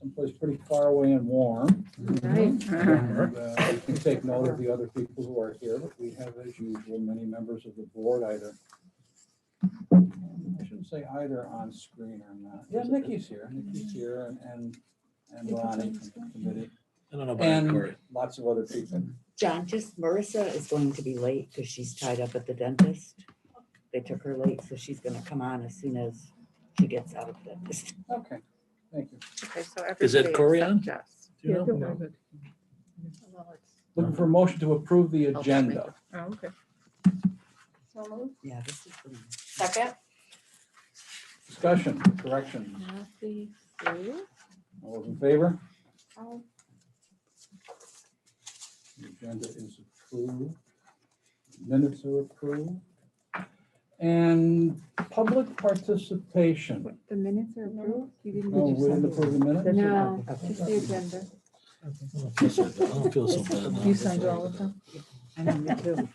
someplace pretty far away and warm. Right. And we can take note of the other people who are here, but we have, as usual, many members of the board either. I shouldn't say either on screen or not. Yeah, Nikki's here. Nikki's here and Ronnie from the committee. I don't know about And Corey. lots of other people. John, just Marissa is going to be late because she's tied up at the dentist. They took her late, so she's gonna come on as soon as she gets out of the dentist. Okay, thank you. Okay, so Is it everybody Corey except on? Jess. Do you Yeah, know? don't No. worry. Well, it's- Looking for a motion to approve the agenda. Oh, okay. So moved. Yeah, this is. Second. Discussion, corrections. Kathy, Sue. All those in favor? Aye. The agenda is approved. Minutes are approved. And public participation. The minutes are approved? You didn't No, do we didn't approve the minutes? No, just the agenda. I don't feel so bad now. You signed all of them? I know, me too.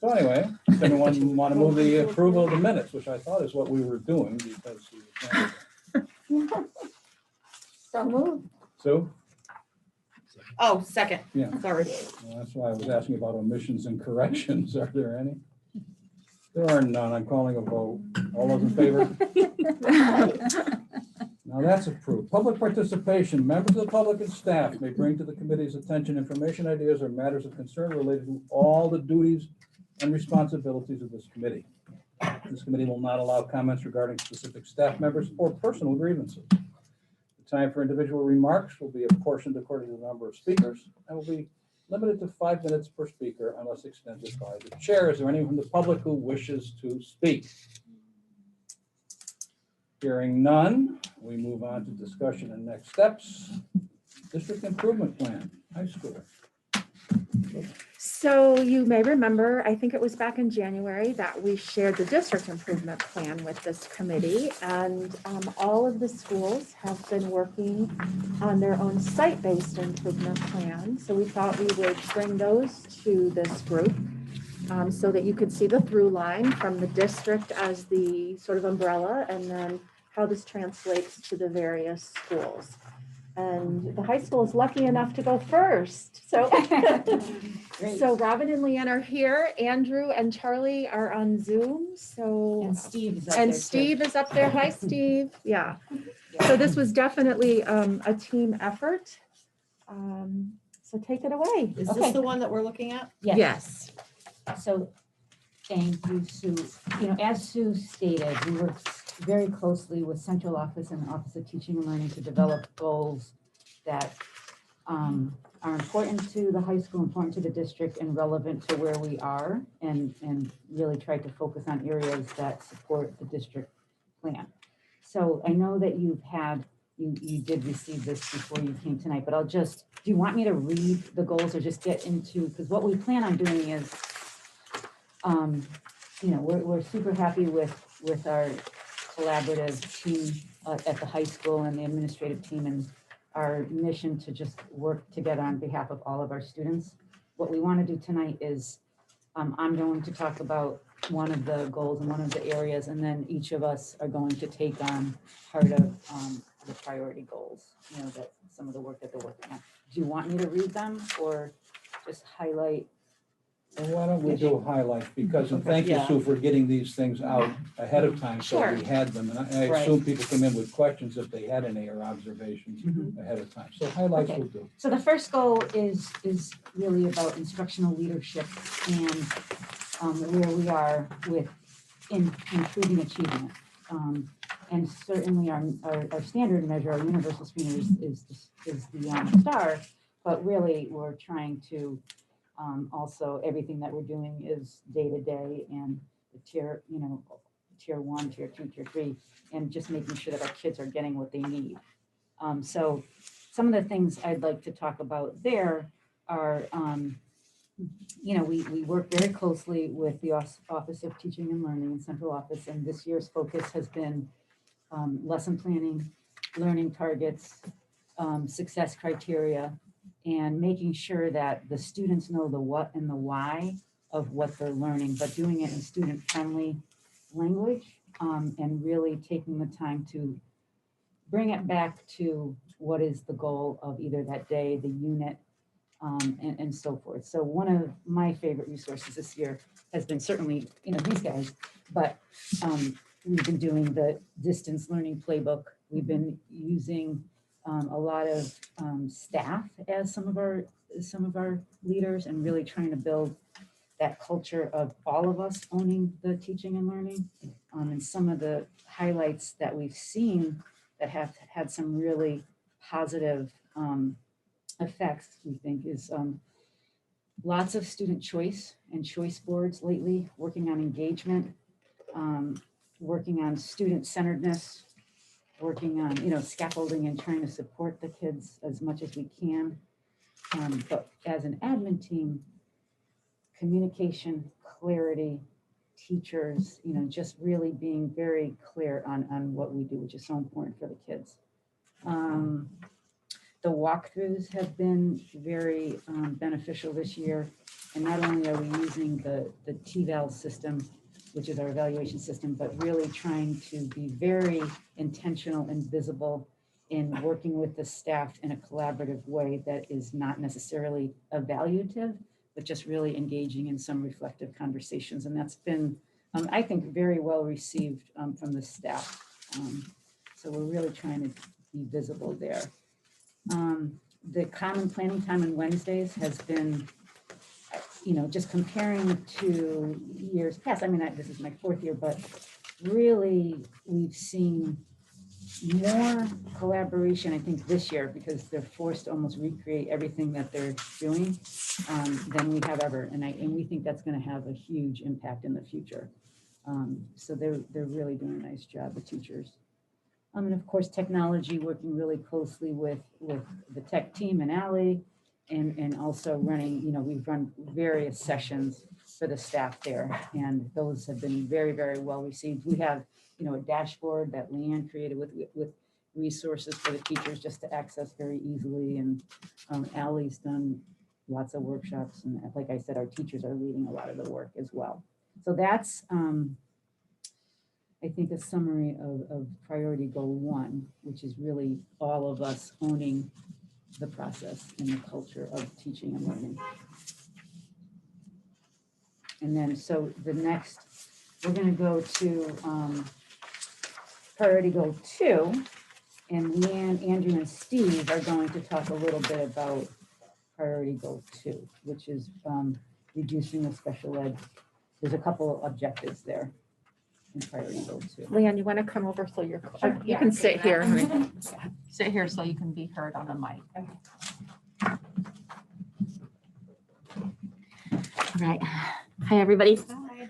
So anyway, does anyone want to move the approval of the minutes, which I thought is what we were doing because we were trying So moved. Sue? Oh, second. Yeah. Sorry. Well, that's why I was asking about omissions and corrections. Are there any? There are none. I'm calling a vote. All those in favor? Now that's approved. Public participation. Members of the public and staff may bring to the committee's attention information, ideas, or matters of concern related to all the duties and responsibilities of this committee. This committee will not allow comments regarding specific staff members or personal grievances. The time for individual remarks will be apportioned according to the number of speakers and will be limited to 5 minutes per speaker unless extended by the chair. Is there anyone from the public who wishes to speak? Hearing none, we move on to discussion and next steps. District Improvement Plan, high school. So you may remember, I think it was back in January that we shared the district improvement plan with this committee, and all of the schools have been working on their own site-based improvement plan. So we thought we would bring those to this group so that you could see the through line from the district as the sort of umbrella, and then how this translates to the various schools. And the high school is lucky enough to go first. So, so Robin and Leanne are here. Andrew and Charlie are on Zoom. So, And Steve is up and there, too. Steve is up there. Hi, Steve. Yeah. So this was definitely a team effort. So take it away. Is Okay. this the one that we're looking at? Yes. So, thank you, Sue. You know, as Sue stated, we worked very closely with central office and Office of Teaching and Learning to develop goals that are important to the high school, important to the district, and relevant to where we are, and really try to focus on areas that support the district plan. So I know that you've had, you did receive this before you came tonight, but I'll just, do you want me to read the goals or just get into, because what we plan on doing is, you know, we're super happy with our collaborative team at the high school and the administrative team, and our mission to just work together on behalf of all of our students. What we want to do tonight is I'm going to talk about one of the goals and one of the areas, and then each of us are going to take on part of the priority goals, you know, that some of the work that they're working on. Do you want me to read them or just highlight? Well, why don't we do highlights, because, and thank you, Yeah. Sue, for getting these things out ahead of time, so Sure. we had them. And I Right. assume people come in with questions if they had any or observations Mhm. ahead of time. So highlights Okay. will do. So the first goal is really about instructional leadership and where we are with improving achievement. And certainly our standard measure, our universal screener is the star, but really we're trying to also, everything that we're doing is day to day, and the tier 1, tier 2, tier 3, and just making sure that our kids are getting what they need. So some of the things I'd like to talk about there are, you know, we work very closely with the Office of Teaching and Learning and Central Office, and this year's focus has been lesson planning, learning targets, success criteria, and making sure that the students know the what and the why of what they're learning, but doing it in student-friendly language, and really taking the time to bring it back to what is the goal of either that day, the unit, and so forth. So one of my favorite resources this year has been certainly, these guys, but we've been doing the distance learning playbook. We've been using a lot of staff as some of our leaders, and really trying to build that culture of all of us owning the teaching and learning. And some of the highlights that we've seen that have had some really positive effects, we think, is lots of student choice and choice boards lately, working on engagement, working on student-centeredness, working on, scaffolding and trying to support the kids as much as we can. But as an admin team, communication, clarity, teachers, just really being very clear on what we do, which is so important for the kids. The walkthroughs have been very beneficial this year. And not only are we using the TVAL system, which is our evaluation system, but really trying to be very intentional and visible in working with the staff in a collaborative way that is not necessarily evaluative, but just really engaging in some reflective conversations. And that's been, I think, very well received from the staff. So we're really trying to be visible there. The common planning time on Wednesdays has been, just comparing to years past. I mean, this is my 4th year, but really we've seen more collaboration, I think, this year, because they're forced to almost recreate everything that they're doing than we have ever. And we think that's going to have a huge impact in the future. So they're really doing a nice job, the teachers. And of course, technology, working really closely with the tech team and Ally, and also running, we've run various sessions for the staff there, and those have been very, very well received. We have, a dashboard that Leanne created with resources for the teachers just to access very easily, and Ally's done lots of workshops, and like I said, our teachers are leading a lot of the work as well. So that's, I think, a summary of priority goal 1, which is really all of us owning the process and the culture of teaching and learning. And then, so the next, we're going to go to priority goal 2, and Leanne, Andrew, and Steve are going to talk a little bit about priority goal 2, which is reducing the special ed. There's a couple of objectives there in priority goal 2. Leanne, you want to come over so you Yeah, can sit here. Sit here so you can be heard on the mic. All right. Hi, everybody. Hi.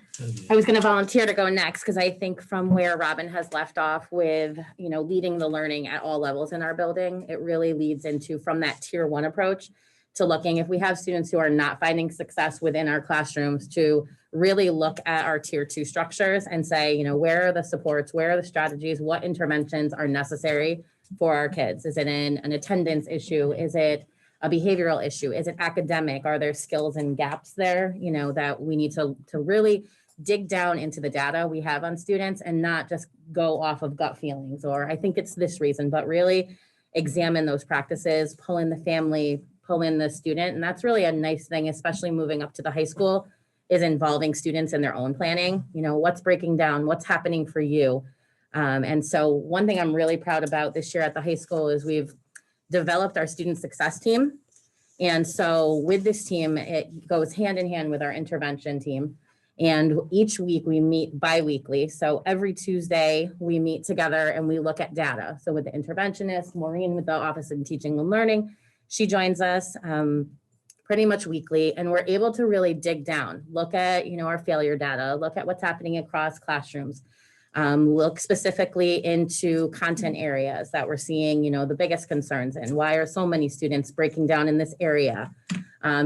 I was going to volunteer to go next because I think from where Robin has left off with, leading the learning at all levels in our building, it really leads into from that tier 1 approach to looking if we have students who are not finding success within our classrooms to really look at our tier 2 structures and say, where are the supports, where are the strategies, what interventions are necessary for our kids? Is it an attendance issue? Is it a behavioral issue? Is it academic? Are there skills and gaps there, that we need to really dig down into the data we have on students and not just go off of gut feelings, or I think it's this reason, but really examine those practices, pull in the family, pull in the student. And that's really a nice thing, especially moving up to the high school, is involving students in their own planning. What's breaking down, what's happening for you. And so one thing I'm really proud about this year at the high school is we've developed our student success team. And so with this team, it goes hand in hand with our intervention team. And each week we meet bi-weekly. So every Tuesday we meet together and we look at data. So with the interventionist, Maureen with the Office of Teaching and Learning, she joins us pretty much weekly, and we're able to really dig down, look at, our failure data, look at what's happening across classrooms, look specifically into content areas that we're seeing, the biggest concerns in. Why are so many students breaking down in this area?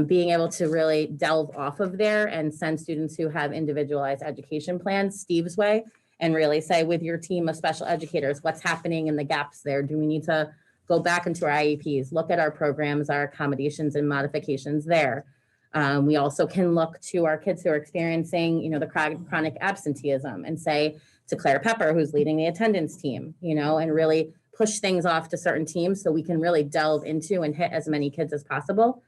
Being able to really delve off of there and send students who have individualized education plans Steve's way, and really say with your team of special educators, what's happening in the gaps there? Do we need to go back into our IEPs, look at our programs, our accommodations and modifications there? We also can look to our kids who are experiencing, the chronic absenteeism and say to Claire Pepper, who's leading the attendance team, and really push things off to certain teams so we can really delve into and hit as many kids as possible.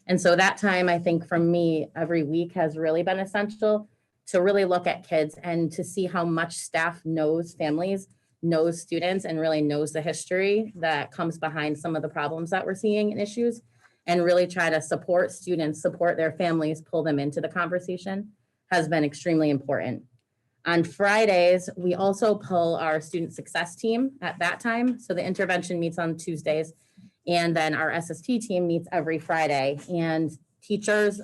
And so that time, I think for me, every week has really been essential to really look at kids and to see how much staff knows families, knows students, and really knows the history that comes behind some of the problems that we're seeing and issues, and really try to support students, support their families, pull them into the conversation has been extremely important. On Fridays, we also pull our student success team at that time. So the intervention meets on Tuesdays, and then our SST team meets every Friday. And teachers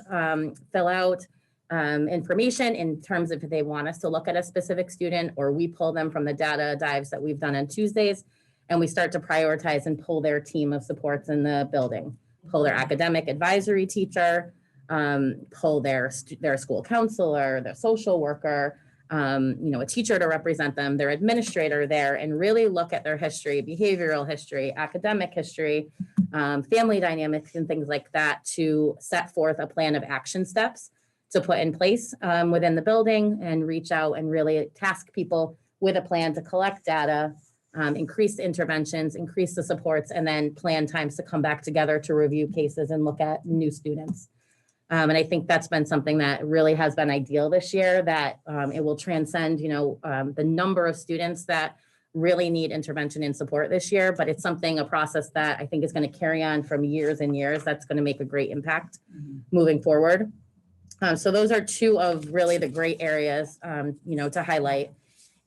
fill out information in terms of if they want us to look at a specific student, or we pull them from the data dives that we've done on Tuesdays, and we start to prioritize and pull their team of supports in the building, pull their academic advisory teacher, pull their school counselor, their social worker, a teacher to represent them, their administrator there, and really look at their history, behavioral history, academic history, family dynamics, and things like that to set forth a plan of action steps to put in place within the building, and reach out and really task people with a plan to collect data, increase the interventions, increase the supports, and then plan times to come back together to review cases and look at new students. And I think that's been something that really has been ideal this year, that it will transcend, the number of students that really need intervention and support this year, but it's a process that I think is going to carry on from years and years. That's going to make a great impact moving forward. So those are two of really the great areas, to highlight.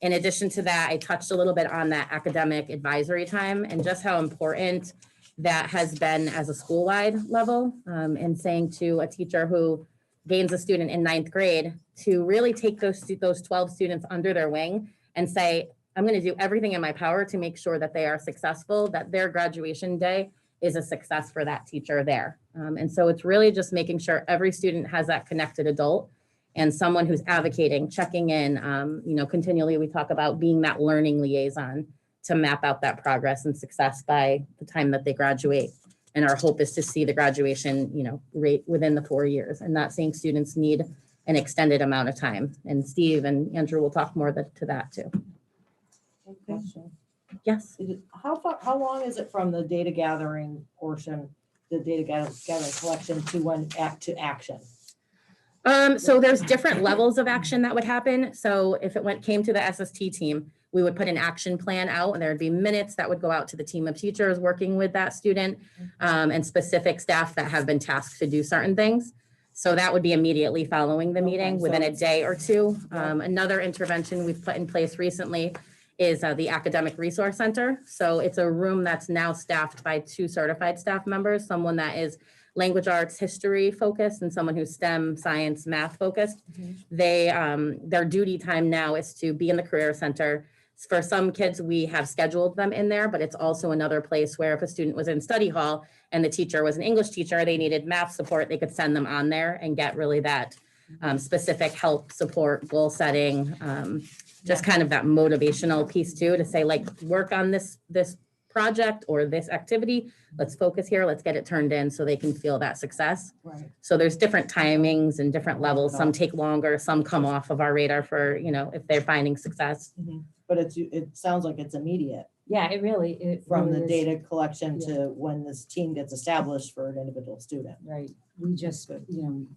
In addition to that, I touched a little bit on that academic advisory time and just how important that has been as a school-wide level, and saying to a teacher who gains a student in 9th grade to really take those 12 students under their wing and say, I'm going to do everything in my power to make sure that they are successful, that their graduation day is a success for that teacher there. And so it's really just making sure every student has that connected adult and someone who's advocating, checking in, continually we talk about being that learning liaison to map out that progress and success by the time that they graduate. And our hope is to see the graduation, rate within the 4 years, and not seeing students need an extended amount of time. And Steve and Andrew will talk more to that too. Question. Yes. How long is it from the data gathering portion, the data gathering collection to action? So there's different levels of action that would happen. So if it came to the SST team, we would put an action plan out, and there would be minutes that would go out to the team of teachers working with that student, and specific staff that have been tasked to do certain things. So that would be immediately following the meeting, within a day or two. Another intervention we've put in place recently is the Academic Resource Center. So it's a room that's now staffed by 2 certified staff members, someone that is language arts history focused and someone who's STEM science math focused. Their duty time now is to be in the Career Center. For some kids, we have scheduled them in there, but it's also another place where if a student was in study hall and the teacher was an English teacher, they needed math support, they could send them on there and get really that specific help, support, goal setting, just kind of that motivational piece too, to say like, work on this project or this activity, let's focus here, let's get it turned in so they can feel that success. Right. So there's different timings and different levels. Some take longer, some come off of our radar for, if they're finding success. But it sounds like it's immediate Yeah, it from really the is. data collection to when this team gets established for an individual student. Right. We just,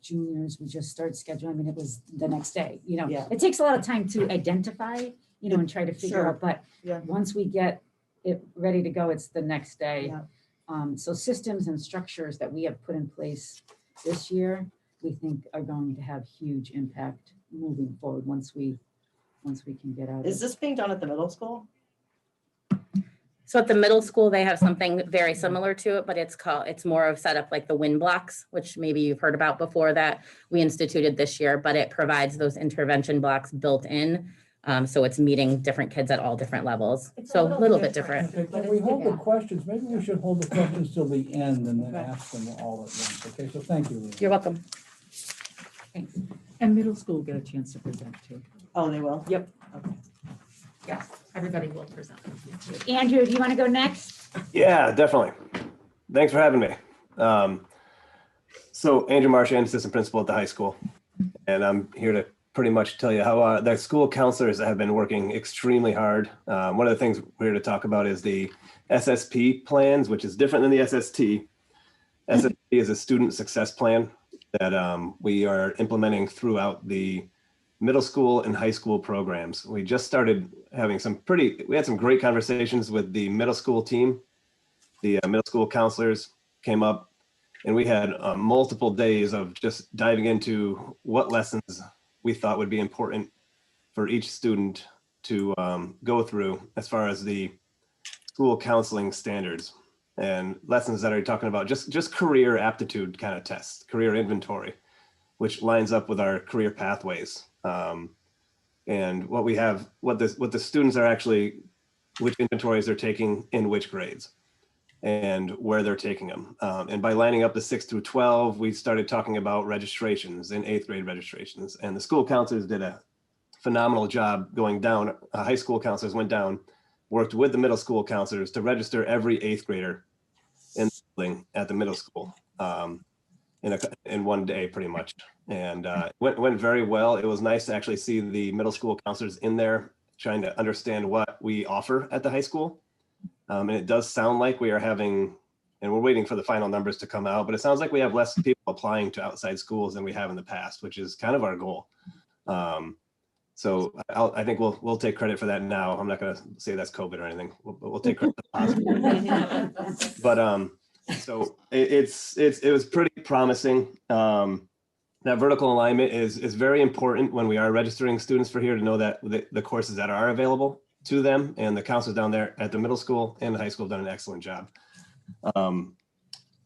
juniors, we just started scheduling. I mean, it was the next day, Yeah. It takes a lot of time to identify, and try to figure Sure. out, but Yeah. once we get it ready to go, it's the next day. Yeah. So systems and structures that we have put in place this year, we think are going to have huge impact moving forward once we can get out. Is this being done at the middle school? So at the middle school, they have something very similar to it, but it's more of set up like the WIN blocks, which maybe you've heard about before, that we instituted this year, but it provides those intervention blocks built in. So it's meeting different kids at all different levels. It's a So a little little bit different. different. Okay, can we hold the questions? Maybe we should hold the questions till the end and then Okay. ask them all at once. Okay, so thank you, Leah. You're welcome. And middle school get a chance to present too. Oh, they will? Yep. Okay. Yes, everybody will present. Andrew, do you want to go next? Yeah, definitely. Thanks for having me. So Andrew Marchand, assistant principal at the high school, and I'm here to pretty much tell you how the school counselors have been working extremely hard. One of the things we're here to talk about is the SSP plans, which is different than the SST. SSP is a student success plan that we are implementing throughout the middle school and high school programs. We just started having we had some great conversations with the middle school team. The middle school counselors came up and we had multiple days of just diving into what lessons we thought would be important for each student to go through as far as the school counseling standards and lessons that are talking about just career aptitude kind of tests, career inventory, which lines up with our career pathways. And what we have, what the students are actually, which inventories they're taking in which grades and where they're taking them. And by lining up the 6 through 12, we started talking about registrations and 8th grade registrations. And the school counselors did a phenomenal job going down. High school counselors went down, worked with the middle school counselors to register every 8th grader in the building at the middle school in one day pretty much. And went very well. It was nice to actually see the middle school counselors in there trying to understand what we offer at the high school. And it does sound like we are having, and we're waiting for the final numbers to come out, but it sounds like we have less people applying to outside schools than we have in the past, which is kind of our goal. So I think we'll take credit for that now. I'm not going to say that's COVID or anything. We'll take credit for positive. But so it was pretty promising. That vertical alignment is very important when we are registering students for here to know that the courses that are available to them, and the counselors down there at the middle school and the high school have done an excellent job.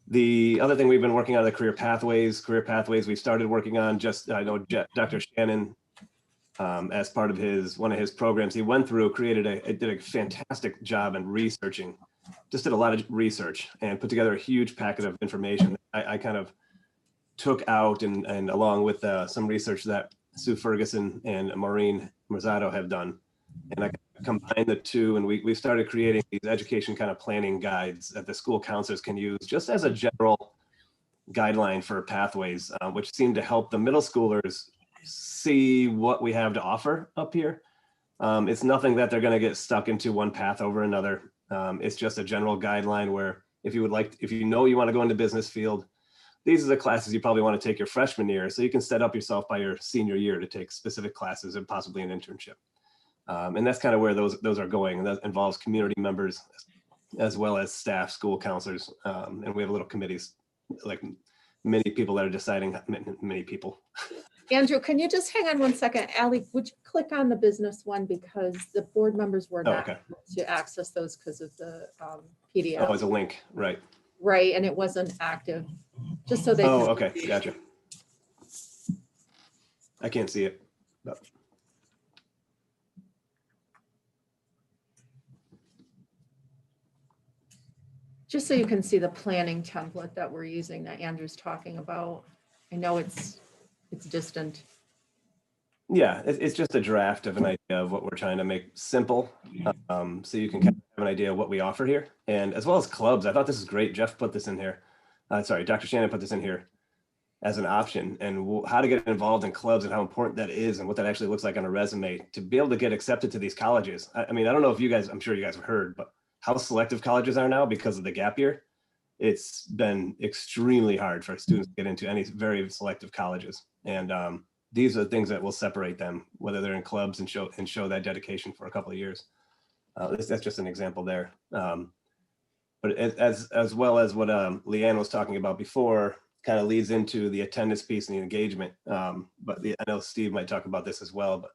The other thing we've been working on are the career pathways we started working on. I know Dr. Shannon, as part of one of his programs, he went through, did a fantastic job in researching, just did a lot of research and put together a huge packet of information. I kind of took out and along with some research that Sue Ferguson and Maureen Merzato have done. And I combined the two, and we started creating these education kind of planning guides that the school counselors can use just as a general guideline for pathways, which seem to help the middle schoolers see what we have to offer up here. It's nothing that they're going to get stuck into one path over another. It's just a general guideline where if you know you want to go into business field, these are the classes you probably want to take your freshman year, so you can set up yourself by your senior year to take specific classes and possibly an internship. And that's kind of where those are going. And that involves community members as well as staff, school counselors. And we have little committees, like many people that are deciding, many people. Andrew, can you just hang on one second? Allie, would you click on the business one, because the board members were not able to access those because of the PDF. Oh, it's a link, right. Right, and it wasn't active, just so they can. Oh, okay, gotcha. I can't see it. But. Just so you can see the planning template that we're using that Andrew's talking about. I know it's distant. Yeah, it's just a draft of an idea of what we're trying to make simple, so you can kind of have an idea of what we offer here, and as well as clubs. I thought this is great. Jeff put this in here. Sorry, Dr. Shannon put this in here as an option, and how to get involved in clubs and how important that is, and what that actually looks like on a resume to be able to get accepted to these colleges. I mean, I don't know if you guys, I'm sure you guys have heard, but how selective colleges are now because of the gap year. It's been extremely hard for students to get into any very selective colleges. And these are the things that will separate them, whether they're in clubs and show that dedication for a couple of years. That's just an example there. But as well as what Leanne was talking about before, kind of leads into the attendance piece and the engagement. But I know Steve might talk about this as well, but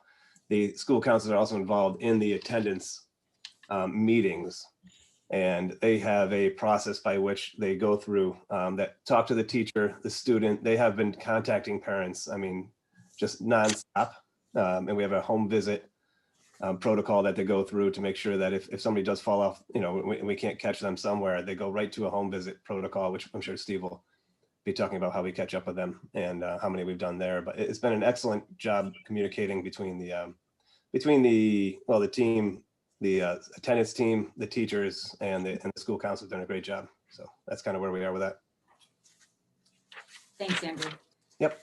the school counselors are also involved in the attendance meetings. And they have a process by which they go through that talk to the teacher, the student. They have been contacting parents, I mean, just nonstop. And we have a home visit protocol that they go through to make sure that if somebody does fall off, we can't catch them somewhere, they go right to a home visit protocol, which I'm sure Steve will be talking about how we catch up with them and how many we've done there. But it's been an excellent job communicating between the team, the attendance team, the teachers, and the school council have done a great job. So that's kind of where we are with that. Thanks, Andrew. Yep.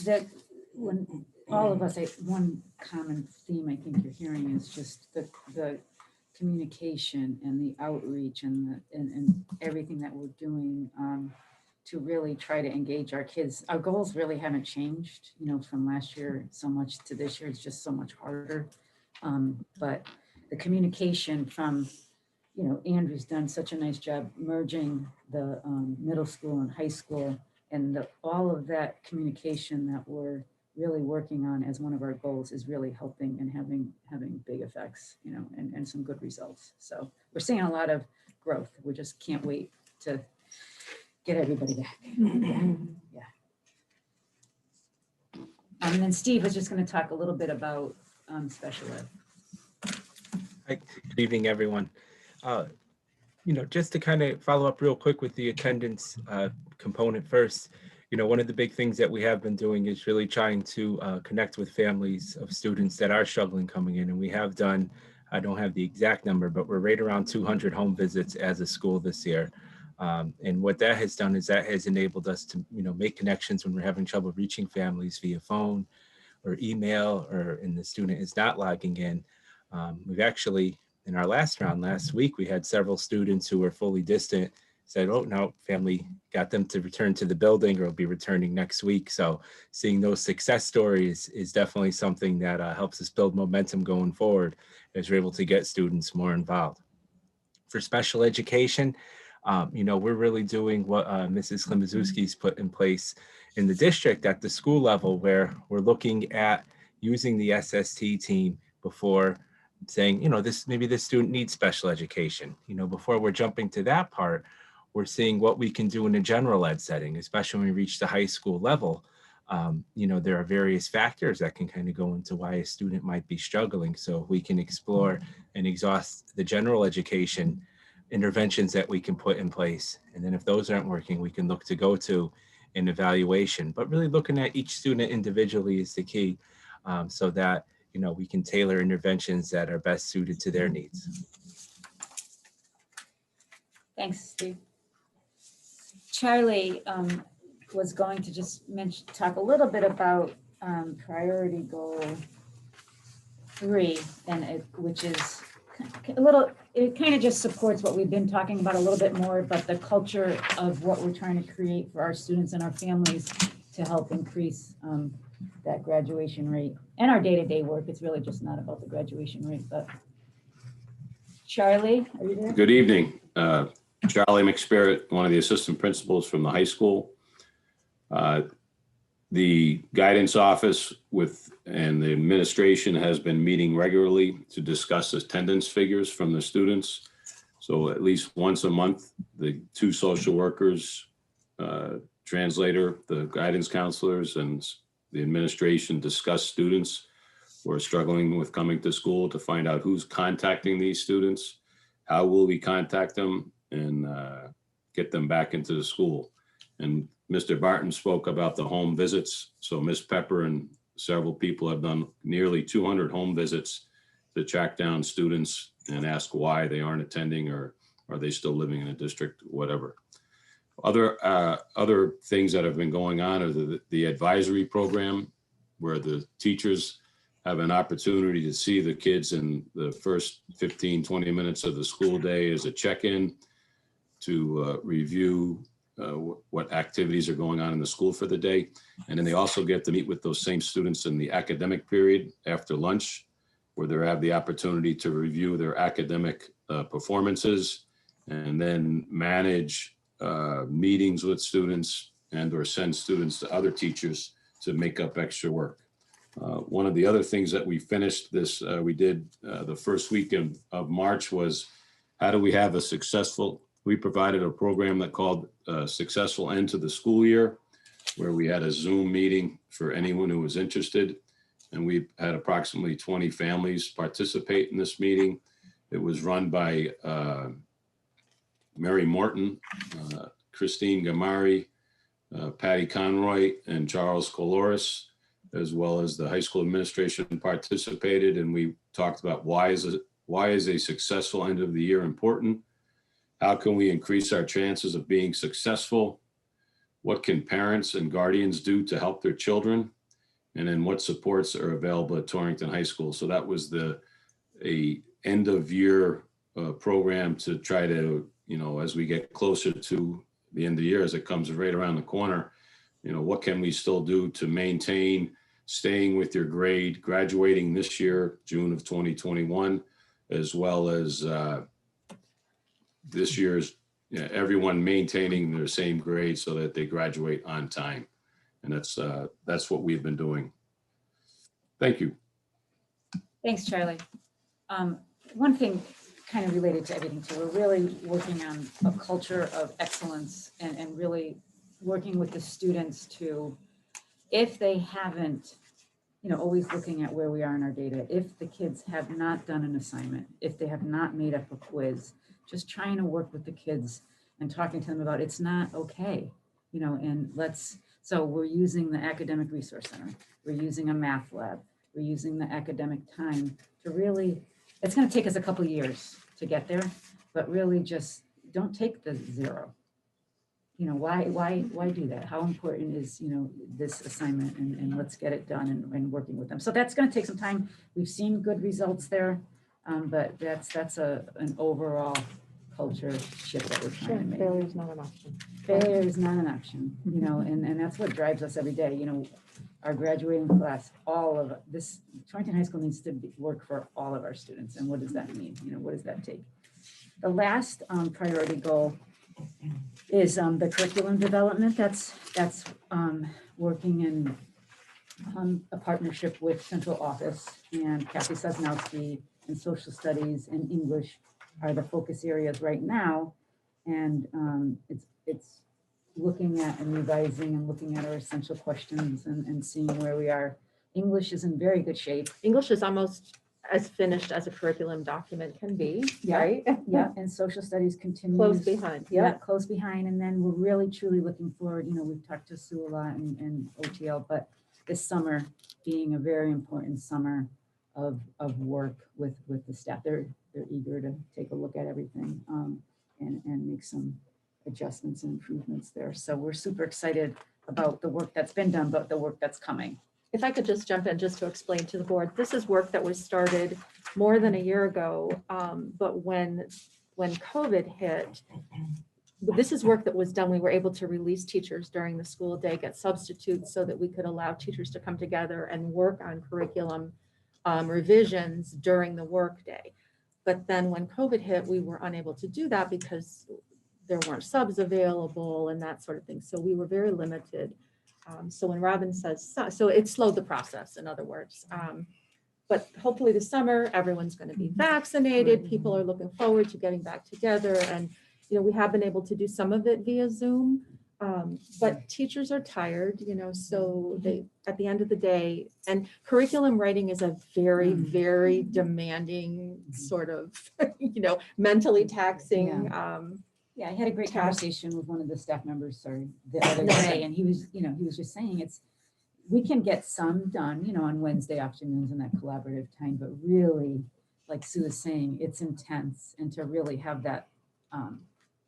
That all of us, one common theme I think you're hearing is just the communication and the outreach and everything that we're doing to really try to engage our kids. Our goals really haven't changed, from last year so much to this year. It's just so much harder. But the communication from, Andrew's done such a nice job merging the middle school and high school, and all of that communication that we're really working on as one of our goals is really helping and having big effects, and some good results. So we're seeing a lot of growth. We just can't wait to get everybody back. Yeah. And then Steve was just going to talk a little bit about special ed. Hi, good evening, everyone. Just to kind of follow up real quick with the attendance component first, one of the big things that we have been doing is really trying to connect with families of students that are struggling coming in. And we have done, I don't have the exact number, but we're right around 200 home visits as a school this year. And what that has done is that has enabled us to, make connections when we're having trouble reaching families via phone or email, and the student is not logging in. We've actually, in our last round last week, we had several students who were fully distant said, oh, no, family got them to return to the building or will be returning next week. So seeing those success stories is definitely something that helps us build momentum going forward as we're able to get students more involved. For special education, we're really doing what Mrs. Klimaszewski's put in place in the district at the school level, where we're looking at using the SST team before saying, maybe this student needs special education. Before we're jumping to that part, we're seeing what we can do in a general ed setting, especially when we reach the high school level. There are various factors that can kind of go into why a student might be struggling. So we can explore and exhaust the general education interventions that we can put in place. And then if those aren't working, we can look to go to an evaluation. But really looking at each student individually is the key, so that we can tailor interventions that are best suited to their needs. Thanks, Steve. Charlie was going to just talk a little bit about priority goal 3, which is it kind of just supports what we've been talking about a little bit more, but the culture of what we're trying to create for our students and our families to help increase that graduation rate and our day-to-day work. It's really just not about the graduation rate, but Charlie, are you there? Good evening. Charlie McSpirit, one of the assistant principals from the high school. The guidance office and the administration has been meeting regularly to discuss attendance figures from the students. So at least once a month, the 2 social workers, translator, the guidance counselors, and the administration discuss students who are struggling with coming to school to find out who's contacting these students, how will we contact them, and get them back into the school. And Mr. Barton spoke about the home visits. So Ms. Pepper and several people have done nearly 200 home visits to track down students and ask why they aren't attending, or are they still living in a district, whatever. Other things that have been going on are the advisory program, where the teachers have an opportunity to see the kids in the first 15, 20 minutes of the school day as a check-in to review what activities are going on in the school for the day. And then they also get to meet with those same students in the academic period after lunch, where they have the opportunity to review their academic performances and then manage meetings with students and or send students to other teachers to make up extra work. One of the other things that we finished we did the first week of March was, how do we have a successful, we provided a program that called Successful End to the School Year, where we had a Zoom meeting for anyone who was interested. And we had approximately 20 families participate in this meeting. It was run by Mary Morton, Christine Gamari, Patty Conroy, and Charles Coloris, as well as the high school administration participated. And we talked about why is a successful end of the year important? How can we increase our chances of being successful? What can parents and guardians do to help their children? and then what supports are available at Torrington High School. So that was a end of year program to try to, as we get closer to the end of the year, as it comes right around the corner, what can we still do to maintain staying with your grade, graduating this year, June of 2021, as well as this year's, everyone maintaining their same grade so that they graduate on time. And that's what we've been doing. Thank you. Thanks, Charlie. One thing kind of related to everything too, we're really working on a culture of excellence and really working with the students to, if they haven't, always looking at where we are in our data, if the kids have not done an assignment, if they have not made up a quiz, just trying to work with the kids and talking to them about it's not okay, and so we're using the Academic Resource Center, we're using a math lab, we're using the academic time to really, it's going to take us a couple years to get there, but really just don't take the 0. Why do that? How important is, this assignment and let's get it done and working with them. So that's going to take some time. We've seen good results there, but that's an overall culture shift that we're trying to make. Failure is not an option. Failure is not an option, and that's what drives us every day. Our graduating class, all of this, Torrington High School needs to work for all of our students. And what does that mean? What does that take? The last priority goal is the curriculum development. That's working in a partnership with central office, and Kathy Sosnowski, and social studies and English are the focus areas right now. And it's looking at and revising and looking at our essential questions and seeing where we are. English is in very good shape. English is almost as finished as a curriculum document can be, right? Yeah, and social studies continues. Close behind, Yeah, close behind. And then we're really truly looking forward, we've talked to Sue a lot and OTL, but this summer being a very important summer of work with the staff. They're eager to take a look at everything and make some adjustments and improvements there. So we're super excited about the work that's been done, but the work that's coming. If I could just jump in just to explain to the board, this is work that was started more than a year ago, but when COVID hit, this is work that was done. We were able to release teachers during the school day, get substitutes so that we could allow teachers to come together and work on curriculum revisions during the workday. But then when COVID hit, we were unable to do that because there weren't subs available and that sort of thing. So we were very limited. So when Robin says, so it slowed the process, in other words. But hopefully this summer, everyone's going to be vaccinated. People are looking forward to getting back together. And, we have been able to do some of it via Zoom, but teachers are tired, so they, at the end of the day, and curriculum writing is a very, very demanding sort of, mentally taxing. Yeah, I had a great conversation with one of the staff members, the other day, and he was just saying we can get some done, on Wednesday afternoons in that collaborative time, but really, like Sue is saying, it's intense, and to really have that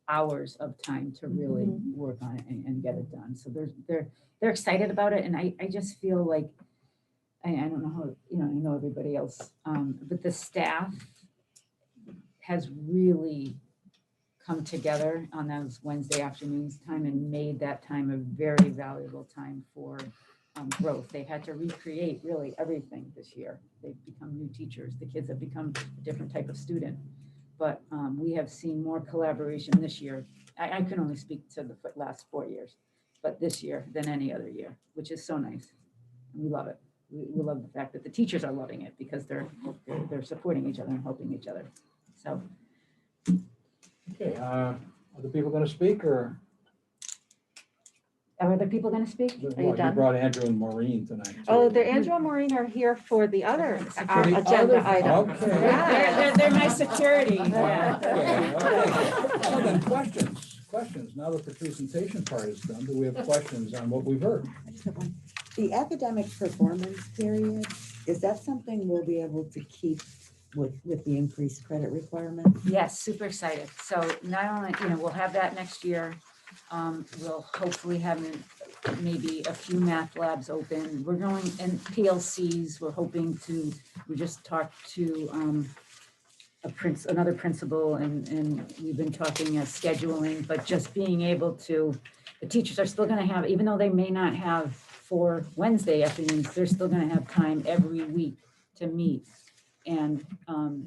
hours of time to really work on it and get it done. So they're excited about it, and I just feel like I don't know how I know everybody else, but the staff has really come together on those Wednesday afternoons time and made that time a very valuable time for growth. They had to recreate really everything this year. They've become new teachers. The kids have become a different type of student. But we have seen more collaboration this year. I can only speak to the last 4 years, but this year than any other year, which is so nice. And we love it. We love the fact that the teachers are loving it because they're supporting each other and helping each other. So. Okay, are the people going to speak or? Are other people going to speak? Are you done? You brought Andrew and Maureen tonight. Oh, Andrew and Maureen are here for the other the agenda other- items. okay. Yeah. They're my security. Okay. Well, then questions. Now that the presentation part is done, do we have questions on what we've heard? The academic performance period, is that something we'll be able to keep with the increased credit requirement? Yes, super excited. So not only, we'll have that next year. We'll hopefully have maybe a few math labs open. We're going, and PLCs, we just talked to another principal, and we've been talking scheduling, but just being able to, the teachers are still gonna have, even though they may not have 4 Wednesday afternoons, they're still gonna have time every week to meet. And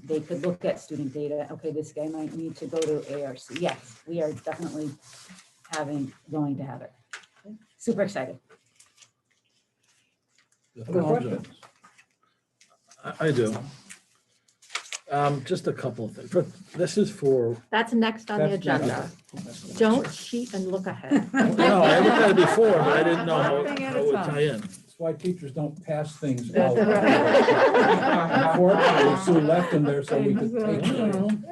they could look at student data. Okay, this guy might need to go to ARC. Yes, we are definitely going to have it. Super excited. Other questions? I do. Just a couple of things. This is for, That's next on the That's next. agenda. Don't cheat and look ahead. no, I looked at it before, but I didn't know how One thing at it a would time. tie in. That's why teachers don't pass things That's out. right. Unfortunately, Sue left them there so we could take them.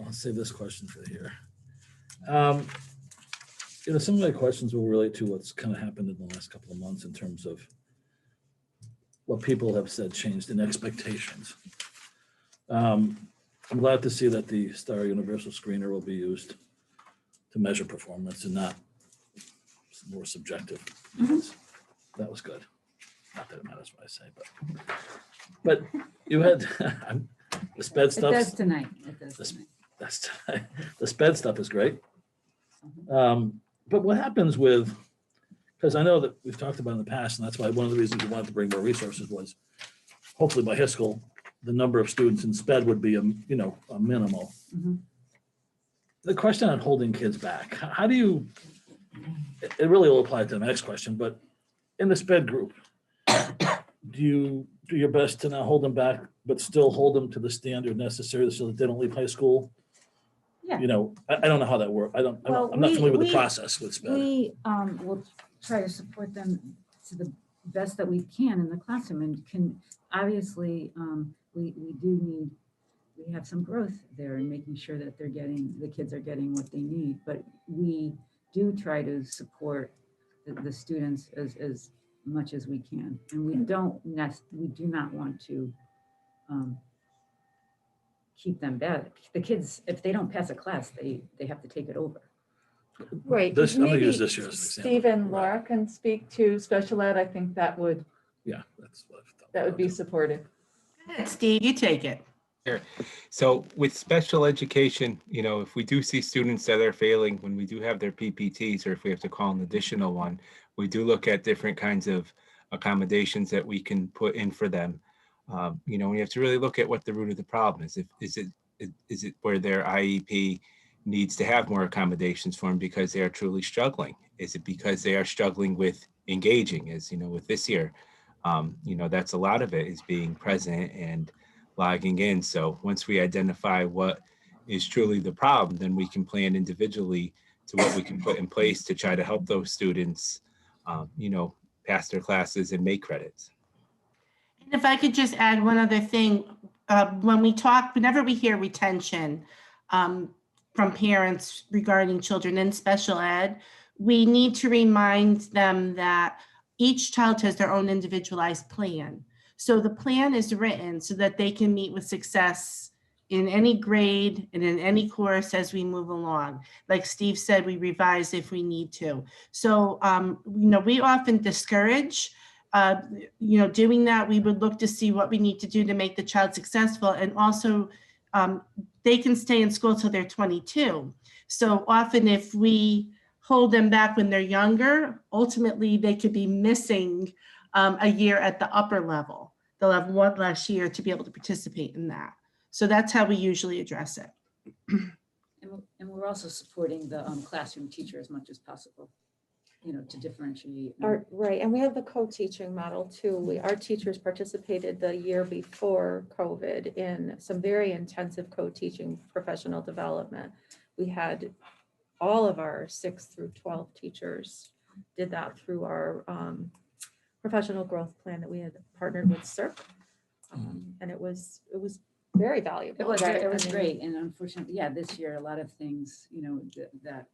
I'll save this question for here. Some of my questions will relate to what's kind of happened in the last couple of months in terms of what people have said changed in expectations. I'm glad to see that the Star Universal Screener will be used to measure performance and not more subjective. That was good. Not that it matters what I say, but you had the sped It stuff. does tonight. It does This- tonight. That's the sped stuff is great. But what happens with, because I know that we've talked about in the past, and that's why one of the reasons we wanted to bring more resources was hopefully by high school, the number of students in sped would be a minimal. Mhm. The question on holding kids back, how do you, it really will apply to the next question, but in the sped group, do you do your best to not hold them back, but still hold them to the standard necessary so that they don't leave high school? Yeah. I don't know how that works. Well, I'm not familiar with the we- process with sped. We will try to support them to the best that we can in the classroom, and obviously, we have some growth there in making sure that the kids are getting what they need, but we do try to support the students as much as we can. And we do not want to keep them back. The kids, if they don't pass a class, they have to take it over. Right. I'm gonna maybe use this year as an example. Steve and Laura can speak to special ed. I think that would Yeah, that's what I thought. That would be supportive. Steve, you take it. So with special education, if we do see students that are failing, when we do have their PPTs, or if we have to call an additional one, we do look at different kinds of accommodations that we can put in for them. We have to really look at what the root of the problem is. Is it where their IEP needs to have more accommodations for them because they are truly struggling? Is it because they are struggling with engaging, as with this year? That's a lot of it, is being present and logging in. So once we identify what is truly the problem, then we can plan individually to what we can put in place to try to help those students, pass their classes and make credits. And if I could just add one other thing, whenever we hear retention from parents regarding children in special ed, we need to remind them that each child has their own individualized plan. So the plan is written so that they can meet with success in any grade and in any course as we move along. Like Steve said, we revise if we need to. So, we often discourage, doing that. We would look to see what we need to do to make the child successful. And also, they can stay in school till they're 22. So often if we hold them back when they're younger, ultimately they could be missing a year at the upper level. They'll have one last year to be able to participate in that. So that's how we usually address it. And we're also supporting the classroom teacher as much as possible, to differentiate. Right, and we have the co-teaching model too. Our teachers participated the year before COVID in some very intensive co-teaching professional development. We had all of our 6th through 12 teachers did that through our professional growth plan that we had partnered with CERC. And it was very valuable. It was right? I mean, great. And unfortunately, this year, a lot of things, that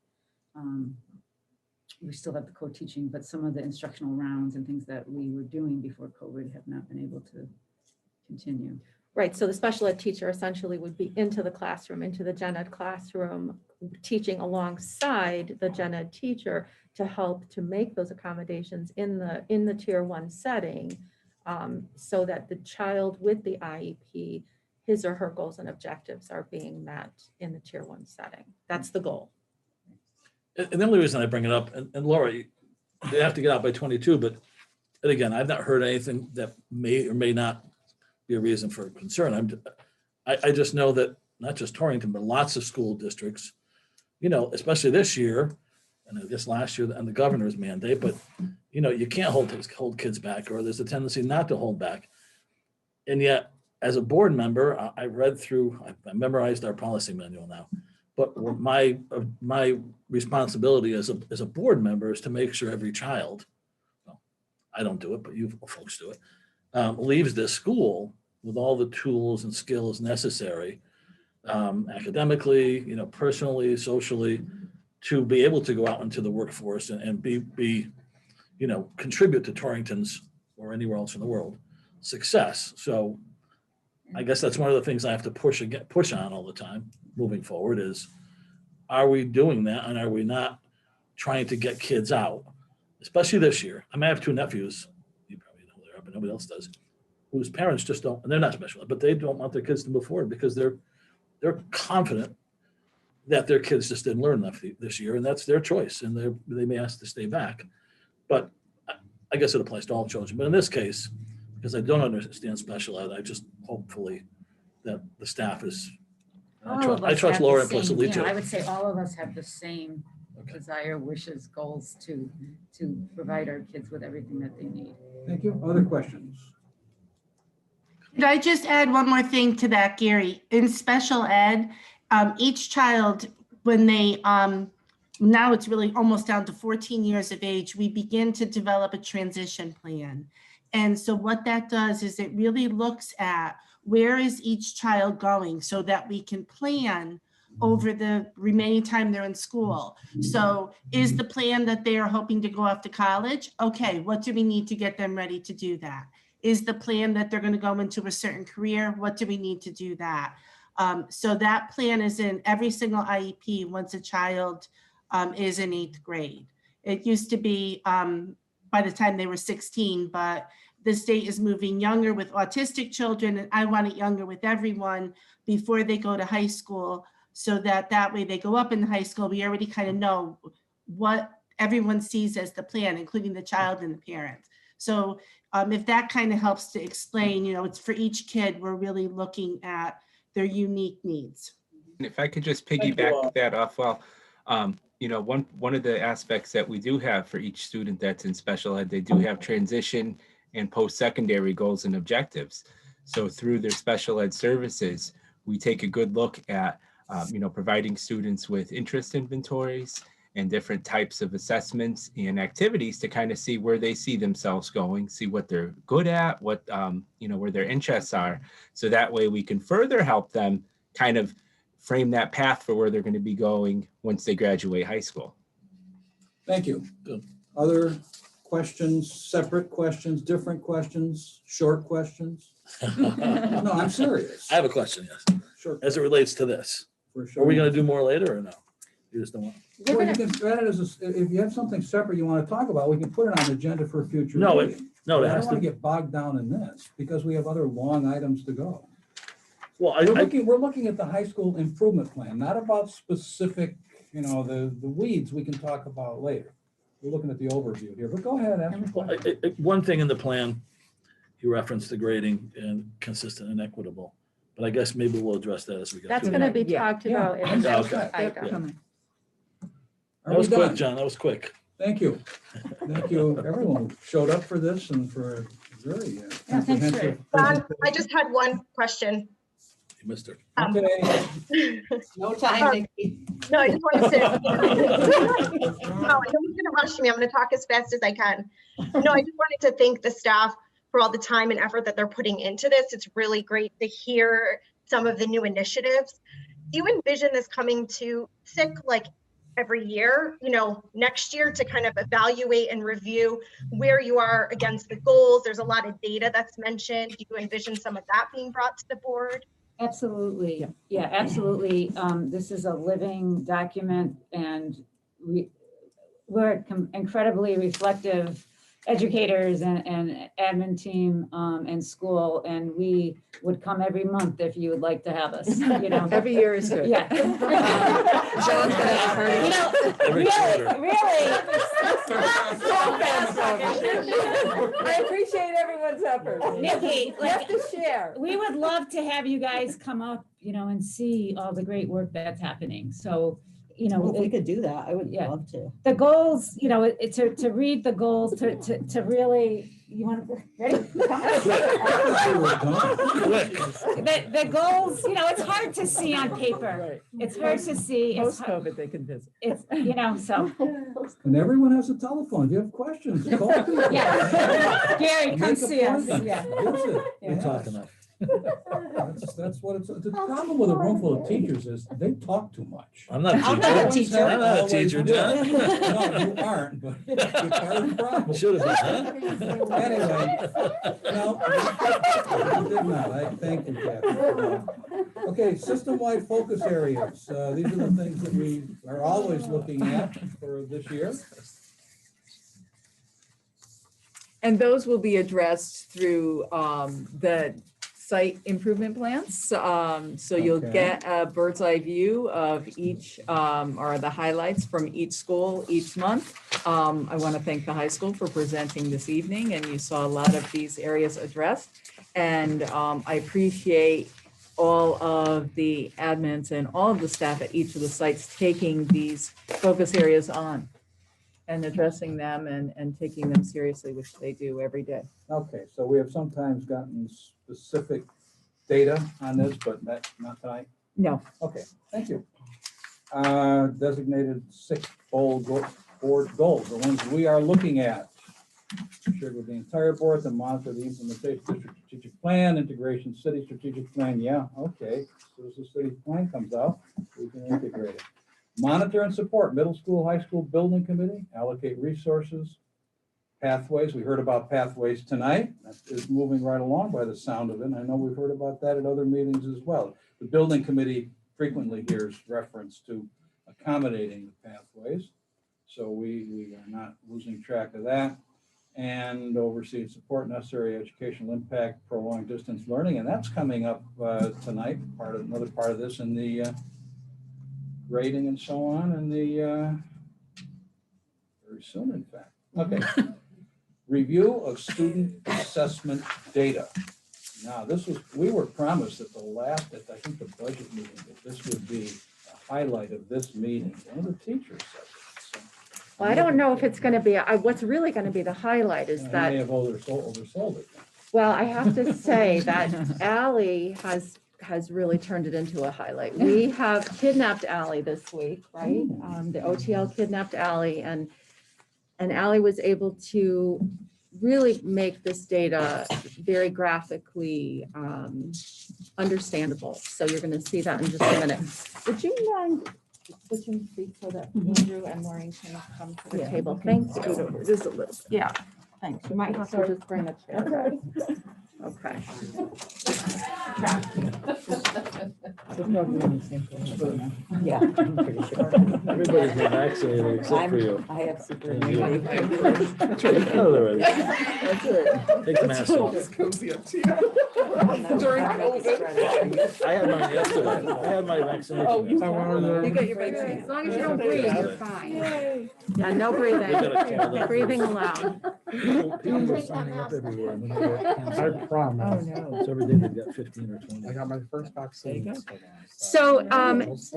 we still have the co-teaching, but some of the instructional rounds and things that we were doing before COVID have not been able to continue. Right, so the special ed teacher essentially would be into the classroom, into the gen ed classroom, teaching alongside the gen ed teacher to help to make those accommodations in the tier 1 setting, so that the child with the IEP, his or her goals and objectives are being met in the tier 1 setting. That's the goal. And the only reason I bring it up, and Laura, they have to get out by 22, but and again, I've not heard anything that may or may not be a reason for concern. I just know that not just Torrington, but lots of school districts, especially this year, and I guess last year on the governor's mandate, but you can't hold kids back, or there's a tendency not to hold back. And yet, as a board member, I read through, I memorized our policy manual now, but my responsibility as a board member is to make sure every child, well, I don't do it, but you folks do it, leaves this school with all the tools and skills necessary, academically, personally, socially, to be able to go out into the workforce and be contribute to Torrington's or anywhere else in the world success. So I guess that's one of the things I have to push on all the time moving forward is, are we doing that? And are we not trying to get kids out, especially this year? I have 2 nephews, you probably know who they are, but nobody else does, whose parents just don't, and they're not special, but they don't want their kids to move forward because they're confident that their kids just didn't learn enough this year, and that's their choice, and they may ask to stay back. But I guess it applies to all children. But in this case, because I don't understand special ed, I just hopefully that the staff is, I trust Laura implicitly too. I would say all of us have the same desire, wishes, goals to provide our kids with everything that they need. Thank you. Other questions? Could I just add one more thing to that, Gary? In special ed, each child, when they, now it's really almost down to 14 years of age, we begin to develop a transition plan. And so what that does is it really looks at where is each child going so that we can plan over the remaining time they're in school. So is the plan that they are hoping to go off to college? Okay, what do we need to get them ready to do that? Is the plan that they're going to go into a certain career? What do we need to do that? So that plan is in every single IEP once a child is in 8th grade. It used to be by the time they were 16, but the state is moving younger with autistic children, and I want it younger with everyone before they go to high school, so that way they go up in high school, we already kind of know what everyone sees as the plan, including the child and the parents. So if that kind of helps to explain, it's for each kid, we're really looking at their unique needs. And if I could just piggyback that off, well, one of the aspects that we do have for each student that's in special ed, they do have transition and post-secondary goals and objectives. So through their special ed services, we take a good look at, providing students with interest inventories and different types of assessments and activities to kind of see where they see themselves going, see what they're good at, what, where their interests are. So that way we can further help them kind of frame that path for where they're going to be going once they graduate high school. Thank you. Other questions, separate questions, different questions, short questions? No, I'm serious. I have a question, yes. Sure. As it relates to this. For sure. Are we going to do more later or no? You just don't want? Well, you can add it as if you have something separate you want to talk about, we can put it on the agenda for a future No, meeting. it I has don't want to. to get bogged down in this because we have other long items to go. Well, We're looking at the high school improvement plan, not about specific, the weeds we can talk about later. We're looking at the overview here, but go ahead. One thing in the plan, you referenced the grading and consistent and equitable, but I guess maybe we'll address that as we go. That's through. going to be talked about in the Okay. next item. That was quick, John. That was quick. Thank you. Thank you, everyone who showed up for this and for very comprehensive. John, I just had one question. You missed her. Okay. No time, Nikki. No, I just wanted to say, no, I know he's gonna rush me. I'm gonna talk as fast as I can. No, I just wanted to thank the staff for all the time and effort that they're putting into this. It's really great to hear some of the new initiatives. Do you envision this coming to SIC like every year, next year to kind of evaluate and review where you are against the goals. There's a lot of data that's mentioned. Do you envision some of that being brought to the board? Absolutely. Yeah, absolutely. This is a living document, and we're incredibly reflective educators and admin team and school, and we would come every month if you would like to have us, Every year is good. Yeah. John's gonna have a party. Every quarter. I appreciate everyone's effort. Nikki, You have to share. we would love to have you guys come up, and see all the great work that's happening. So, Well, if we could do that, I would Yeah. love to. the goals, to read the goals, to really, you want to, ready? Come on. The goals, it's hard to see on paper. Right. It's hard to see. It's, Post-COVID, they can visit. so, And everyone has a telephone. If you have questions, call people. yeah. Gary, come Make see us. appointments. Yeah. Visit. We talk enough. That's what it's, the problem with a room full of teachers is they talk too much. I'm not I'm not a teacher. I'm not a teacher, John. No, you aren't, but you're part of the problem. Should have been, huh? Anyway, no, you did not. I thank you, Kathy. Okay, system-wide focus areas. These are the things that we are always looking at for this year. And those will be addressed through the site improvement plans. So you'll Okay. get a bird's eye view of each, or the highlights from each school each month. I want to thank the high school for presenting this evening, and you saw a lot of these areas addressed. And I appreciate all of the admins and all of the staff at each of the sites taking these focus areas on and addressing them and taking them seriously, which they do every day. Okay, so we have sometimes gotten specific data on this, but not tonight. No. Okay, thank you. Designated 6 board goals, the ones we are looking at. Shared with the entire board to monitor the implementation of district strategic plan, integration city strategic plan. Yeah, okay. So as the city plan comes out, we can integrate it. Monitor and support middle school, high school building committee, allocate resources, pathways. We heard about pathways tonight. That is moving right along by the sound of it. And I know we've heard about that at other meetings as well. The building committee frequently hears reference to accommodating the pathways. So we are not losing track of that. And oversee and support necessary educational impact, prolonged distance learning. And that's coming up tonight, another part of this in the grading and so on, and very soon, in fact. Okay. Review of student assessment data. Now, we were promised at I think the budget meeting, that this would be a highlight of this meeting. One of the teachers said it. So, Well, I don't know if it's going to be, what's really going to be the highlight is I may that, have oversold it. well, I have to say that Ally has really turned it into a highlight. We have kidnapped Ally this week, right? The OTL kidnapped Ally, and Ally was able to really make this data very graphically understandable. So you're going to see that in just a minute. Would you mind switching seats so that Andrew and Maureen can come to the table? Thank you. Just a little. Yeah, thanks. You might have to just bring a chair back. Okay. Yeah, I'm pretty sure. Everybody's been vaccinated except for you. I have super And you. immunity. That's right, you got it already. Take the mask off. During COVID. I had mine yesterday. I had my vaccination. Oh, you yesterday. got your vaccine. As long as you don't breathe, you're fine. Yeah, no breathing. Breathing allowed. People are signing up everywhere. and then they get canceled. I promise. no. So every day they've got 15 or 20. I got my first vaccine. So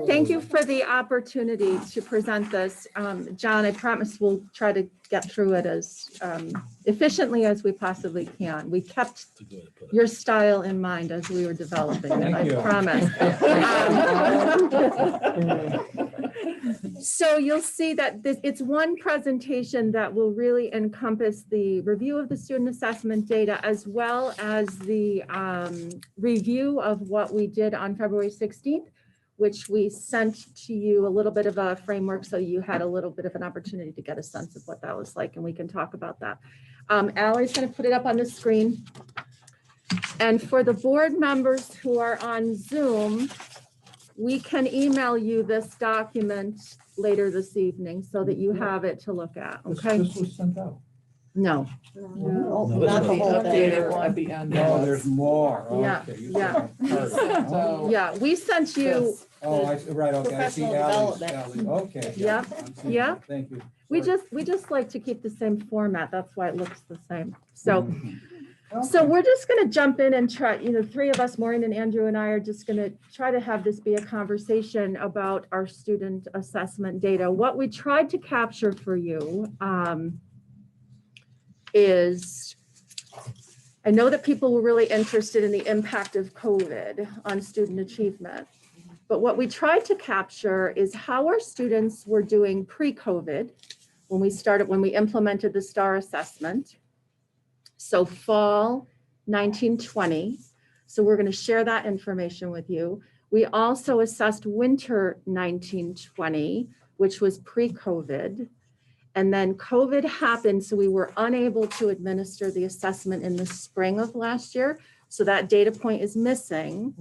thank you for the opportunity to present this. John, I promise we'll try to get through it as efficiently as we possibly can. We kept It's a good way to put it. your style in mind as we were developing it, Thank I you. promise. So you'll see that it's one presentation that will really encompass the review of the student assessment data as well as the review of what we did on February 16th which we sent to you a little bit of a framework so you had a little bit of an opportunity to get a sense of what that was like, and we can talk about that. Allie's going to put it up on the screen. And for the board members who are on Zoom, we can email you this document later this evening so that you have it to look at, okay? This was sent out. No. No, No, not this the was whole thing. updated one. At the end. No, there's more. Yeah, Okay, you yeah. said part. So- Yeah, we sent you, This. Oh, I see, right, okay, I see Professional Ally's, development. okay. Yeah, I'm seeing yeah. it. Thank you. we Sorry. just like to keep the same format. That's why it looks the same. So, Okay. so we're just gonna jump in and try, three of us, Maureen and Andrew and I are just gonna try to have this be a conversation about our student assessment data. What we tried to capture for you is, I know that people were really interested in the impact of COVID on student achievement. But what we tried to capture is how our students were doing pre-COVID when we implemented the STAR assessment. So fall 1920. So we're going to share that information with you. We also assessed winter 1920, which was pre-COVID. And then COVID happened, so we were unable to administer the assessment in the spring of last year. So that data point is missing.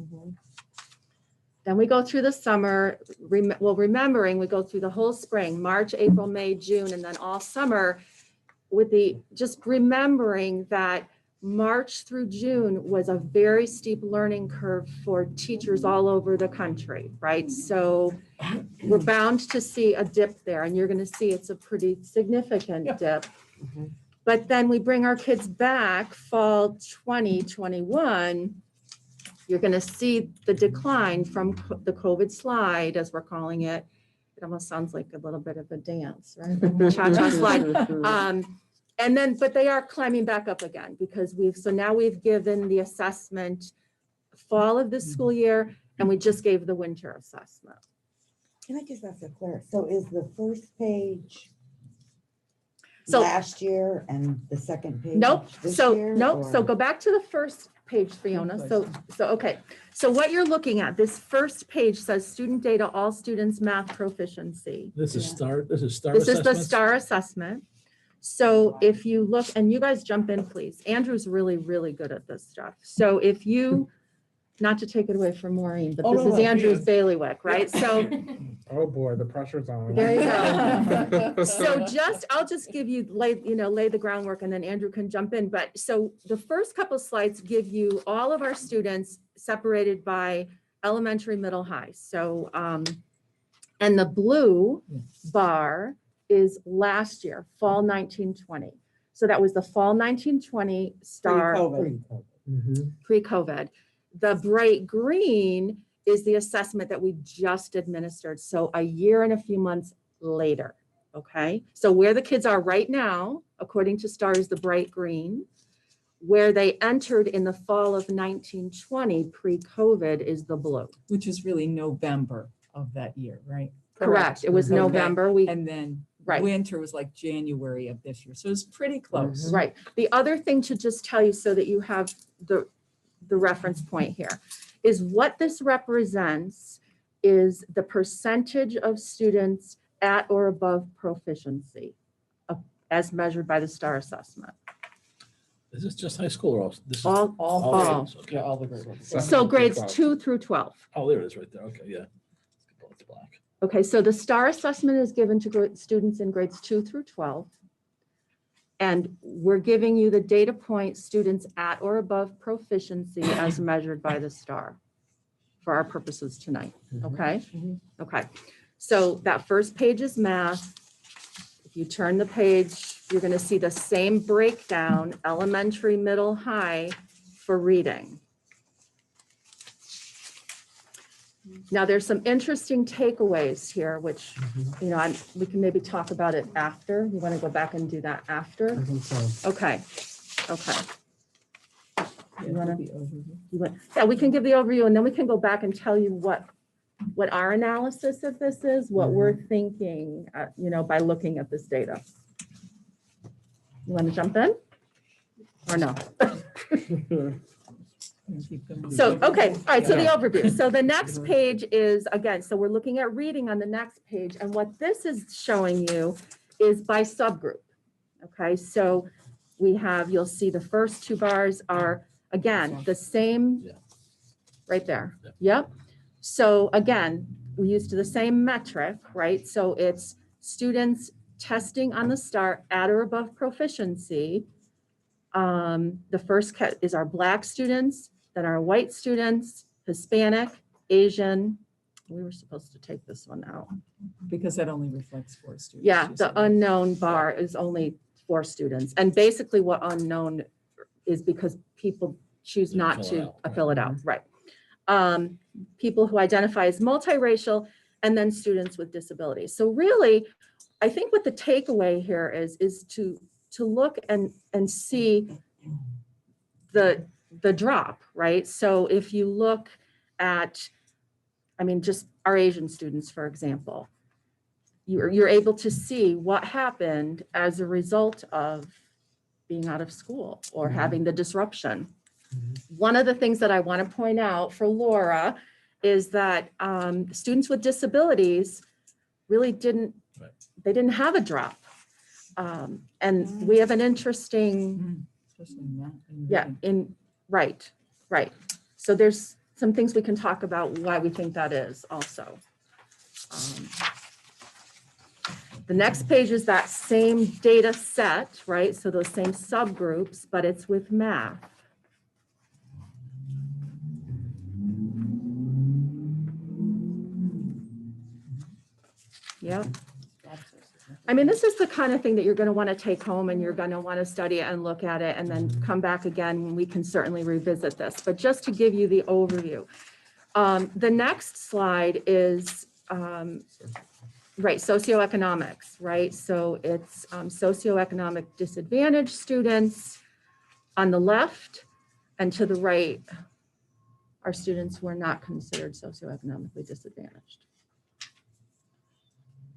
Then we go through the summer, remembering we go through the whole spring, March, April, May, June, and then all summer with just remembering that March through June was a very steep learning curve for teachers all over the country, right? So we're bound to see a dip there, and you're going to see it's a pretty significant dip. But then we bring our kids back fall 2021. You're going to see the decline from the COVID slide, as we're calling it. It almost sounds like a little bit of a dance, right? Cha-cha slide. And then, but they are climbing back up again because now we've given the assessment fall of this school year, and we just gave the winter assessment. Can I just ask a clear? So is the first page So- last year and the second page Nope. this So, year, nope. So or- go back to the first page, Fiona. Okay. So what you're looking at, this first page says student data, all students math proficiency. This is STAR, this is STAR This is the assessments? STAR assessment. So if you look, and you guys jump in, please. Andrew's really, really good at this stuff. So if you, not to take it away from Maureen, but Oh, this no, is no, Andrew's please. bailiwick, right? So Oh, boy, the pressure's on. there you go. So I'll just give you, lay the groundwork, and then Andrew can jump in. But so the first couple slides give you all of our students separated by elementary, middle, high. So, and the blue bar is last year, fall 1920. So that was the fall 1920 STAR pre-COVID. The bright green is the assessment that we just administered. So a year and a few months later, okay? So where the kids are right now, according to STAR, is the bright green. Where they entered in the fall of 1920 pre-COVID is the blue. Which is really November of that year, right? Correct. It was Okay. November. And then Right. winter was like January of this year. So it's pretty close. Right. The other thing to just tell you so that you have the reference point here is what this represents is the percentage of students at or above proficiency as measured by the STAR assessment. Is this just high school or also? This is All grades, okay. Yeah, all the grade levels. So grades 2 through 12. Oh, there it is right there. Okay, yeah. It's black. Okay, so the STAR assessment is given to students in grades 2 through 12. And we're giving you the data point students at or above proficiency as measured by the STAR for our purposes tonight, okay? Okay, so that first page is math. If you turn the page, you're gonna see the same breakdown, elementary, middle, high for reading. Now, there's some interesting takeaways here, which, we can maybe talk about it after. You want to go back and do that after? I think so. Okay, okay. Yeah, we can give the overview, and then we can go back and tell you what our analysis of this is, what we're thinking, by looking at this data. You want to jump in? Or no? So, okay, all right, so the Yeah. overview. So the next page is, again, so we're looking at reading on the next page, and what this is showing you is by subgroup. Okay, so we have, you'll see the first two bars are, again, the same, Yeah. right there. Yep. So again, we used the same metric, right? So it's students testing on the STAR at or above proficiency. The first is our Black students, then our white students, Hispanic, Asian. We were supposed to take this one out. Because that only reflects 4 students. Yeah, you the said. unknown bar is only 4 students. And basically what unknown is because people choose Didn't not fill it to out, right. fill it out, right? People who identify as multiracial, and then students with disabilities. So really, I think what the takeaway here is to look and see the drop, right? So if you look at, I mean, just our Asian students, for example, you're able to see what happened as a result of being out of school or having the disruption. One of the things that I want to point out for Laura is that students with disabilities really didn't have a drop. And we have an interesting, Especially in math and yeah, reading. right. So there's some things we can talk about why we think that is also. The next page is that same data set, right? So those same subgroups, but it's with math. Yep. I mean, this is the kind of thing that you're going to want to take home and you're going to want to study it and look at it and then come back again when we can certainly revisit this. But just to give you the overview. The next slide is, right, socioeconomics, right? So it's socioeconomic disadvantaged students on the left, and to the right are students who are not considered socioeconomically disadvantaged.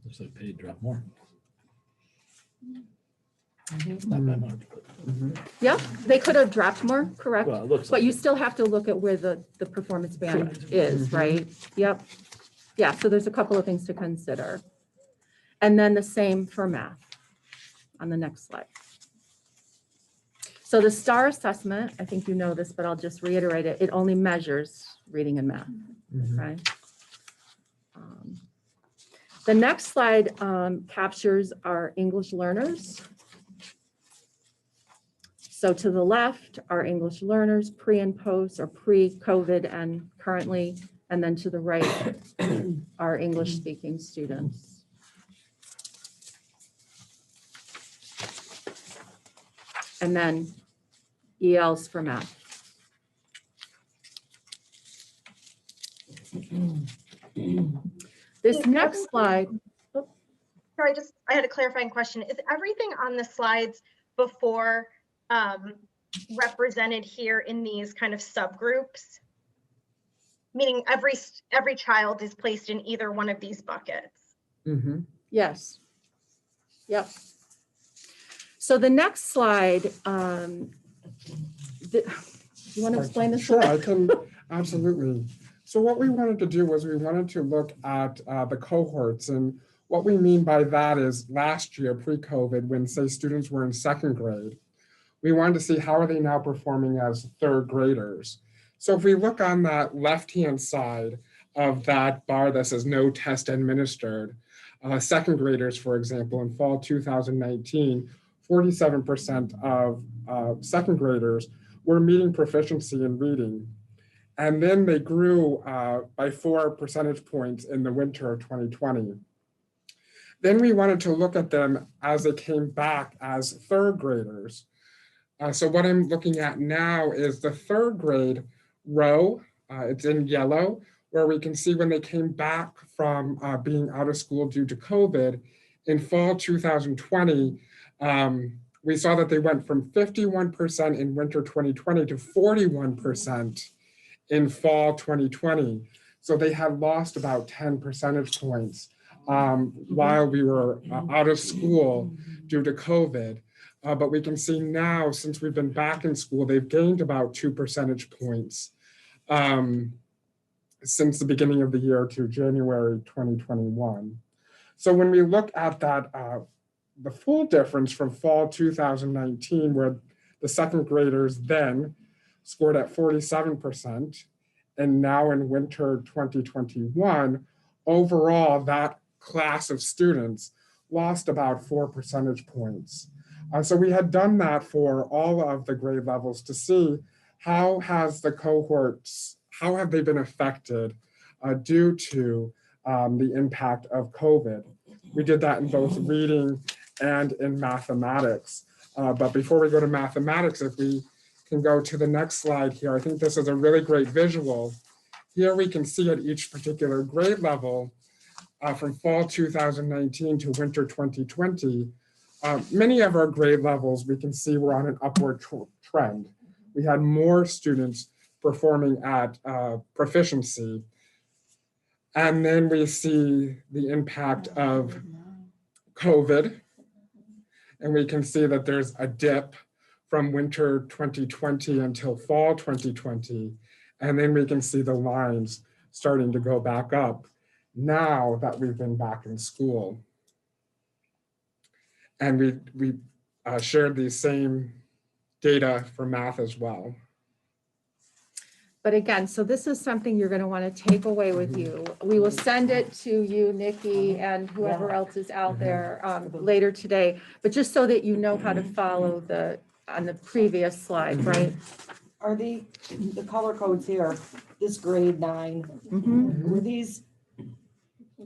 Looks like paid drop more. Not by much, but. Yeah, they could have dropped more, correct? Well, it looks But like you it. still have to look at where the performance band Correct. is, right? Yep. Yeah, so there's a couple of things to consider. And then the same for math on the next slide. So the STAR assessment, I think you know this, but I'll just reiterate it. It only measures reading and math, okay? The next slide captures our English learners. So to the left are English learners, pre and post, or pre-COVID and currently, and then to the right are English speaking students. And then ELs for math. This next slide. Sorry, I had a clarifying question. Is everything on the slides before represented here in these kind of subgroups? Meaning every child is placed in either one of these buckets? Yes. Yep. So the next slide, you want to explain this? Sure, I can, absolutely. So what we wanted to do was we wanted to look at the cohorts, and what we mean by that is last year, pre-COVID, when say students were in 2nd grade, we wanted to see how are they now performing as 3rd graders. So if we look on that left-hand side of that bar that says no test administered, 2nd graders, for example, in fall 2019, 47% of 2nd graders were meeting proficiency in reading. And then they grew by 4 percentage points in the winter of 2020. Then we wanted to look at them as they came back as 3rd graders. So what I'm looking at now is the 3rd grade row. It's in yellow, where we can see when they came back from being out of school due to COVID in fall 2020, we saw that they went from 51% in winter 2020 to 41% in fall 2020. So they had lost about 10 percentage points while we were out of school due to COVID. But we can see now, since we've been back in school, they've gained about 2 percentage points since the beginning of the year to January 2021. So when we look at that, the full difference from fall 2019, where the second graders then scored at 47%, and now in winter 2021, overall, that class of students lost about 4 percentage points. So we had done that for all of the grade levels to see how has the cohorts, how have they been affected due to the impact of COVID. We did that in both reading and in mathematics. But before we go to mathematics, if we can go to the next slide here, I think this is a really great visual. Here we can see at each particular grade level from fall 2019 to winter 2020, many of our grade levels we can see were on an upward trend. We had more students performing at proficiency. And then we see the impact of COVID. And we can see that there's a dip from winter 2020 until fall 2020. And then we can see the lines starting to go back up now that we've been back in school. And we shared these same data for math as well. But again, so this is something you're going to want to take away with you. We will send it to you, Nikki, and whoever else is out there later today. But just so that you know how to follow on the previous slide, right? Are the color codes here, this grade 9, were these,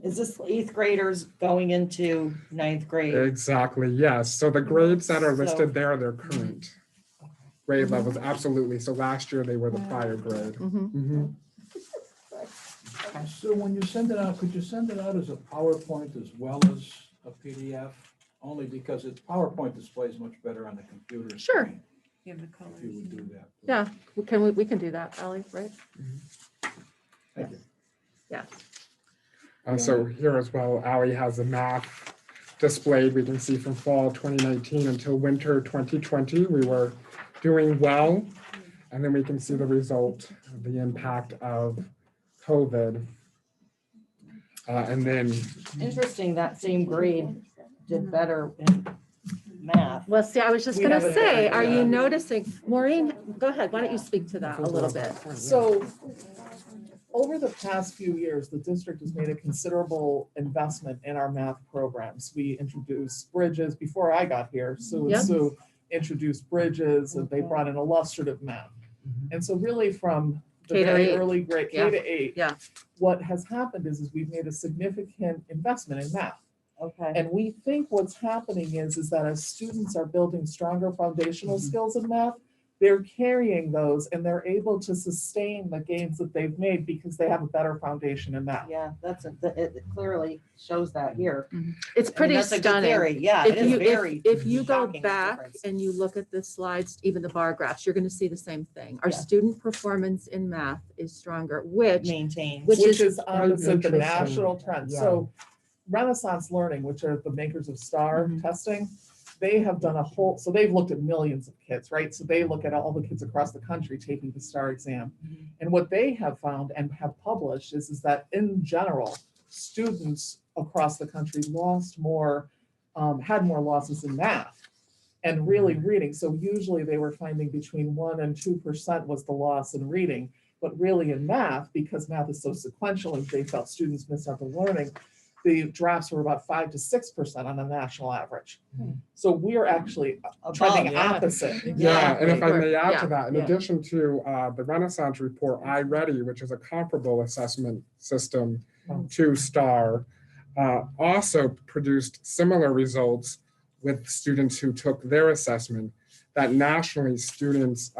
is this 8th graders going into 9th grade? Exactly, yes. So the grades that are So- listed there, they're current grade levels, absolutely. So last year they were the prior grade. So when you send it out, could you send it out as a PowerPoint as well as a PDF? Only because its PowerPoint displays much better on the computer. Sure. screen, If you would do that. Yeah, we can do that, Ally, right? Thank you. Yeah. So here as well, Ally has the math displayed. We can see from fall 2019 until winter 2020, we were doing well. And then we can see the result, the impact of COVID. And then Interesting, that same grade did better in math. Well, see, I was just We going to haven't say, done are that. you noticing, Maureen, go ahead. Why don't you speak to that a little bit? So over the past few years, the district has made a considerable investment in our math programs. We introduced Bridges before I got here. Sue and Sue introduced Bridges and they brought in illustrative math. And so really from the K to very 8. early grade, K to 8, Yeah. what has happened is we've made a significant investment in math. Okay. And we think what's happening is that as students are building stronger foundational skills in math, they're carrying those and they're able to sustain the gains that they've made because they have a better foundation in math. Yeah, it clearly shows that here. It's pretty that's a good stunning. theory. Yeah, If it is you- very If you go shocking, the back difference. and you look at the slides, even the bar graphs, you're going to see the same thing. Our Yeah. student performance in math is stronger, which maintains. which Which is is opposite the interesting. national trend. Yeah. So Renaissance Learning, which are the makers of STAR testing, they have done a whole, so they've looked at millions of kids, right? So they look at all the kids across the country taking the STAR exam. And what they have found and have published is that in general, students across the country lost more, had more losses in math and really reading. So usually they were finding between 1% and 2% was the loss in reading. But really in math, because math is so sequential and they felt students missed out the learning, the drops were about 5 to 6% on a national average. So we're actually trending yeah. opposite. Yeah, and if I may add Yeah, to that, in yeah. addition to the Renaissance report, iReady, which is a comparable assessment system to STAR, also produced similar results with students who took their assessment, that nationally students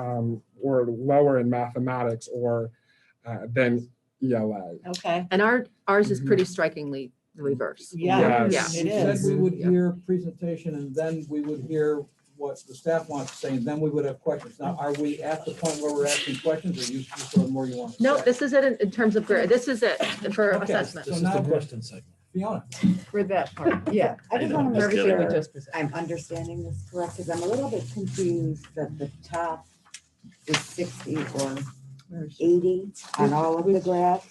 were lower in mathematics or than ELA. Okay. and ours is pretty strikingly the reverse. Yeah, Yes. it We said is. we would Yeah. hear presentation and then we would hear what the staff wants to say, and then we would have questions. Now, are we at the point where we're asking questions, or you still have more you want to say? No, this is it in terms of grade. This is it for Okay. assessment. This is now- the question segment. Fiona. For that part, yeah. I just know, want to just make kidding. We sure just presented. I'm understanding this correct, because I'm a little bit confused that the top is 60 or 80 on all of the graphs.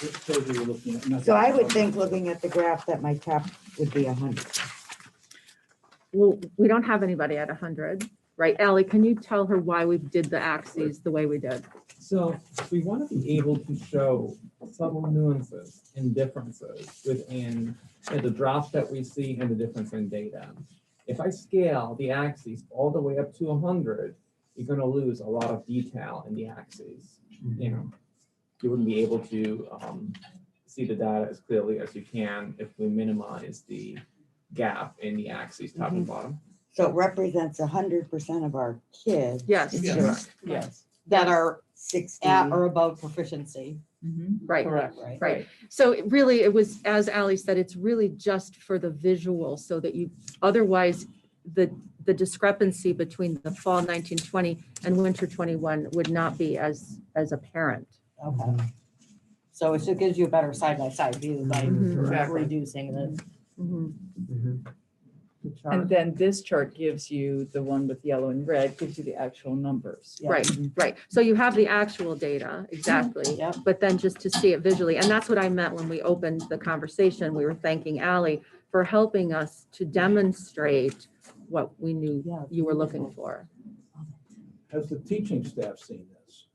Which page are you looking at? Not So I that would one. think, looking at the graph, that my top would be 100. Well, we don't have anybody at 100, right? Ally, can you tell her why we did the axes the way we did? So we want to be able to show subtle nuances and differences within the drops that we see and the difference in data. If I scale the axes all the way up to 100, you're going to lose a lot of detail in the axes. You know, you wouldn't be able to see the data as clearly as you can if we minimize the gap in the axes top and bottom. So it represents 100% of our kids. Yes. Yes. That are 60. at or above proficiency. Right. Correct. Right. So it was, as Ally said, it's really just for the visual so that you, otherwise the discrepancy between the fall 1920 and winter 21 would not be as apparent. Okay. So it just gives you a better side-by-side view by Exactly. reducing the chart. And then this chart gives you, the one with yellow and red, gives you the actual numbers. Yeah. Right. So you have the actual data, exactly. Yep. But then just to see it visually, and that's what I meant when we opened the conversation. We were thanking Ally for helping us to demonstrate what we knew you were looking for. Has the teaching staff seen this?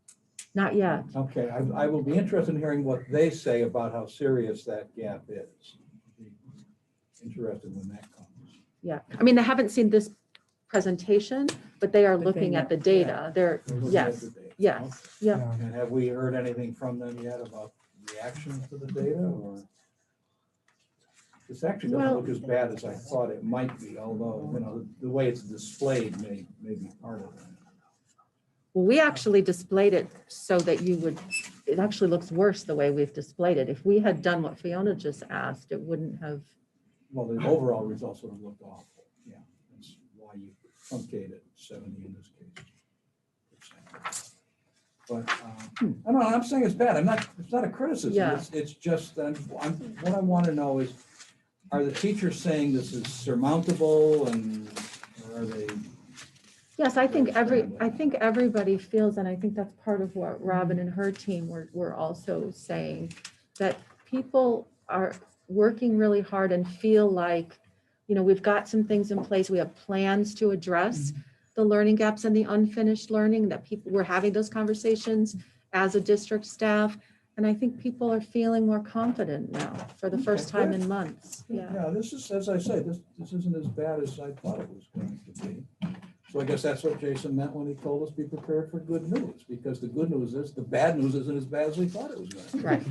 Not yet. Okay, I will be interested in hearing what they say about how serious that gap is. Be interested when that comes. Yeah. I mean, they haven't seen this presentation, but they are looking at the data. They're, We're looking at yes, the data. yes, yeah. And have we heard anything from them yet about reactions to the data, or? This actually doesn't Well- look as bad as I thought it might be, although, you know, the way it's displayed may be part of it. Well, we actually displayed it so that you would, it actually looks worse the way we've displayed it. If we had done what Fiona just asked, it wouldn't have. Well, the overall results would have looked awful, yeah. That's why you truncated 70 in this case. But, I don't know, I'm saying it's bad. It's not a criticism. Yeah. It's just, what I want to know is, are the teachers saying this is surmountable, and or are they? Yes, I think everybody feels, and I think that's part of what Robin and her team were also saying, that people are working really hard and feel like, you know, we've got some things in place. We have plans to address the learning gaps and the unfinished learning, that we're having those conversations as a district staff. And I think people are feeling more confident now for the first time in months. Yeah. Yeah, this is, as I say, this isn't as bad as I thought it was going to be. So I guess that's what Jason meant when he told us be prepared for good news, because the good news is the bad news isn't as bad as we thought it was going to be. Right.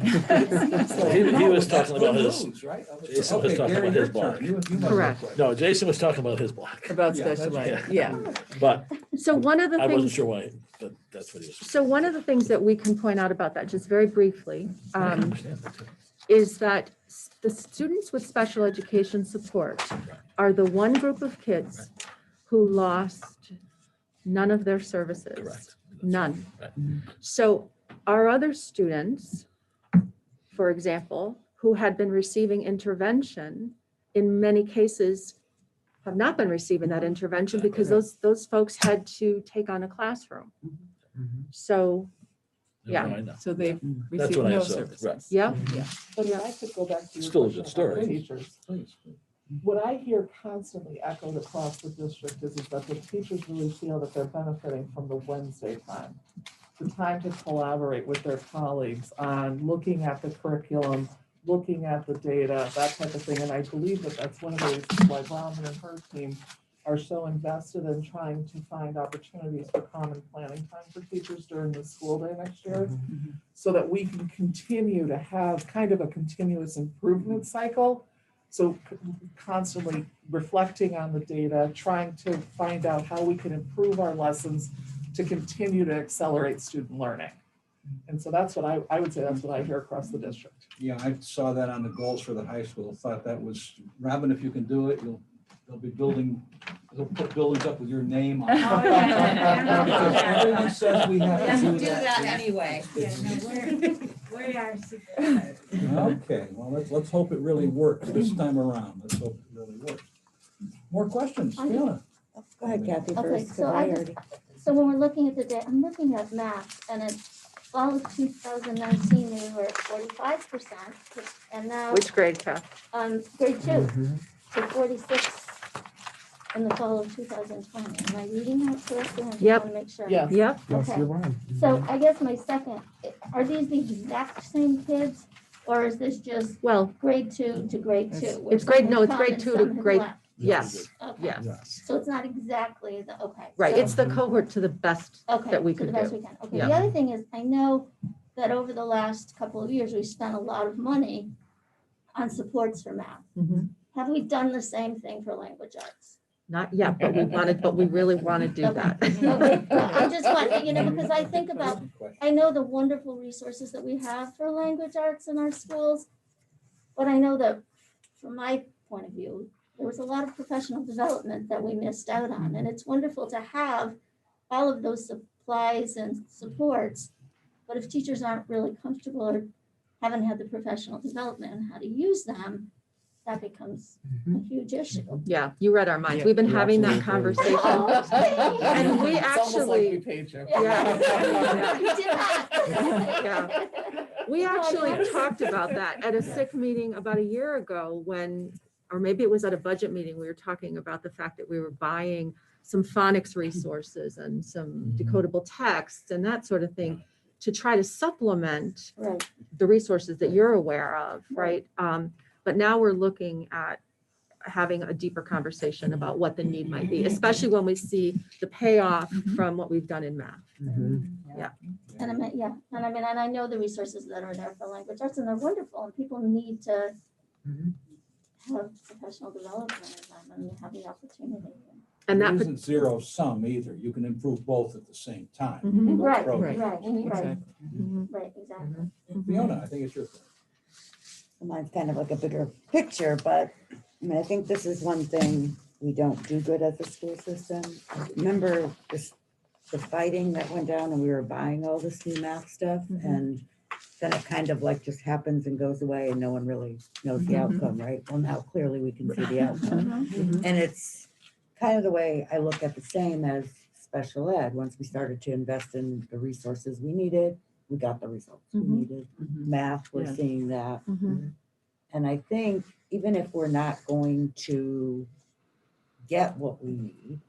He was talking about his. News, right? Jason was Okay, talking Gary, about your his block. turn. You must have Correct. questions. No, Jason was talking about his block, About Yeah, special that's- ed, yeah. but So one of the I wasn't things, sure why, but that's what he was. so one of the things that we can point out about that, just very briefly, I understand that too. is that the students with special education support are the one group of kids who lost none of their services. Correct. None. Right. So our other students, for example, who had been receiving intervention, in many cases have not been receiving that intervention because those folks had to take on a classroom. So, Yeah, yeah. I know. So they've That's received what I no assumed, services. right. Yeah. Yeah. But if I could go back to your Still a question good about the story. teachers. What I hear constantly echoed across the district is that the teachers really feel that they're benefiting from the Wednesday time. The time to collaborate with their colleagues on looking at the curriculum, looking at the data, that type of thing. And I believe that that's one of the reasons why Robin and her team are so invested in trying to find opportunities for common planning time for teachers during the school day next year, so that we can continue to have kind of a continuous improvement cycle. So constantly reflecting on the data, trying to find out how we can improve our lessons to continue to accelerate student learning. And so that's what I would say, that's what I hear across the district. Yeah, I saw that on the goals for the high school. Thought that was, Robin, if you can do it, they'll be building They'll put buildings up with your name on Oh, it. yeah. Because everyone says we have to do Do that. that anyway. We are super. Okay, well, let's hope it really works this time around. Let's hope it really works. More questions, Fiona? Go ahead, Kathy, Okay, first, 'cause so I I just, already. so when we're looking at the data, I'm looking at math, and in fall of 2019, we were at 45%, and now, Which grade, Kath? grade 2, to 46 in the fall of 2020. Am I reading that correctly? I just Yep. want to make sure. Yes. Yep. Yes, Okay. you're right. So I guess my second, are these the exact same kids, or is this just Well, grade 2 to grade 2? where it's grade, some no, have it's come grade and 2 to some have grade, left? yes, Okay. yes. Yes. So it's not exactly the, okay. Right, so- it's the cohort to the best Okay, that we to the could best do. we can. Okay, Yeah. the other thing is, I know that over the last couple of years, we spent a lot of money on supports for math. Mhm. Have we done the same thing for language arts? Not yet, but we really want to do that. Okay, I just want, because I think about, I know the wonderful resources that we have for language arts in our schools, but I know that from my point of view, there was a lot of professional development that we missed out on, and it's wonderful to have all of those supplies and supports. But if teachers aren't really comfortable or haven't had the professional development on how to use them, that becomes a huge issue. Yeah, you read our minds. Yeah, We've been you're having that absolutely conversation. And we It's almost like we actually, paid you. Yeah. You did not. Yeah. we No, I actually know. talked about that at a SIC meeting about a year ago when, or maybe it was at a budget meeting, we were talking about the fact that we were buying some phonics resources and some decodable texts and that sort of thing to try to supplement Right. the resources that you're aware of, right? But now we're looking at having a deeper conversation about what the need might be, especially when we see the payoff from what we've done in math. Yeah. And I mean, yeah, and I mean, and I know the resources that are there for language arts, and they're wonderful, and people need to have professional development in them and have the opportunity. And It that, isn't zero sum either. You can improve both at the same time. Mhm. Both Right, programs. right, right, Mhm. right, exactly. Fiona, I think it's your turn. Mine's kind of like a bigger picture, but I mean, I think this is one thing we don't do good as a school system. Remember the fighting that went down and we were buying all this new math stuff and then it kind of like just happens and goes away and no one really knows the outcome, right? Well, now clearly we can see the outcome. And it's kind of the way I look at the same as special ed. Once we started to invest in the resources we needed, we got the results we needed. Math, we're Yeah. seeing that. Mhm. And I think even if we're not going to get what we need,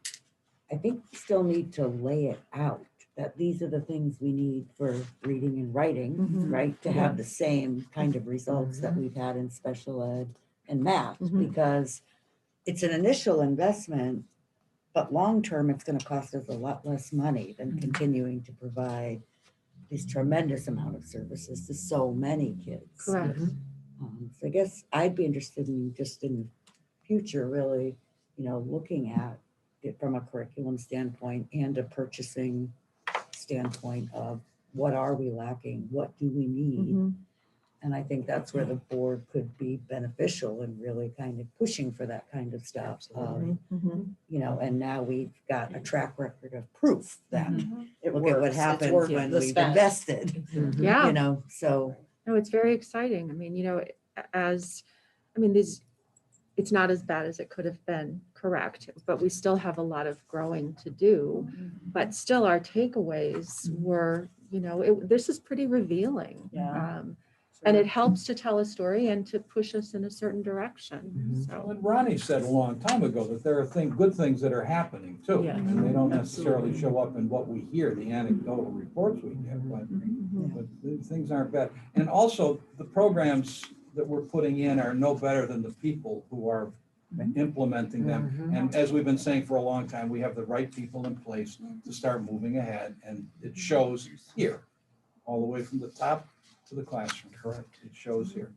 I think we still need to lay it out that these are the things we need for reading and writing, Mhm. right? To have the same kind of results that we've had in special ed and math, because it's an initial investment, but long-term, it's going to cost us a lot less money than continuing to provide this tremendous amount of services to so many kids. correct. So I guess I'd be interested in just in future, really, looking at it from a curriculum standpoint and a purchasing standpoint of what are we lacking? What do we need? Mhm. And I think that's where the board could be beneficial in really kind of pushing for that kind of stuff. Mhm. And now we've got a track record of proof that It look at what works. It's happens worth when the we've spend. invested. Yeah. So No, it's very exciting. I mean, it's not as bad as it could have been, correct? But we still have a lot of growing to do. But still, our takeaways were, this is pretty revealing. Yeah. And it helps to tell a story and to push us in a certain direction. So, Well, and Ronnie said a long time ago that there are good things that are happening too. Yeah. And they don't necessarily show up in what we hear, the anecdotal reports we get, but things aren't bad. And also, the programs that we're putting in are no better than the people who are implementing them. And as we've been saying for a long time, we have the right people in place to start moving ahead. And it shows here, all the way from the top to the classroom. Correct. It shows here.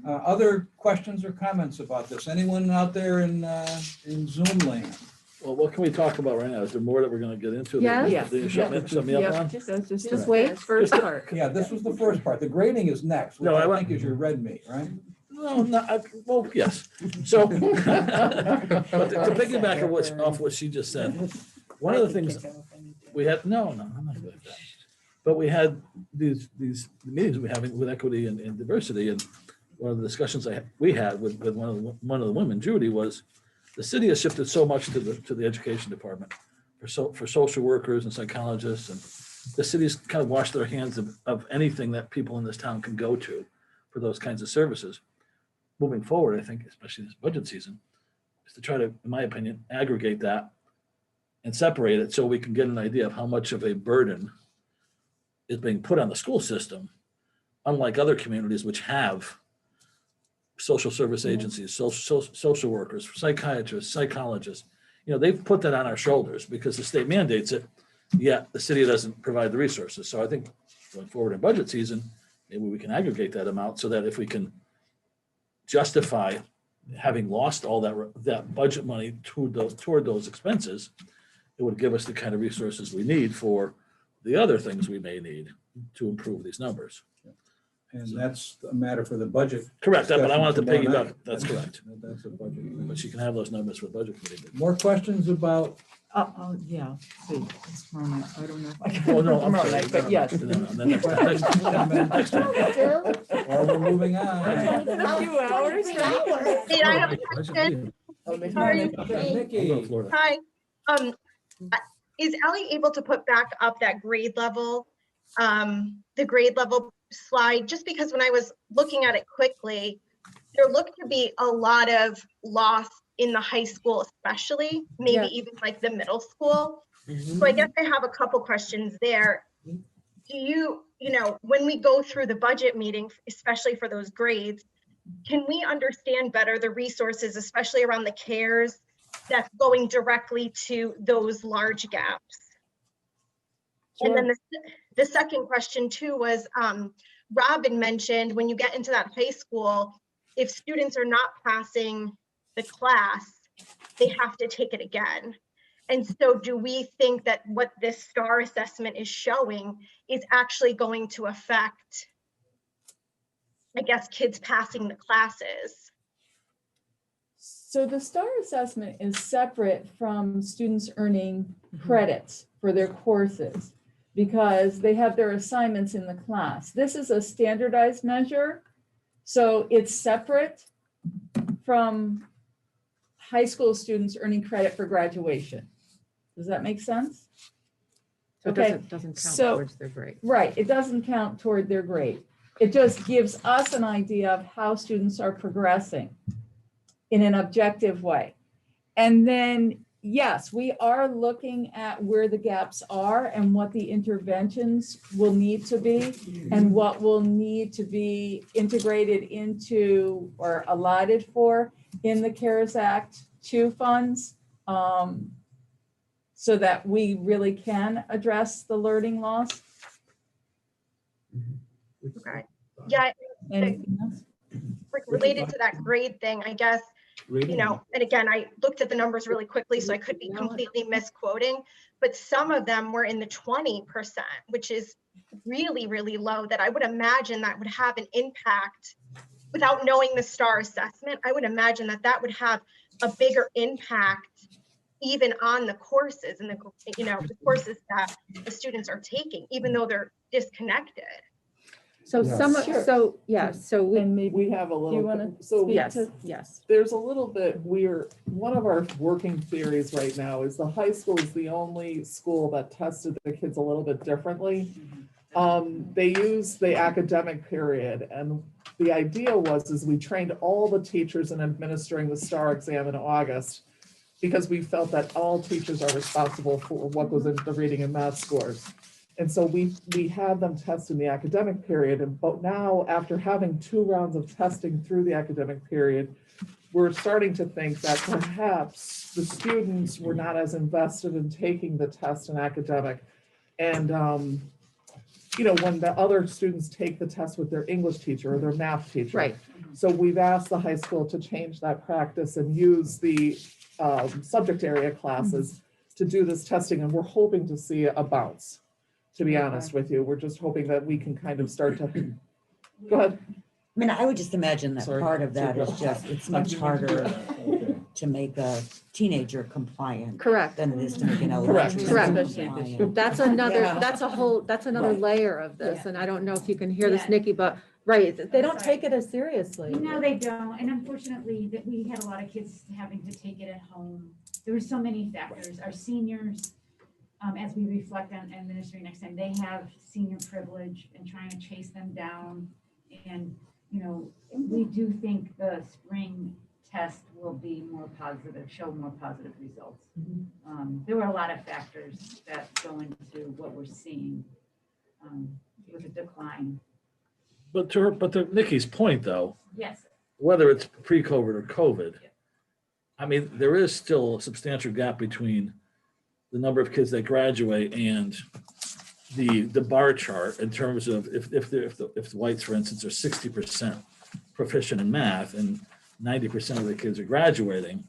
Other questions or comments about this? Anyone out there in Zoom land? Well, what can we talk about right now? Is there more that we're going to get into? Yes. That you shut me up on? just wait. First part. Yeah, this was the first part. The grading is next, which No, I think is your red meat, right? No, well, yes. So, but to piggyback off what she just said, one of the things we had, no, I'm not good at that. But we had these meetings we're having with equity and diversity, and one of the discussions we had with one of the women, Judy, was the city has shifted so much to the education department for social workers and psychologists, and the city's kind of washed their hands of anything that people in this town can go to for those kinds of services. Moving forward, I think, especially this budget season, is to try to, in my opinion, aggregate that and separate it so we can get an idea of how much of a burden is being put on the school system, unlike other communities which have social service agencies, social workers, psychiatrists, psychologists. You know, they've put that on our shoulders because the state mandates it, yet the city doesn't provide the resources. So I think going forward in budget season, maybe we can aggregate that amount so that if we can justify having lost all that budget money toward those expenses, it would give us the kind of resources we need for the other things we may need to improve these numbers. And that's a matter for the budget. Correct, but I wanted to discussion tomorrow piggyback, night. that's correct. That's a budget. But you can have those numbers for the budget committee. More questions about, Yeah, see, it's tomorrow night. I don't know if I Oh, can no, I'm tomorrow sorry. night, but yes. No, the next time. Next time. or we're moving on. A few hours. Hey, I have a question. Nikki. Hi. Is Ally able to put back up that grade level, the grade level slide? Just because when I was looking at it quickly, there looked to be a lot of loss in the high school, especially, maybe Yeah. even like the middle school. So I guess I have a couple questions there. Do you know, when we go through the budget meeting, especially for those grades, can we understand better the resources, especially around the CARES, that's going directly to those large gaps? And then the second question too was, Robin mentioned when you get into that high school, if students are not passing the class, they have to take it again. And so do we think that what this STAR assessment is showing is actually going to affect, I guess, kids passing the classes? So the STAR assessment is separate from students earning credits for their courses because they have their assignments in the class. This is a standardized measure, so it's separate from high school students earning credit for graduation. Does that make sense? So it Okay, doesn't count so- towards their grade. Right, it doesn't count toward their grade. It just gives us an idea of how students are progressing in an objective way. And then, yes, we are looking at where the gaps are and what the interventions will need to be and what will need to be integrated into or allotted for in the CARES Act 2 funds, so that we really can address the learning loss. Okay. Yeah, Anything else? related to that grade thing, I guess, you know, and again, I looked at the numbers really quickly, so I could be completely misquoting, but some of them were in the 20%, which is really, really low, that I would imagine that would have an impact without knowing the STAR assessment. I would imagine that that would have a bigger impact even on the courses and the, you know, the courses that the students are taking, even though they're disconnected. So Yes. some, Sure. so, yeah, so we, And maybe We have a you little, wanna so speak yes, to- yes. there's a little bit, one of our working theories right now is the high school is the only school that tested the kids a little bit differently. They use the academic period, and the idea is we trained all the teachers in administering the STAR exam in August because we felt that all teachers are responsible for what goes into the reading and math scores. And so we had them test in the academic period, but now after having 2 rounds of testing through the academic period, we're starting to think that perhaps the students were not as invested in taking the test in academic. And, you know, when the other students take the test with their English teacher or their math teacher. Right. So we've asked the high school to change that practice and use the subject area classes to do this testing, and we're hoping to see a bounce. To be honest with you, we're just hoping that we can kind of start to, go ahead. mean, I would just imagine that Sorry. part of that is just, it's much harder to make a teenager compliant Correct. than it is to make an Correct. elementary. Correct. school compliant. That's another, Yeah. that's another Right. layer of this, and I don't know if you can hear this, Yeah. Nikki, but, right, they don't take it as seriously. No, they don't, and unfortunately, that we had a lot of kids having to take it at home. There were so many factors. Our seniors, as we reflect on administering next time, they have senior privilege and trying to chase them down. And, you know, we do think the spring test will be more positive, show more positive results. There were a lot of factors that go into what we're seeing with a decline. But to Nikki's point though, Yes. whether it's pre-COVID or COVID, I mean, there is still a substantial gap between the number of kids that graduate and the bar chart in terms of if the whites, for instance, are 60% proficient in math and 90% of the kids are graduating,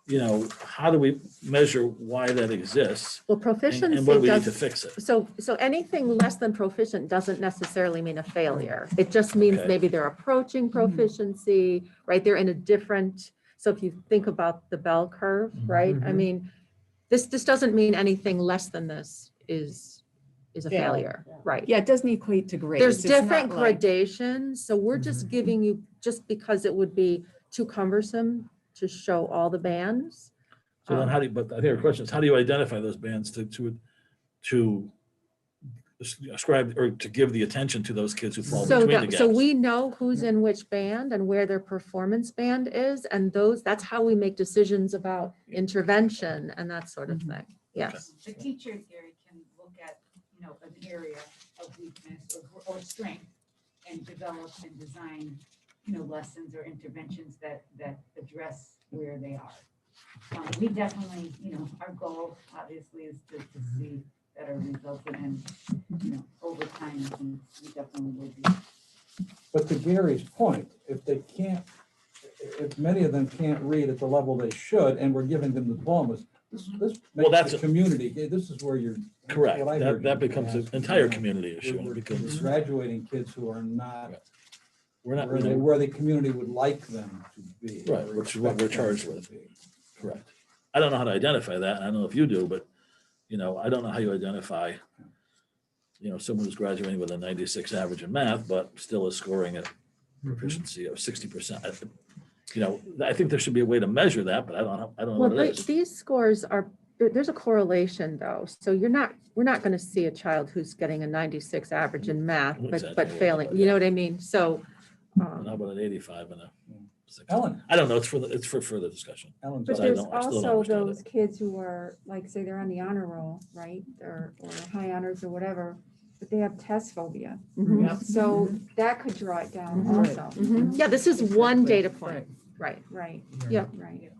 you know, how do we measure why that exists? Well, And proficiency what do we need to does, fix it? so anything less than proficient doesn't necessarily mean a failure. It just means Okay. maybe they're approaching proficiency, right? They're in a different, so if you think about the bell curve, right? I mean, this doesn't mean anything less than this is a Yeah. failure, right? Yeah, it doesn't equate to grades. There's It's not different like- gradations, so we're just giving you, just because it would be too cumbersome to show all the bands. So then how do you, but I think our question is, how do you identify those bands to ascribe or to give the attention to those kids who fall So between the gaps? so we know who's in which band and where their performance band is, and that's how we make decisions about intervention and that sort of thing. Yes. The teacher, Gary, can look at, you know, an area of weakness or strength and develop and design, you know, lessons or interventions that address where they are. We definitely, you know, our goal obviously is to see better results and, you know, over time, we definitely will be. But to Gary's point, if many of them can't read at the level they should, and we're giving them diplomas, this Well, makes that's the community, this is where you're. that's Correct. what I heard That you becomes an ask. entire community issue We're because graduating kids who are not we're not, where the community would like them to be. right, or which is what we're expect them charged to with. be. Correct. I don't know how to identify that. I don't know if you do, but, you know, I don't know how you identify, you know, someone who's graduating with a 96 average in math, but still is scoring at proficiency of 60%. You know, I think there should be a way to measure that, but I don't know Well, what it is. these scores are, there's a correlation though. So we're not going to see a child who's getting a 96 average in math, but Exactly. failing, you know what I mean? So. And how about an 85 and a 60? Ellen, I don't know. It's for further discussion. Ellen's But I there's don't- I still don't also understand those kids who are, like, say they're on the honor roll, right? Or high honors or whatever, but they have test phobia. Mhm. Yep. So that could draw it down Mhm. also. Mhm. Yeah, this is one data point, right? Right, Yep. right.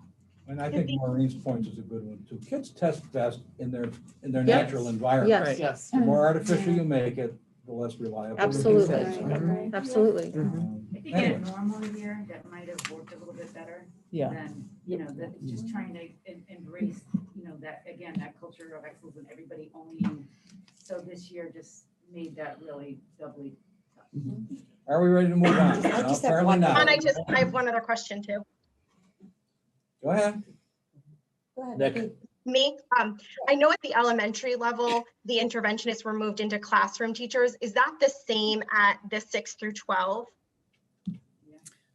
and I think Maureen's point is a good one too. Kids test best in their Yes. natural environment. Yes. Yes. The more artificial you make it, the less reliable. it is. Absolutely. Right. Absolutely. I think in Anyway. a normal year, that might have worked a little bit better Yeah. than, you know, that just trying to embrace, you know, that, again, that culture of excellence and everybody owning you. So this year just made that really doubly tough. Are we ready to move on? I No, just have apparently one- not. And I have one other question too. Go ahead. Go ahead, Nick. Nikki. Me, I know at the elementary level, the interventionists were moved into classroom teachers. Is that the same at the 6 through 12?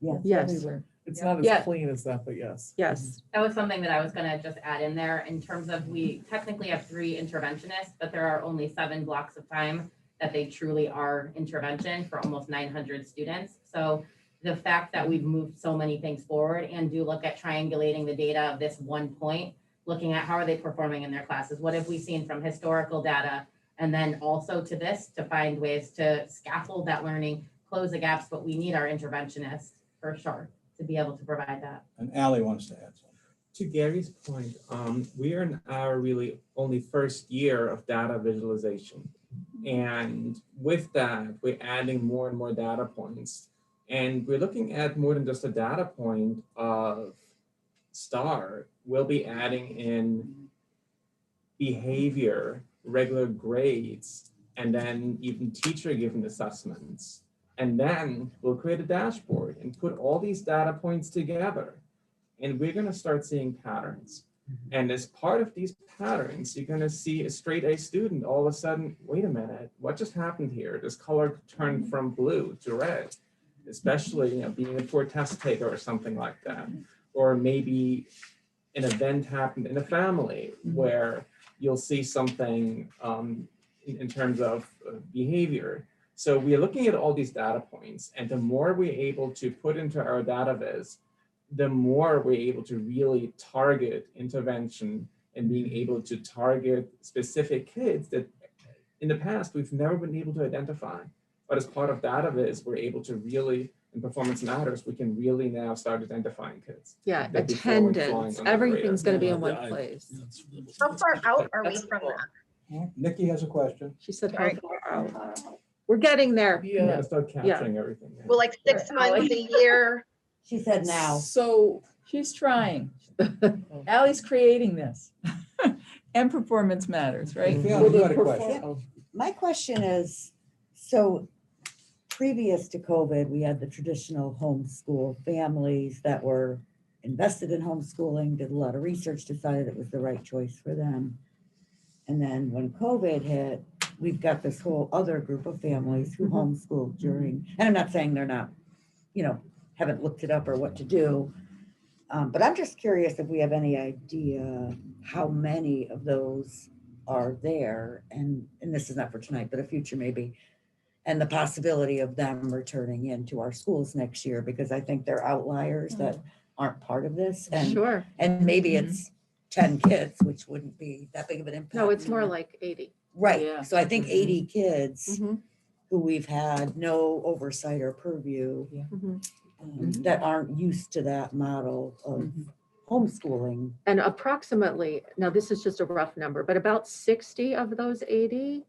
Yeah. Yes. Everywhere. It's not as Yeah. clean as that, but yes. Yes. That was something that I was gonna just add in there in terms of, we technically have 3 interventionists, but there are only 7 blocks of time that they truly are intervention for almost 900 students. So the fact that we've moved so many things forward and do look at triangulating the data of this one point, looking at how are they performing in their classes? What have we seen from historical data? And then also to this, to find ways to scaffold that learning, close the gaps, but we need our interventionists for sure to be able to provide that. And Ally wants to add something. To Gary's point, we are in our really only first year of data visualization. And with that, we're adding more and more data points. And we're looking at more than just a data point of STAR. We'll be adding in behavior, regular grades, and then even teacher-given assessments. And then we'll create a dashboard and put all these data points together. And we're gonna start seeing patterns. And as part of these patterns, you're gonna see a straight A student all of a sudden, wait a minute, what just happened here? This color turned from blue to red, especially, you know, being a poor test taker or something like that. Or maybe an event happened in a family where you'll see something in terms of behavior. So we are looking at all these data points, and the more we're able to put into our data viz, the more we're able to really target intervention and being able to target specific kids that in the past we've never been able to identify. But as part of data viz, we're able to really, in Performance Matters, we can really now start identifying kids. Yeah, that before went flying attendance, under the everything's radar. gonna be in one place. How far out are we from that? Nikki has a question. She said, how Right. far out? We're getting there. We're gonna start capturing everything. Well, like 6 months, a year? She said now. So she's trying. Ally's creating this. And performance matters, right? Fiona, you had a question. Yeah. My question is, so previous to COVID, we had the traditional homeschool families that were invested in homeschooling, did a lot of research, decided it was the right choice for them. And then when COVID hit, we've got this whole other group of families who homeschooled during, and I'm not saying they're not, you know, haven't looked it up or what to do. But I'm just curious if we have any idea how many of those are there, and this is not for tonight, but a future maybe, and the possibility of them returning into our schools next year, because I think they're outliers that aren't part of this. And, Sure. and maybe it's 10 kids, which wouldn't be that big of an impact. No, it's more like 80. Right. Yeah. So I think 80 kids Mhm. who we've had no oversight or purview Mhm. that aren't used to that model of homeschooling. And approximately, now this is just a rough number, but about 60 of those 80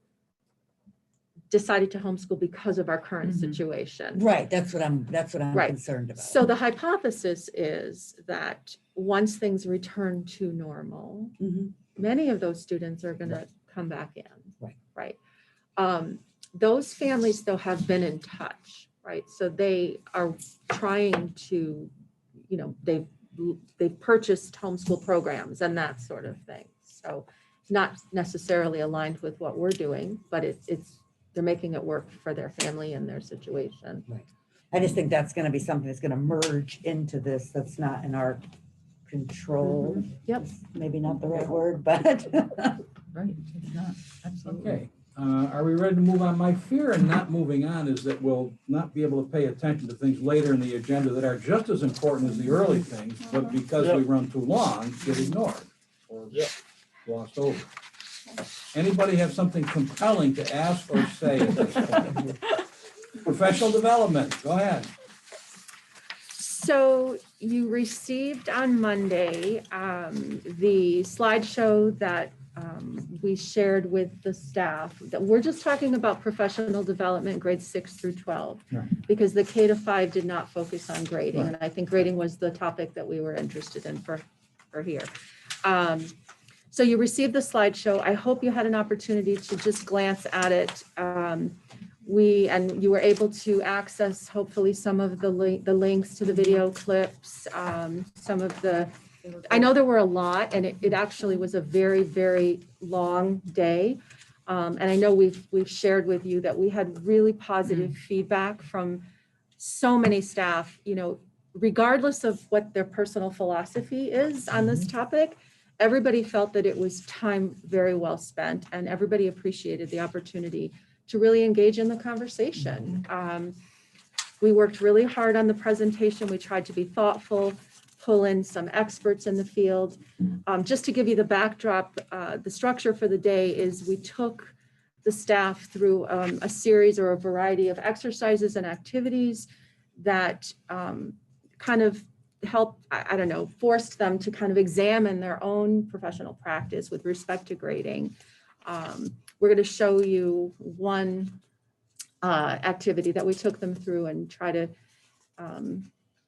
decided to homeschool because of our current situation. Right. That's what I'm Right. concerned about. So the hypothesis is that once things return to normal, many of those students are going to come back in. Right. Those families though have been in touch, right? So they are trying to, you know, they've purchased homeschool programs and that sort of thing. So not necessarily aligned with what we're doing, but they're making it work for their family and their situation. Right. I just think that's going to be something that's going to merge into this. That's not in our control. Yep. Maybe not the right word, but. Right. It's not. Absolutely. Okay, are we ready to move on? My fear in not moving on is that we'll not be able to pay attention to things later in the agenda that are just as important as the early things, but because we run too long, get ignored or glossed over. Anybody have something compelling to ask or say at this point? Professional development, go ahead. So you received on Monday the slideshow that we shared with the staff. That we're just talking about professional development, grades 6 through 12, because the K-5 did not focus on grading, and I think grading was the topic that we were interested in for here. So you received the slideshow. I hope you had an opportunity to just glance at it. And you were able to access hopefully some of the links to the video clips, some of the, I know there were a lot, and it actually was a very, very long day. And I know we've shared with you that we had really positive feedback from so many staff, you know, regardless of what their personal philosophy is on this topic. Everybody felt that it was time very well spent, and everybody appreciated the opportunity to really engage in the conversation. We worked really hard on the presentation. We tried to be thoughtful, pull in some experts in the field. Just to give you the backdrop, the structure for the day is we took the staff through a series or a variety of exercises and activities that kind of helped, I don't know, forced them to kind of examine their own professional practice with respect to grading. We're going to show you one activity that we took them through and try to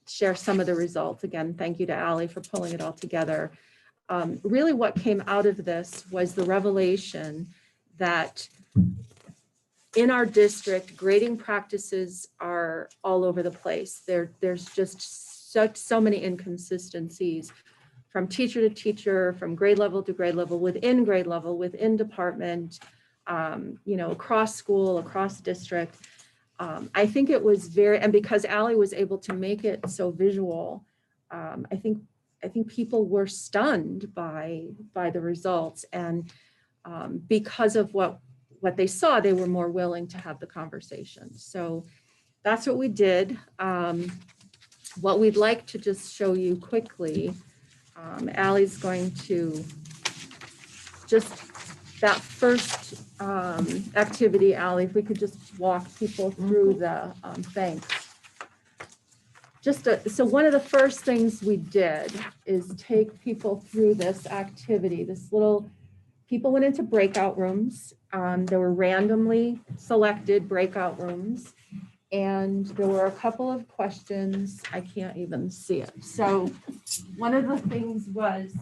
share some of the results. Again, thank you to Allie for pulling it all together. Really what came out of this was the revelation that in our district, grading practices are all over the place. There's just so many inconsistencies from teacher to teacher, from grade level to grade level, within department, across school, across district. I think it was and because Allie was able to make it so visual, I think people were stunned by the results, and because of what they saw, they were more willing to have the conversation. So that's what we did. What we'd like to just show you quickly, Allie's going to just that first activity, Allie, if we could just walk people through the thanks. So one of the first things we did is take people through this activity. People went into breakout rooms. There were randomly selected breakout rooms, and there were a couple of questions. I can't even see it. So one of the things was,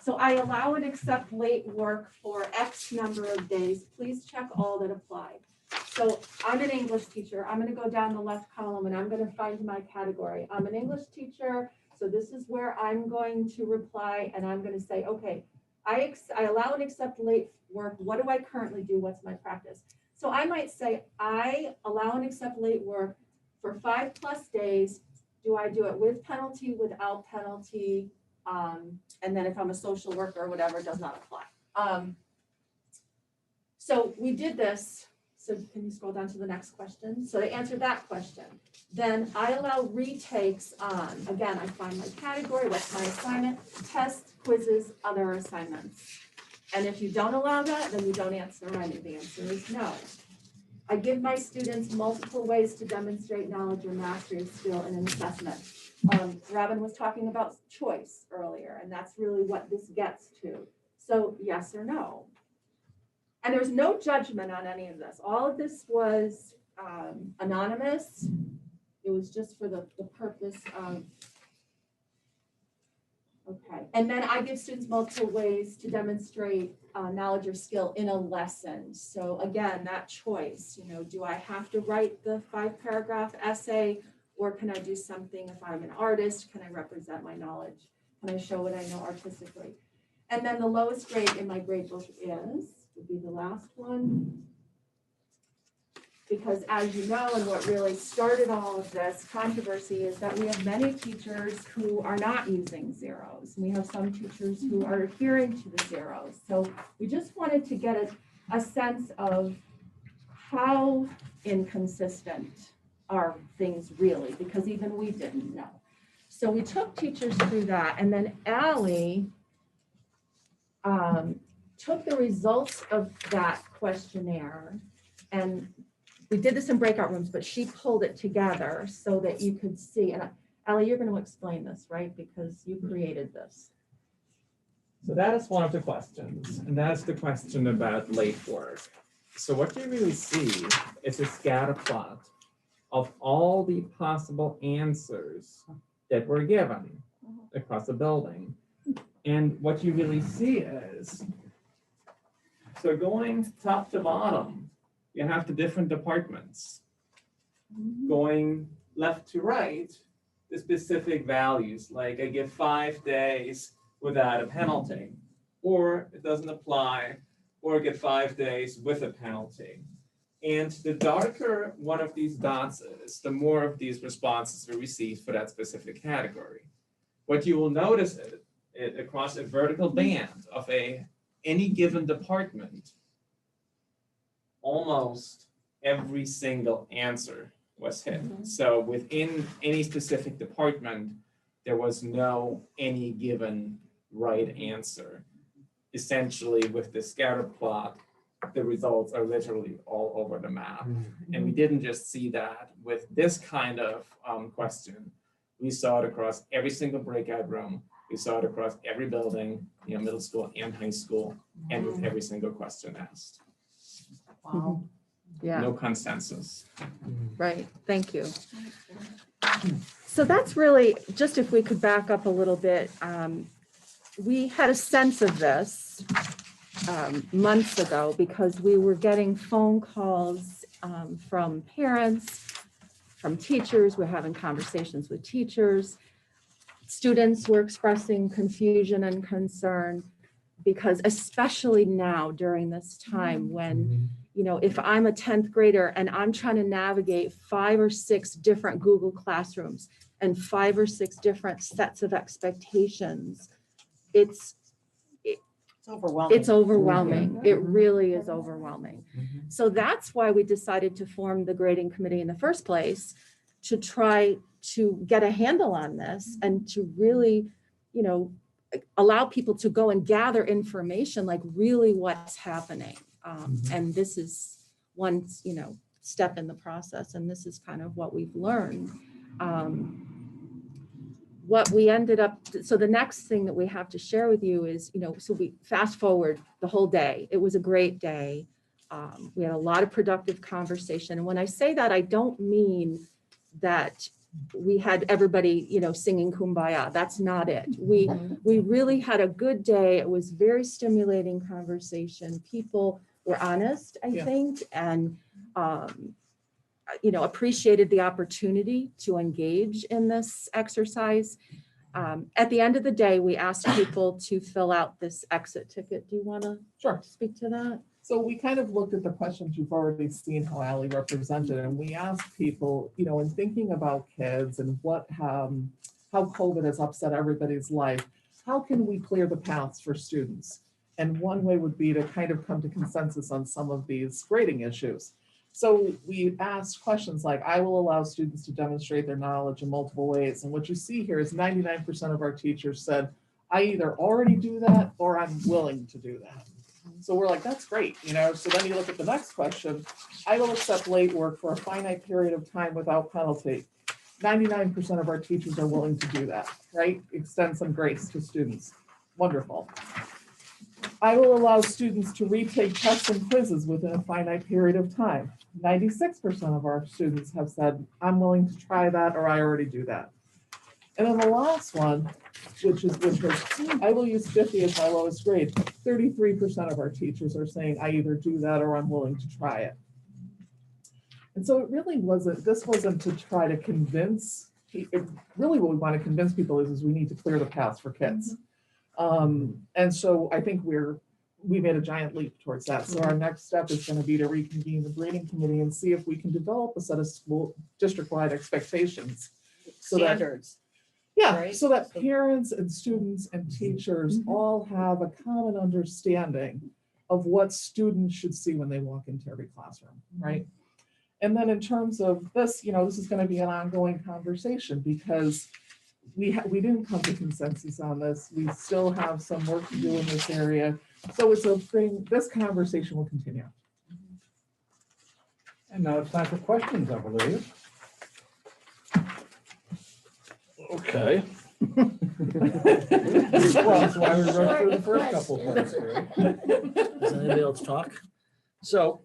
so I allow and accept late work for X number of days. Please check all that apply. So I'm an English teacher. I'm going to go down the left column and I'm going to find my category. I'm an English teacher. So this is where I'm going to reply, and I'm going to say, okay, I allow and accept late work. What do I currently do? What's my practice? So I might say, I allow and accept late work for 5+ days. Do I do it with penalty, without penalty? And then if I'm a social worker or whatever, it does not apply. So we did this. So can you scroll down to the next question? So to answer that question, then I allow retakes on, again, I find my category, what's my assignment, tests, quizzes, other assignments. And if you don't allow that, then you don't answer right. The answer is no. I give my students multiple ways to demonstrate knowledge or mastery of skill in an assessment. Robin was talking about choice earlier, and that's really what this gets to. So yes or no. And there's no judgment on any of this. All of this was anonymous. It was just for the purpose of, okay. And then I give students multiple ways to demonstrate knowledge or skill in a lesson. So again, that choice, do I have to write the 5-paragraph essay, or can I do something? If I'm an artist, can I represent my knowledge? Can I show what I know artistically? And then the lowest grade in my grade book would be the last one. Because as you know, and what really started all of this controversy is that we have many teachers who are not using zeros. We have some teachers who are adhering to the zeros. So we just wanted to get a sense of how inconsistent are things really, because even we didn't know. So we took teachers through that, and then Allie took the results of that questionnaire, and we did this in breakout rooms, but she pulled it together so that you could see. And Allie, you're going to explain this, right? Because you created this. So that is one of the questions, and that's the question about late work. So what you really see is a scatter plot of all the possible answers that were given across the building. And what you really see is, so going top to bottom, you have the different departments. Going left to right, the specific values, like I give 5 days without a penalty, or it doesn't apply, or I get 5 days with a penalty. And the darker one of these dots is, the more of these responses we receive for that specific category. What you will notice is across a vertical band of any given department, almost every single answer was hit. So within any specific department, there was no any given right answer. Essentially, with the scatter plot, the results are literally all over the map. And we didn't just see that with this kind of question. We saw it across every single breakout room. We saw it across every building, middle school and high school, and with every single question asked. Wow. Yeah. No consensus. Right. Thank you. So that's really, just if we could back up a little bit, we had a sense of this months ago because we were getting phone calls from parents, from teachers. We're having conversations with teachers. Students were expressing confusion and concern because especially now during this time when, you know, if I'm a 10th grader and I'm trying to navigate 5 or 6 different Google Classrooms and 5 or 6 different sets of expectations, it's overwhelming. It's overwhelming. It really is overwhelming. So that's why we decided to form the grading committee in the first place, to try to get a handle on this and to really, you know, allow people to go and gather information, like really what's happening. And this is one, you know, step in the process. And this is kind of what we've learned. What we ended up, so the next thing that we have to share with you is, you know, so we fast forward the whole day. It was a great day. We had a lot of productive conversation. And when I say that, I don't mean that we had everybody, you know, singing Kumbaya. That's not it. We really had a good day. It was very stimulating conversation. People were honest, I think, and you know, appreciated the opportunity to engage in this exercise. At the end of the day, we asked people to fill out this exit ticket. Do you want to speak to that? So we kind of looked at the questions you've already seen how Ally represented, and we asked people, you know, in thinking about kids and what, how COVID has upset everybody's life, how can we clear the paths for students? And one way would be to kind of come to consensus on some of these grading issues. So we asked questions like, I will allow students to demonstrate their knowledge in multiple ways. And what you see here is 99% of our teachers said, I either already do that or I'm willing to do that. So we're like, that's great, you know? So then you look at the next question, I will accept late work for a finite period of time without penalty. 99% of our teachers are willing to do that, right? Extend some grace to students. Wonderful. I will allow students to retake tests and quizzes within a finite period of time. 96% of our students have said, I'm willing to try that, or I already do that. And then the last one, which was, I will use 50 as my lowest grade. 33% of our teachers are saying, I either do that or I'm willing to try it. And so it really wasn't, this wasn't to try to convince, really what we want to convince people is we need to clear the paths for kids. And so I think we made a giant leap towards that. So our next step is going to be to reconvene the grading committee and see if we can develop a set of school district-wide expectations. Standards. Yeah, right? so that parents and students and teachers all have a common understanding of what students should see when they walk into every classroom, right? And then in terms of this, you know, this is going to be an ongoing conversation because we didn't come to consensus on this. We still have some work to do in this area. So it's a thing, this conversation will continue. And now it's time for questions, I believe. Okay. Well, that's why we rushed through the first couple of parts. Does anybody else talk? So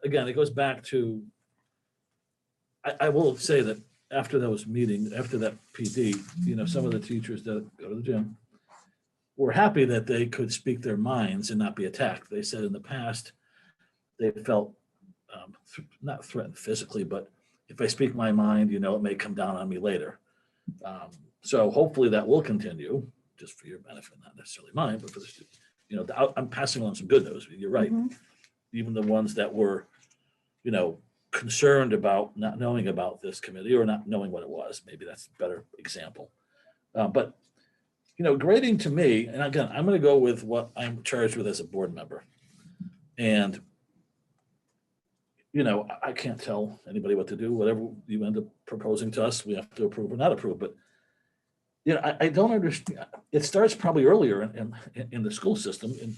again, it goes back to, I will say that after those meetings, after that PD, you know, some of the teachers that go to the gym were happy that they could speak their minds and not be attacked. They said in the past, they felt not threatened physically, but if I speak my mind, you know, it may come down on me later. So hopefully that will continue, just for your benefit, not necessarily mine, but for the students. You know, I'm passing on some good news. You're right. Even the ones that were, you know, concerned about not knowing about this committee or not knowing what it was. Maybe that's a better example. But, you know, grading to me, and again, I'm going to go with what I'm charged with as a board member. And, you know, I can't tell anybody what to do. Whatever you end up proposing to us, we have to approve or not approve. But, you know, I don't understand. It starts probably earlier in the school system, in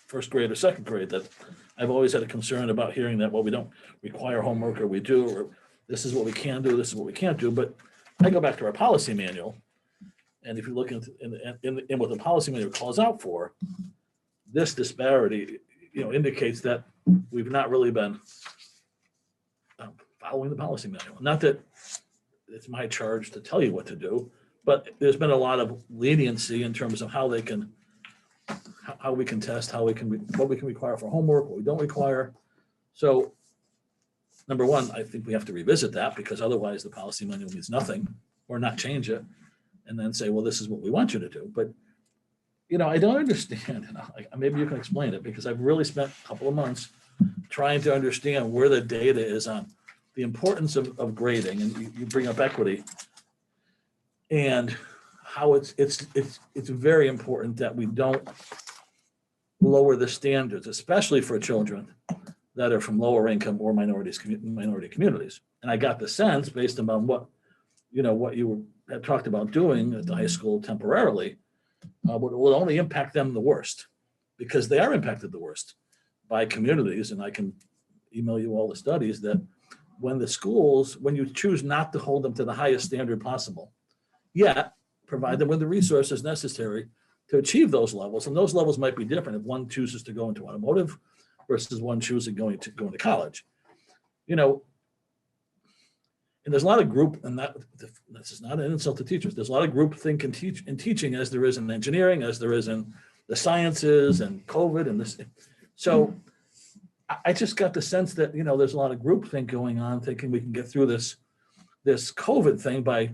first grade or second grade, that I've always had a concern about hearing that, well, we don't require homework, or we do, or this is what we can do, this is what we can't do. But I go back to our policy manual, and if you look in what the policy manual calls out for, this disparity, you know, indicates that we've not really been following the policy manual. Not that it's my charge to tell you what to do, but there's been a lot of leniency in terms of how they can how we can test, what we can require for homework, what we don't require. So number one, I think we have to revisit that because otherwise the policy manual means nothing or not change it and then say, well, this is what we want you to do. But, I don't understand, maybe you can explain it because I've really spent a couple of months trying to understand where the data is on the importance of grading, and you bring up equity and how it's very important that we don't lower the standards, especially for children that are from lower income or minority communities. And I got the sense based on what you had talked about doing at the high school temporarily, will only impact them the worst because they are impacted the worst by communities. And I can email you all the studies that when you choose not to hold them to the highest standard possible, yet provide them with the resources necessary to achieve those levels. And those levels might be different if one chooses to go into automotive versus one choosing going to college. And there's a lot of group, and this is not an insult to teachers. There's a lot of group think in teaching as there is in engineering, as there is in the sciences and COVID and this. So I just got the sense that, there's a lot of group think going on, thinking we can get through this COVID thing by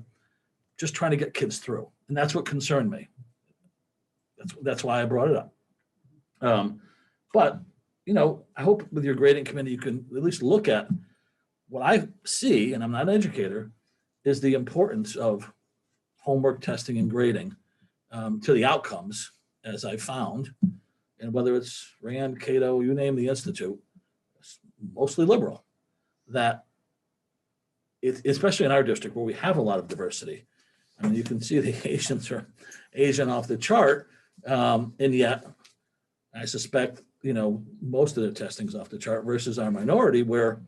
just trying to get kids through. And that's what concerned me. That's why I brought it up. But, I hope with your grading committee, you can at least look at what I see, and I'm not an educator, is the importance of homework testing and grading to the outcomes, as I found. And whether it's Rand, Cato, you name the institute, mostly liberal, that especially in our district where we have a lot of diversity. I mean, you can see the Asians are Asian off the chart, and yet I suspect, most of their testing's off the chart versus our minority where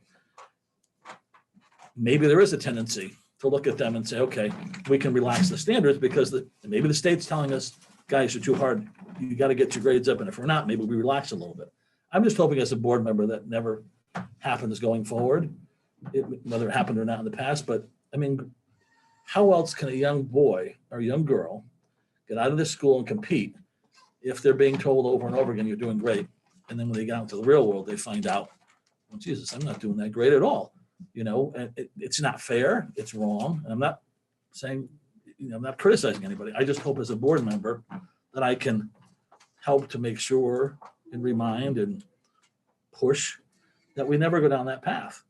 maybe there is a tendency to look at them and say, okay, we can relax the standards because maybe the state's telling us, guys, you're too hard. You got to get your grades up. And if we're not, maybe we relax a little bit. I'm just hoping as a board member that never happens going forward, whether it happened or not in the past. But I mean, how else can a young boy or young girl get out of this school and compete if they're being told over and over again, you're doing great. And then when they get out into the real world, they find out, well, Jesus, I'm not doing that great at all. And it's not fair. It's wrong. And I'm not saying, I'm not criticizing anybody. I just hope as a board member that I can help to make sure and remind and push that we never go down that path,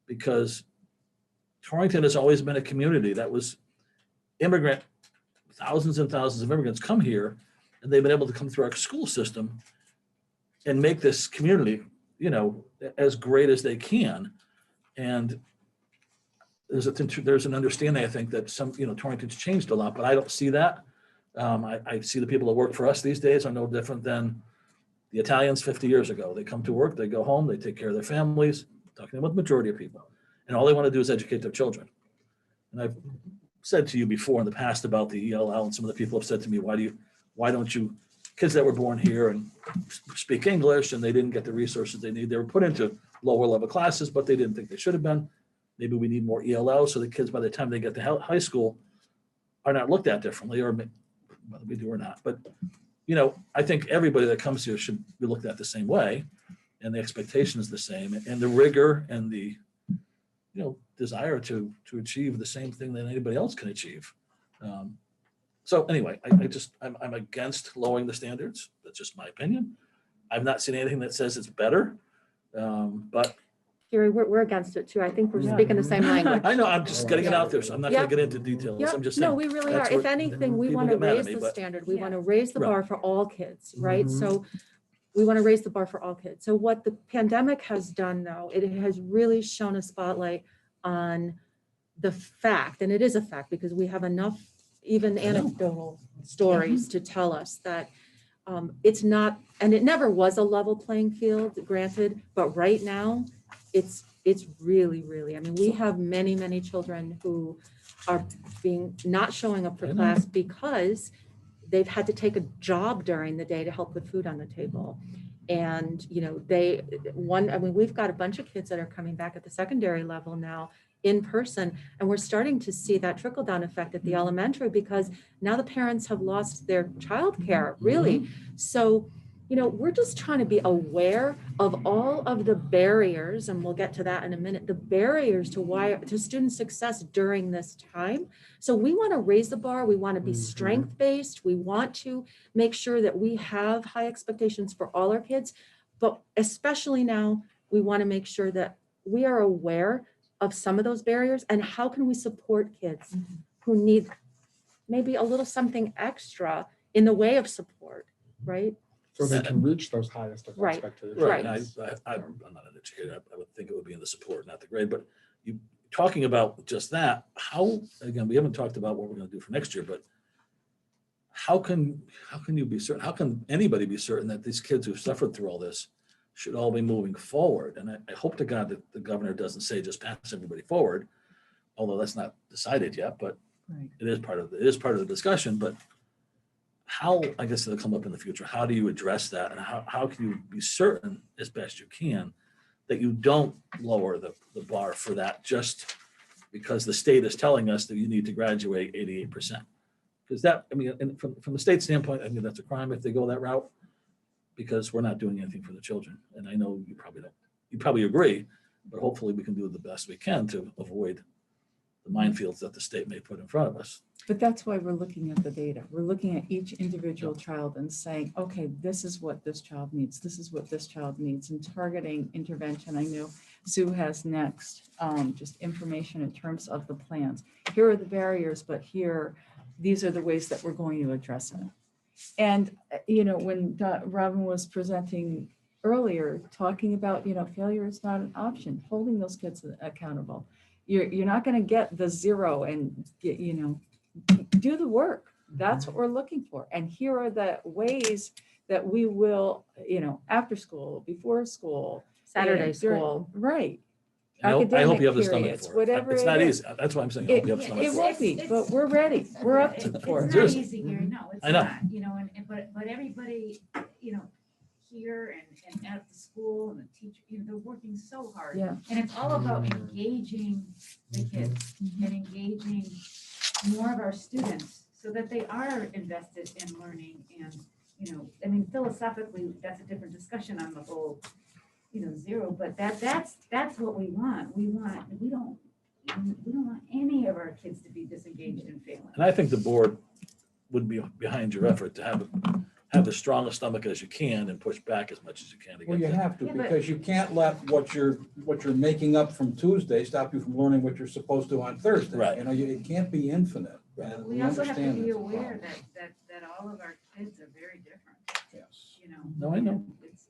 because Torrington has always been a community that was thousands and thousands of immigrants come here, and they've been able to come through our school system and make this community, as great as they can. And there's an understanding, I think, that Torrington's changed a lot, but I don't see that. I see the people that work for us these days are no different than the Italians 50 years ago. They come to work, they go home, they take care of their families, talking about the majority of people. And all they want to do is educate their children. And I've said to you before in the past about the ELL, and some of the people have said to me, why don't you, kids that were born here and speak English and they didn't get the resources they need, they were put into lower level classes, but they didn't think they should have been. Maybe we need more ELL so the kids, by the time they get to high school, are not looked at differently, or whether we do or not. But, I think everybody that comes here should be looked at the same way, and the expectation is the same, and the rigor and the, desire to achieve the same thing that anybody else can achieve. So anyway, I'm against lowering the standards. That's just my opinion. I've not seen anything that says it's better, but. Gary, we're against it too. I think we're speaking the same language. I know, I'm just getting it out there, so I'm not gonna get into details. Yep. I'm just saying. No, we really are. If anything, we want to raise the standard. We want to raise the bar for all kids, right? So we want to raise the bar for all kids. So what the pandemic has done, though, it has really shown a spotlight on the fact, and it is a fact because we have enough even anecdotal stories to tell us that it's not, and it never was a level playing field, granted, but right now it's really, really, I mean, we have many children who are not showing up for class because they've had to take a job during the day to help put food on the table. And, we've got a bunch of kids that are coming back at the secondary level now, in person. And we're starting to see that trickle down effect at the elementary because now the parents have lost their childcare, really. So, you know, we're just trying to be aware of all of the barriers, and we'll get to that in a minute, the barriers to student success during this time. So we want to raise the bar. We want to be strength-based. We want to make sure that we have high expectations for all our kids, but especially now, we want to make sure that we are aware of some of those barriers and how can we support kids who need maybe a little something extra in the way of support, right? So they can reach those highest of Right. expectations. Right, and I'm not an educator, I would think it would be in the support, not the grade, but you, talking about just that, how, again, we haven't talked about what we're gonna do for next year, but how can you be certain, how can anybody be certain that these kids who've suffered through all this should all be moving forward? And I hope to God that the governor doesn't say just pass everybody forward, although that's not decided yet, but it is part of the discussion. But how, I guess it'll come up in the future, how do you address that? And how can you be certain as best you can that you don't lower the bar for that just because the state is telling us that you need to graduate 88%? Because that, I mean, and from the state standpoint, I mean, that's a crime if they go that route, because we're not doing anything for the children. And I know you probably agree, but hopefully we can do the best we can to avoid the minefields that the state may put in front of us. But that's why we're looking at the data. We're looking at each individual child and saying, okay, this is what this child needs. This is what this child needs, and targeting intervention. I know Sue has next, just information in terms of the plans. Here are the barriers, but these are the ways that we're going to address it. And, you know, when Robin was presenting earlier, talking about, you know, failure is not an option, holding those kids accountable. You're not going to get the zero and get, you know, do the work. That's what we're looking for. And here are the ways that we will, you know, after school, before school, Saturday school. Right. I hope you have the Academic stomach periods, for it. whatever It's it not is. easy. That's why I'm saying I hope you have the stomach It for won't be, but we're ready. We're up for it. It's not Seriously. easy here, no, it's I know. not, you know, but everybody, you know, here and at the school and the teacher, you know, they're working so hard. Yeah. And it's all about engaging the kids and engaging more of our students so that they are invested in learning. And, you know, I mean, philosophically, that's a different discussion on the whole, you know, zero, but that's what we want. We don't want any of our kids to be disengaged and failing. And I think the board would be behind your effort to have the strongest stomach as you can and push back as much as you can to Well, get you that. have to, because you can't let what you're making up from Tuesday stop you from learning what you're supposed to on Thursday. Right. You know, it can't be infinite. And We also have to understand be that's a problem. aware that all of our kids are very different. Yes. You know. No, I know. It's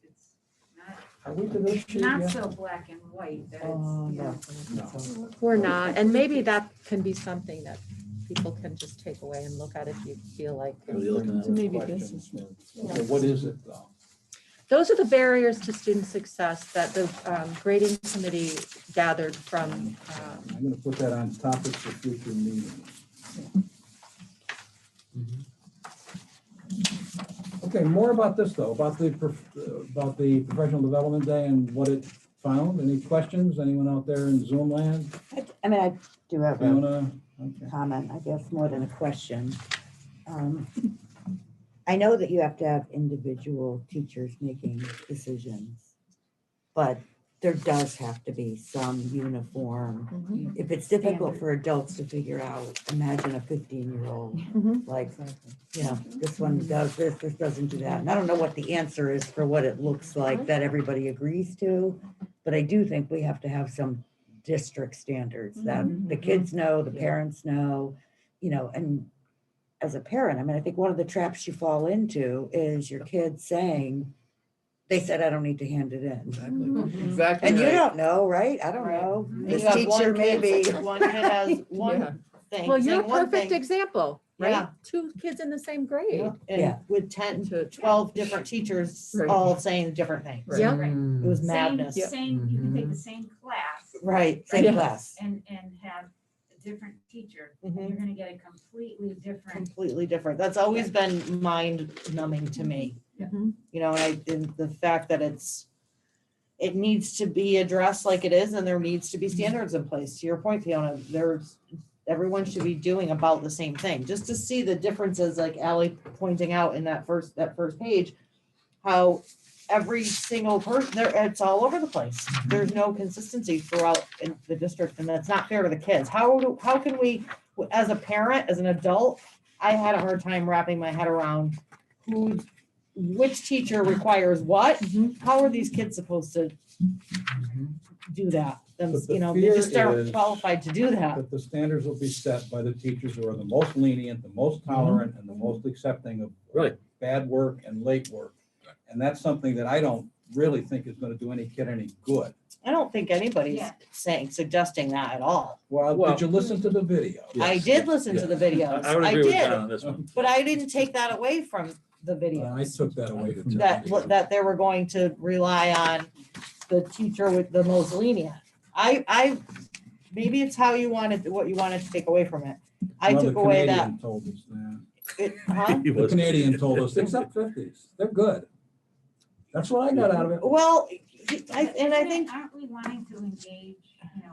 not. Are we to this It's sheet not yet? so black and white that Oh, it's, you know. We're not, and maybe that can be something that people can just take away and look at if you feel like. What are you looking at? So maybe this is. Okay, what is it though? Those are the barriers to student success that the grading committee gathered from. I'm gonna put that on topics for future meetings. Okay, more about this though, about the professional development day and what it found. Any questions? Anyone out there in Zoom land? I mean, I do have a Fiona? Okay. comment, I guess, more than a question. I know that you have to have individual teachers making decisions, but there does have to be some uniform. If it's difficult for adults to figure out, imagine a 15-year-old, like, you know, this one does this doesn't do that. And I don't know what the answer is for what it looks like that everybody agrees to, but I do think we have to have some district standards that the kids know, the parents know, you know. And as a parent, I mean, I think one of the traps you fall into is your kids saying, they said I don't need to hand it in. Exactly. And you right. don't know, right? I don't know. And This you have teacher one maybe. kid, one kid has one Yeah. thing. Well, you're a saying one perfect thing. example, right? Yeah. 2 kids in the same grade. And Yeah. with 10 to 12 different teachers Right. all saying different things. Right. Yeah. It was madness. Same, you can take the same class. Right, same Yeah. class. And have a different teacher, and you're gonna get a completely different. Completely different. That's always been mind numbing to me. Mhm. You know, and the fact that it needs to be addressed like it is, and there needs to be standards in place. To your point, Fiona, everyone should be doing about the same thing, just to see the differences, like Ally pointing out in that first page, how every single person there, it's all over the place. There's no consistency throughout in the district, and that's not fair to the kids. How can we, as a parent, as an adult, I had a hard time wrapping my head around which teacher requires what. How are these kids supposed to do that? But the You know, they fear just aren't is qualified to do that. That the standards will be set by the teachers who are the most lenient, the most tolerant, and the most accepting of bad work and late work. And that's something that I don't really think is going to do any kid any good. I don't think anybody's suggesting that at all. Well, did you listen to the video? I did listen to the videos. I would agree with John on this one. But I didn't take that away from the video. I took that away. That they were going to rely on the teacher with the most lenient. I maybe it's how you wanted, what you wanted to take away from it. I Well, took the away that. Canadian told us that. Huh? The Canadian told us, except 50s, they're good. That's what I got out of it. Well, I Aren't think we wanting to engage,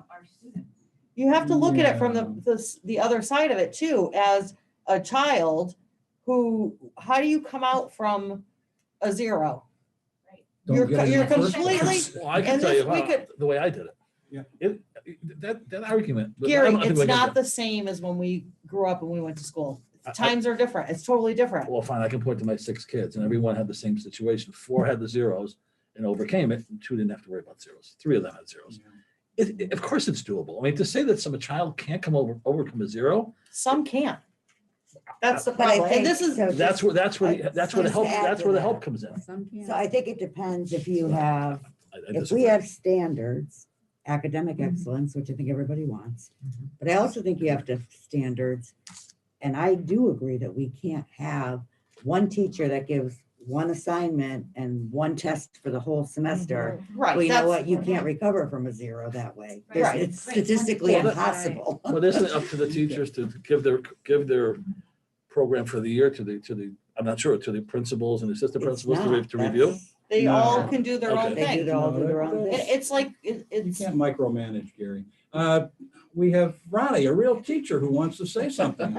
our students? you have to look at it from the other side of it too, as a child who, how do you come out from a zero? You're completely. Well, I can and tell this- you we how, could- the way I did it. Yeah. That argument. but I Gary, don't think it's we can not do the same as when we grew up and we went to school. I- Times are different. It's totally different. Well, fine, I can point to my 6 kids and everyone had the same situation. 4 had the zeros and overcame it, and 2 didn't have to worry about zeros. 3 of them had zeros. Of course it's doable. I mean, to say that a child can't overcome a zero. Some can't. That's the But I problem. And this is. think- That's where the help, add that's to where the that. help comes in. So I think it depends if you have, I if we disagree. have standards, academic excellence, which I think everybody wants. But I also think you have to have standards. And I do agree that we can't have one teacher that gives one assignment and one test for the whole semester. Right, Well, you know that's- what? You can't recover from a zero that way. Right. It's statistically Well, that- impossible. But isn't it up to the teachers to give their program for the year to the, I'm not sure, to the principals and assistant principals to review? They No. all can do their own Okay. thing. They all do their own thing. It's like, You it's. can't micromanage, Gary. We have Ronnie, a real teacher who wants to say something.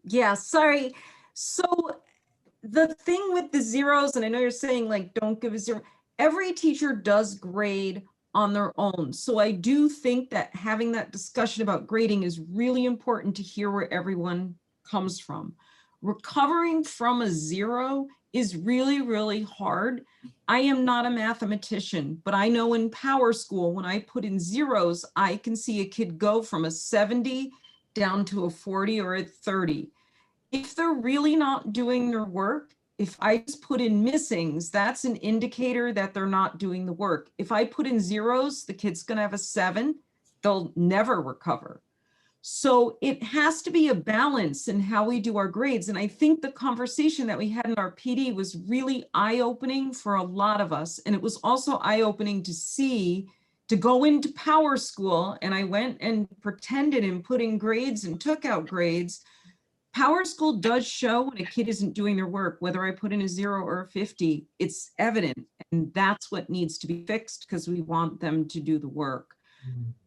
Yeah, sorry. So the thing with the zeros, and I know you're saying like, don't give a zero. Every teacher does grade on their own. So I do think that having that discussion about grading is really important to hear where everyone comes from. Recovering from a zero is really, really hard. I am not a mathematician, but I know in Power School, when I put in zeros, I can see a kid go from a 70 down to a 40 or a 30. If they're really not doing their work, if I just put in missings, that's an indicator that they're not doing the work. If I put in zeros, the kid's gonna have a 7, they'll never recover. So it has to be a balance in how we do our grades. And I think the conversation that we had in our PD was really eye-opening for a lot of us. And it was also eye-opening to see, to go into Power School, and I went and pretended and put in grades and took out grades. Power School does show when a kid isn't doing their work, whether I put in a 0 or a 50, it's evident. And that's what needs to be fixed because we want them to do the work.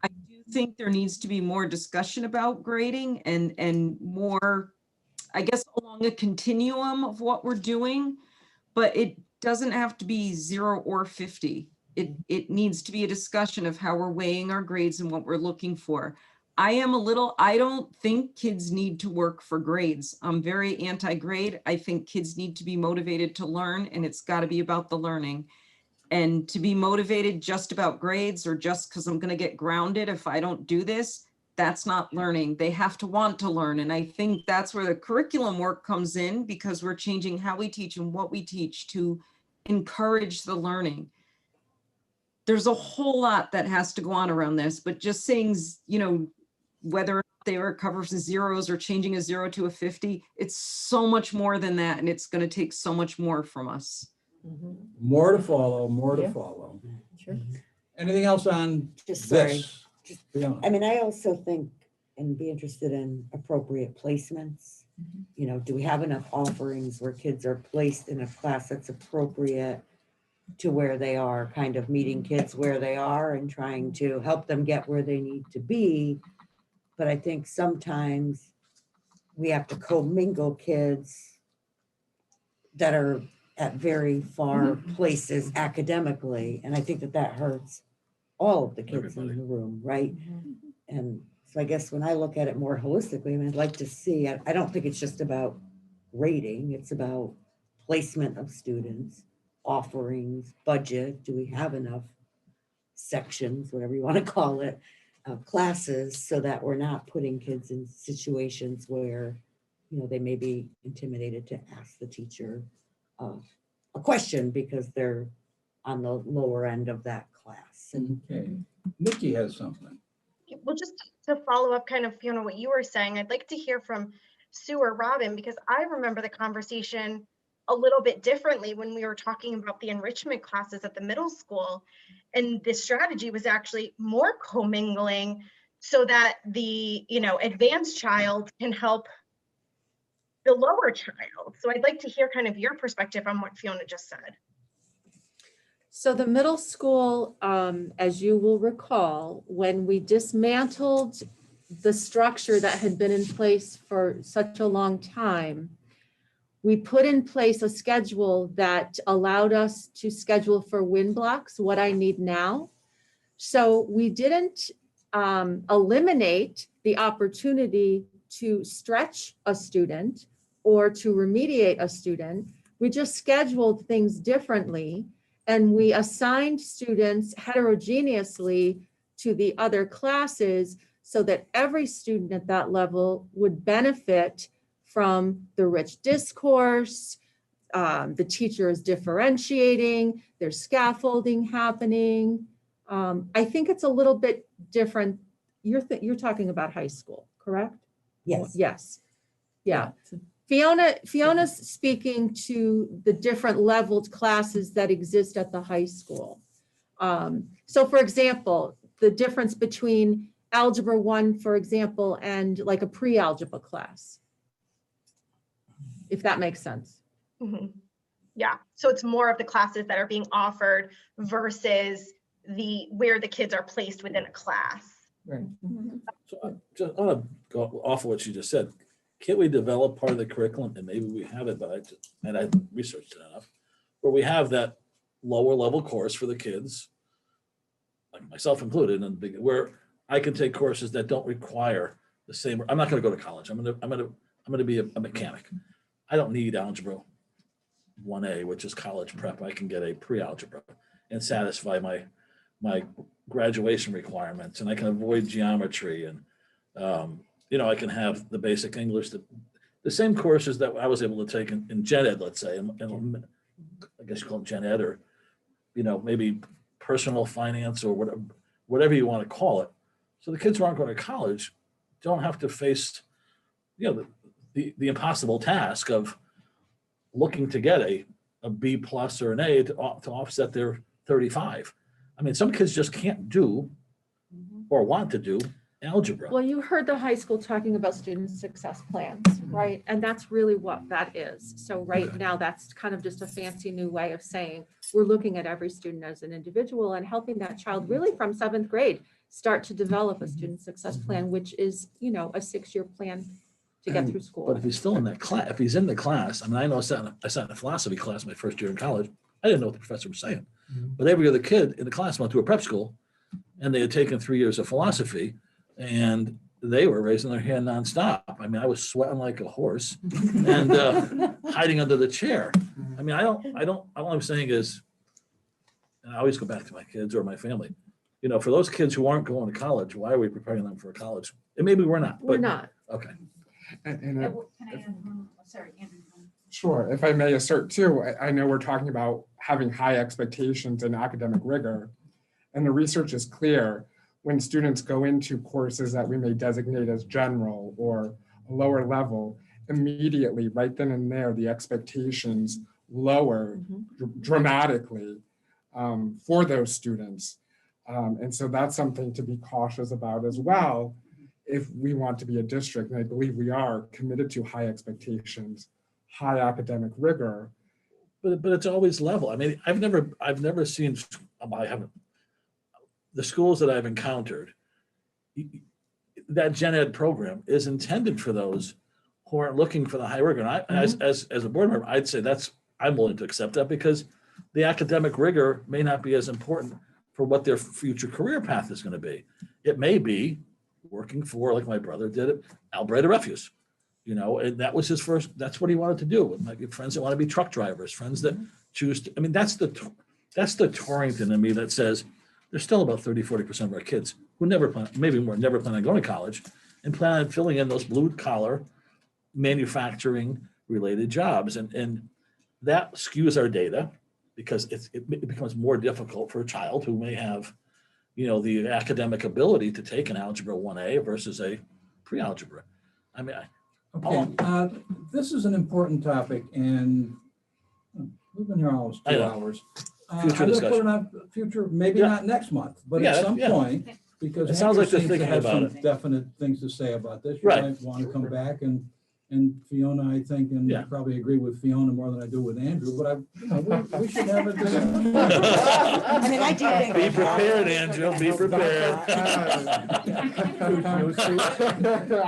I do think there needs to be more discussion about grading and more, I guess, along a continuum of what we're doing, but it doesn't have to be 0 or 50. It needs to be a discussion of how we're weighing our grades and what we're looking for. I don't think kids need to work for grades. I'm very anti-grade. I think kids need to be motivated to learn, and it's got to be about the learning. And to be motivated just about grades or just because I'm going to get grounded if I don't do this, that's not learning. They have to want to learn. And I think that's where the curriculum work comes in, because we're changing how we teach and what we teach to encourage the learning. There's a whole lot that has to go on around this, but just saying, whether or not they recover from zeros or changing a 0 to a 50, it's so much more than that. And it's going to take so much more from us. More to follow, more to follow. Sure. Anything else on Just sorry. this? Fiona? I mean, I also think and be interested in appropriate placements. Do we have enough offerings where kids are placed in a class that's appropriate to where they are, kind of meeting kids where they are and trying to help them get where they need to be. But I think sometimes we have to commingle kids that are at very far places academically. And I think that that hurts all of the kids in the room, right? And so I guess when I look at it more holistically, I mean, I'd like to see, I don't think it's just about rating, it's about placement of students, offerings, budget. Do we have enough sections, whatever you want to call it, classes, so that we're not putting kids in situations where, you know, they may be intimidated to ask the teacher a question because they're on the lower end of that class. And Okay, Nikki has something. Well, just to follow up kind of, Fiona, what you were saying, I'd like to hear from Sue or Robin, because I remember the conversation a little bit differently when we were talking about the enrichment classes at the middle school. And the strategy was actually more commingling so that the, you know, advanced child can help the lower child. So I'd like to hear kind of your perspective on what Fiona just said. So the middle school, as you will recall, when we dismantled the structure that had been in place for such a long time, we put in place a schedule that allowed us to schedule for win blocks, what I need now. So we didn't eliminate the opportunity to stretch a student or to remediate a student. We just scheduled things differently, and we assigned students heterogeneously to the other classes so that every student at that level would benefit from the rich discourse, the teacher is differentiating, there's scaffolding happening. I think it's a little bit different. You're talking about high school, correct? Yes. Yes. Yeah. Fiona's speaking to the different leveled classes that exist at the high school. So for example, the difference between Algebra 1, for example, and like a pre-algebra class, if that makes sense. Mm-hmm. Yeah, so it's more of the classes that are being offered versus where the kids are placed within a class. Right. So I want to go off of what you just said. Can't we develop part of the curriculum, and maybe we have it, but I researched it enough, where we have that lower level course for the kids, like myself included, and where I can take courses that don't require the same. I'm not going to go to college. I'm going to be a mechanic. I don't need algebra 1A, which is college prep. I can get a pre-algebra and satisfy my graduation requirements, and I can avoid geometry, and I can have the basic English, the same courses that I was able to take in gen ed, let's say, and I guess you call it gen ed, or maybe personal finance or whatever you want to call it. So the kids who aren't going to college don't have to face the impossible task of looking to get a B plus or an A to offset their 35. I mean, some kids just can't do or want to do algebra. Well, you heard the high school talking about student success plans, right? And that's really what that is. So right now, that's kind of just a fancy new way of saying we're looking at every student as an individual and helping that child really from 7th grade start to develop a student success plan, which is, a 6-year plan to get through school. But if he's still in that class, if he's in the class, I mean, I know I sat in a philosophy class my first year in college. I didn't know what the professor was saying. But every other kid in the class went to a prep school, and they had taken 3 years of philosophy, and they were raising their hand nonstop. I mean, I was sweating like a horse and hiding under the chair. I mean, all I'm saying is, and I always go back to my kids or my family, for those kids who aren't going to college, why are we preparing them for college? And maybe we're not. We're not. Okay. Can I add one? Sorry, Andrew. Sure, if I may assert too, I know we're talking about having high expectations and academic rigor, and the research is clear. When students go into courses that we may designate as general or lower level, immediately, right then and there, the expectations lower dramatically for those students. And so that's something to be cautious about as well if we want to be a district, and I believe we are committed to high expectations, high academic rigor. But it's always level. I mean, I've never seen, I haven't, the schools that I've encountered, that gen ed program is intended for those who aren't looking for the high rigor. And as a board member, I'd say I'm willing to accept that, because the academic rigor may not be as important for what their future career path is going to be. It may be working for, like my brother did at Alberta Refuse, and that was his first, that's what he wanted to do. With my friends that want to be truck drivers, friends that choose to, I mean, that's the Torrington in me that says there's still about 30-40% of our kids who never plan, maybe more, never plan on going to college and plan on filling in those blue collar manufacturing related jobs. And that skews our data, because it becomes more difficult for a child who may have, the academic ability to take an algebra 1A versus a pre-algebra. I mean, Okay, this is an important topic, and we've been here almost 2 hours. Future I'm gonna discussion. put it on future, maybe not next month, but at some point, because It sounds like they're Andrew seems to thinking have about some definite things to say about this. You Right. might want to come back, and Fiona, I think, and I probably agree with Fiona more than I do with Andrew, but we should have a discussion. I mean, I do think. Be prepared, Andrew, be prepared.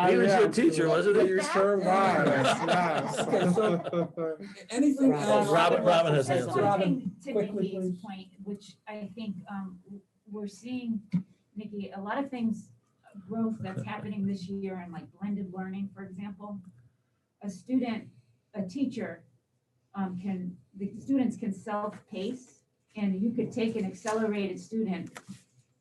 He was your teacher, wasn't he? You sure was, yes. Okay, so anything else? Robin has the answer. Robin, To quickly, Nikki's please. point, which I think we're seeing, Nikki, a lot of things, growth that's happening this year in like blended learning, for example. A teacher the students can self-pace, and you could take an accelerated student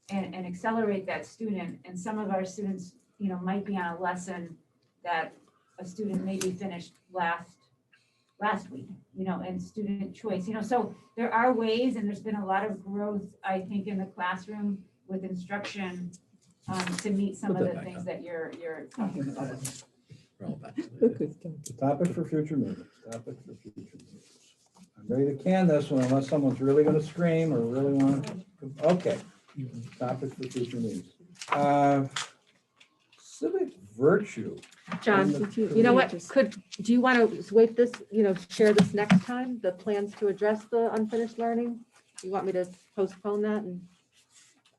and accelerate that student. And some of our students, might be on a lesson that a student maybe finished last week, and student choice, so there are ways, and there's been a lot of growth, I think, in the classroom with instruction to meet some of the things that you're talking about. Topic for future meetings, topic for future meetings. I'm ready to can this one unless someone's really gonna scream or really want to, okay. Topic for future meetings. Civic virtue. John, you know what, do you want to wait this, share this next time, the plans to address the unfinished learning? You want me to postpone that and?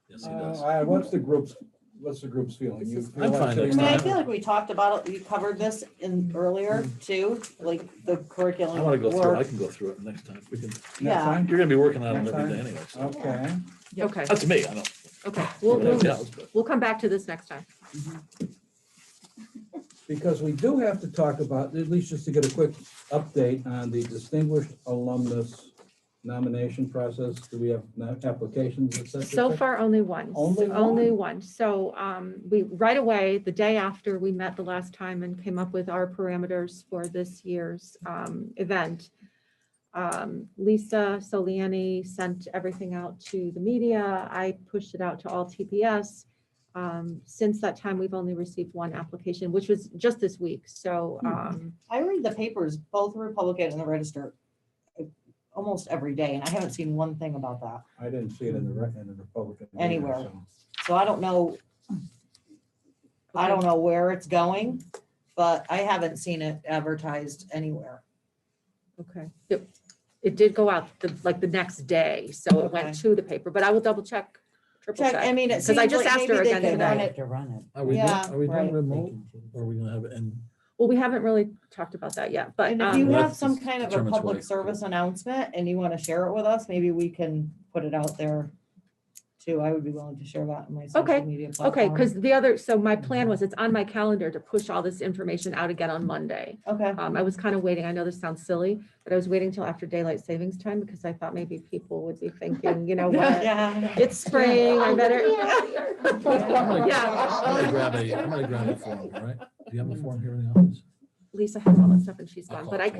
Yes, he does. What's the group's feeling? You feel I'm like fine sitting next I down? time. feel like we talked about it, we covered this in earlier too, like the curriculum. I want to go through it. I work. can go through it next time. We can, Yeah. time? you're going to be working on it Next every time? day anyway. So. Okay. Okay, That's me. I don't. okay, Nobody else, but- we'll come back to this next time. Because we do have to talk about, at least just to get a quick update on the distinguished alumnus nomination process. Do we have applications, et cetera? So far, only one. Only one? Only one. So we, right away, the day after we met the last time and came up with our parameters for this year's event, Lisa Soliani sent everything out to the media. I pushed it out to all TPS. Since that time, we've only received one application, which was just this week. So I read the papers, both the Republican and the Register, almost every day, and I haven't seen one thing about that I didn't see it in the Republican. either, anywhere. so. So I don't know. I don't know where it's going, but I haven't seen it advertised anywhere. okay. It did go out the next day, so it went Okay. to the paper, but I will double check, triple check. I mean, it Because I seems just like asked her maybe they again could run today. it. To run it. Are we Yeah, doing right. remote? Or are we going to have it in? Well, we haven't really talked about that yet, but And if you Well, have that some kind of a determines public what- service announcement and you want to share it with us, maybe we can put it out there too. I would be willing to share that in my social Okay, media okay, platform. because so my plan was, it's on my calendar to push all this information out again on Monday. Okay. I was kind of waiting, I know this sounds silly, but I was waiting till after daylight savings time because I thought maybe people would be thinking, you know what? Yeah. It's spring, I better. I'm gonna Yeah. grab a form, right? Do you have a form here in the office? Lisa has all that stuff and she's I'll gone, call but I for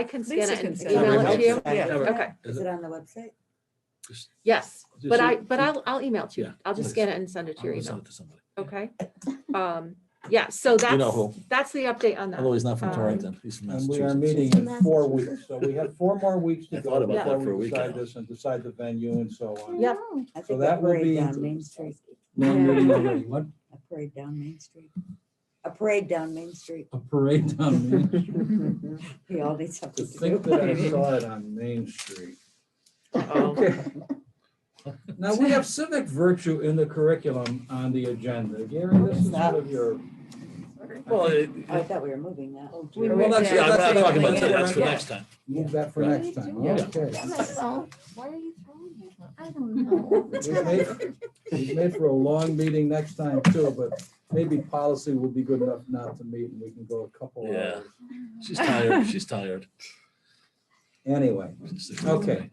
can scan Lisa it can and send it. email it to you. Yeah. Okay, Is it on the website? yes, Just but so- I'll email it to you. Yeah, I'll just please. scan it and send it to your I'll send email. it to somebody. Okay. Yeah, so You know who. that's the update on that. Although he's not from Um, Torrington, he's from And we are Massachusetts. meeting in 4 weeks, so we have 4 more weeks I to thought go about before that for a we week decide now. this and decide the venue and so on. Yep. I So think that a will parade be. down Main Street. No, Yeah. no, no, no, what? A parade down Main Street. A parade down Main Street. A parade down Main Street. We all need To something to think do. that I saw it on Main Street. Uh-oh. Okay. Now, we have civic virtue in the curriculum on the agenda. Gary, this is one of your. Well, I thought we were moving that. Well, that's- yeah, I'm that's- not talking about that's- today, that's for yeah. next time. Move that for next time, Yeah. okay. Why are you throwing it? I don't know. We've made for a long meeting next time too, but maybe policy will be good enough not to meet and we can go a couple Yeah. hours. She's tired, she's tired. Anyway, okay.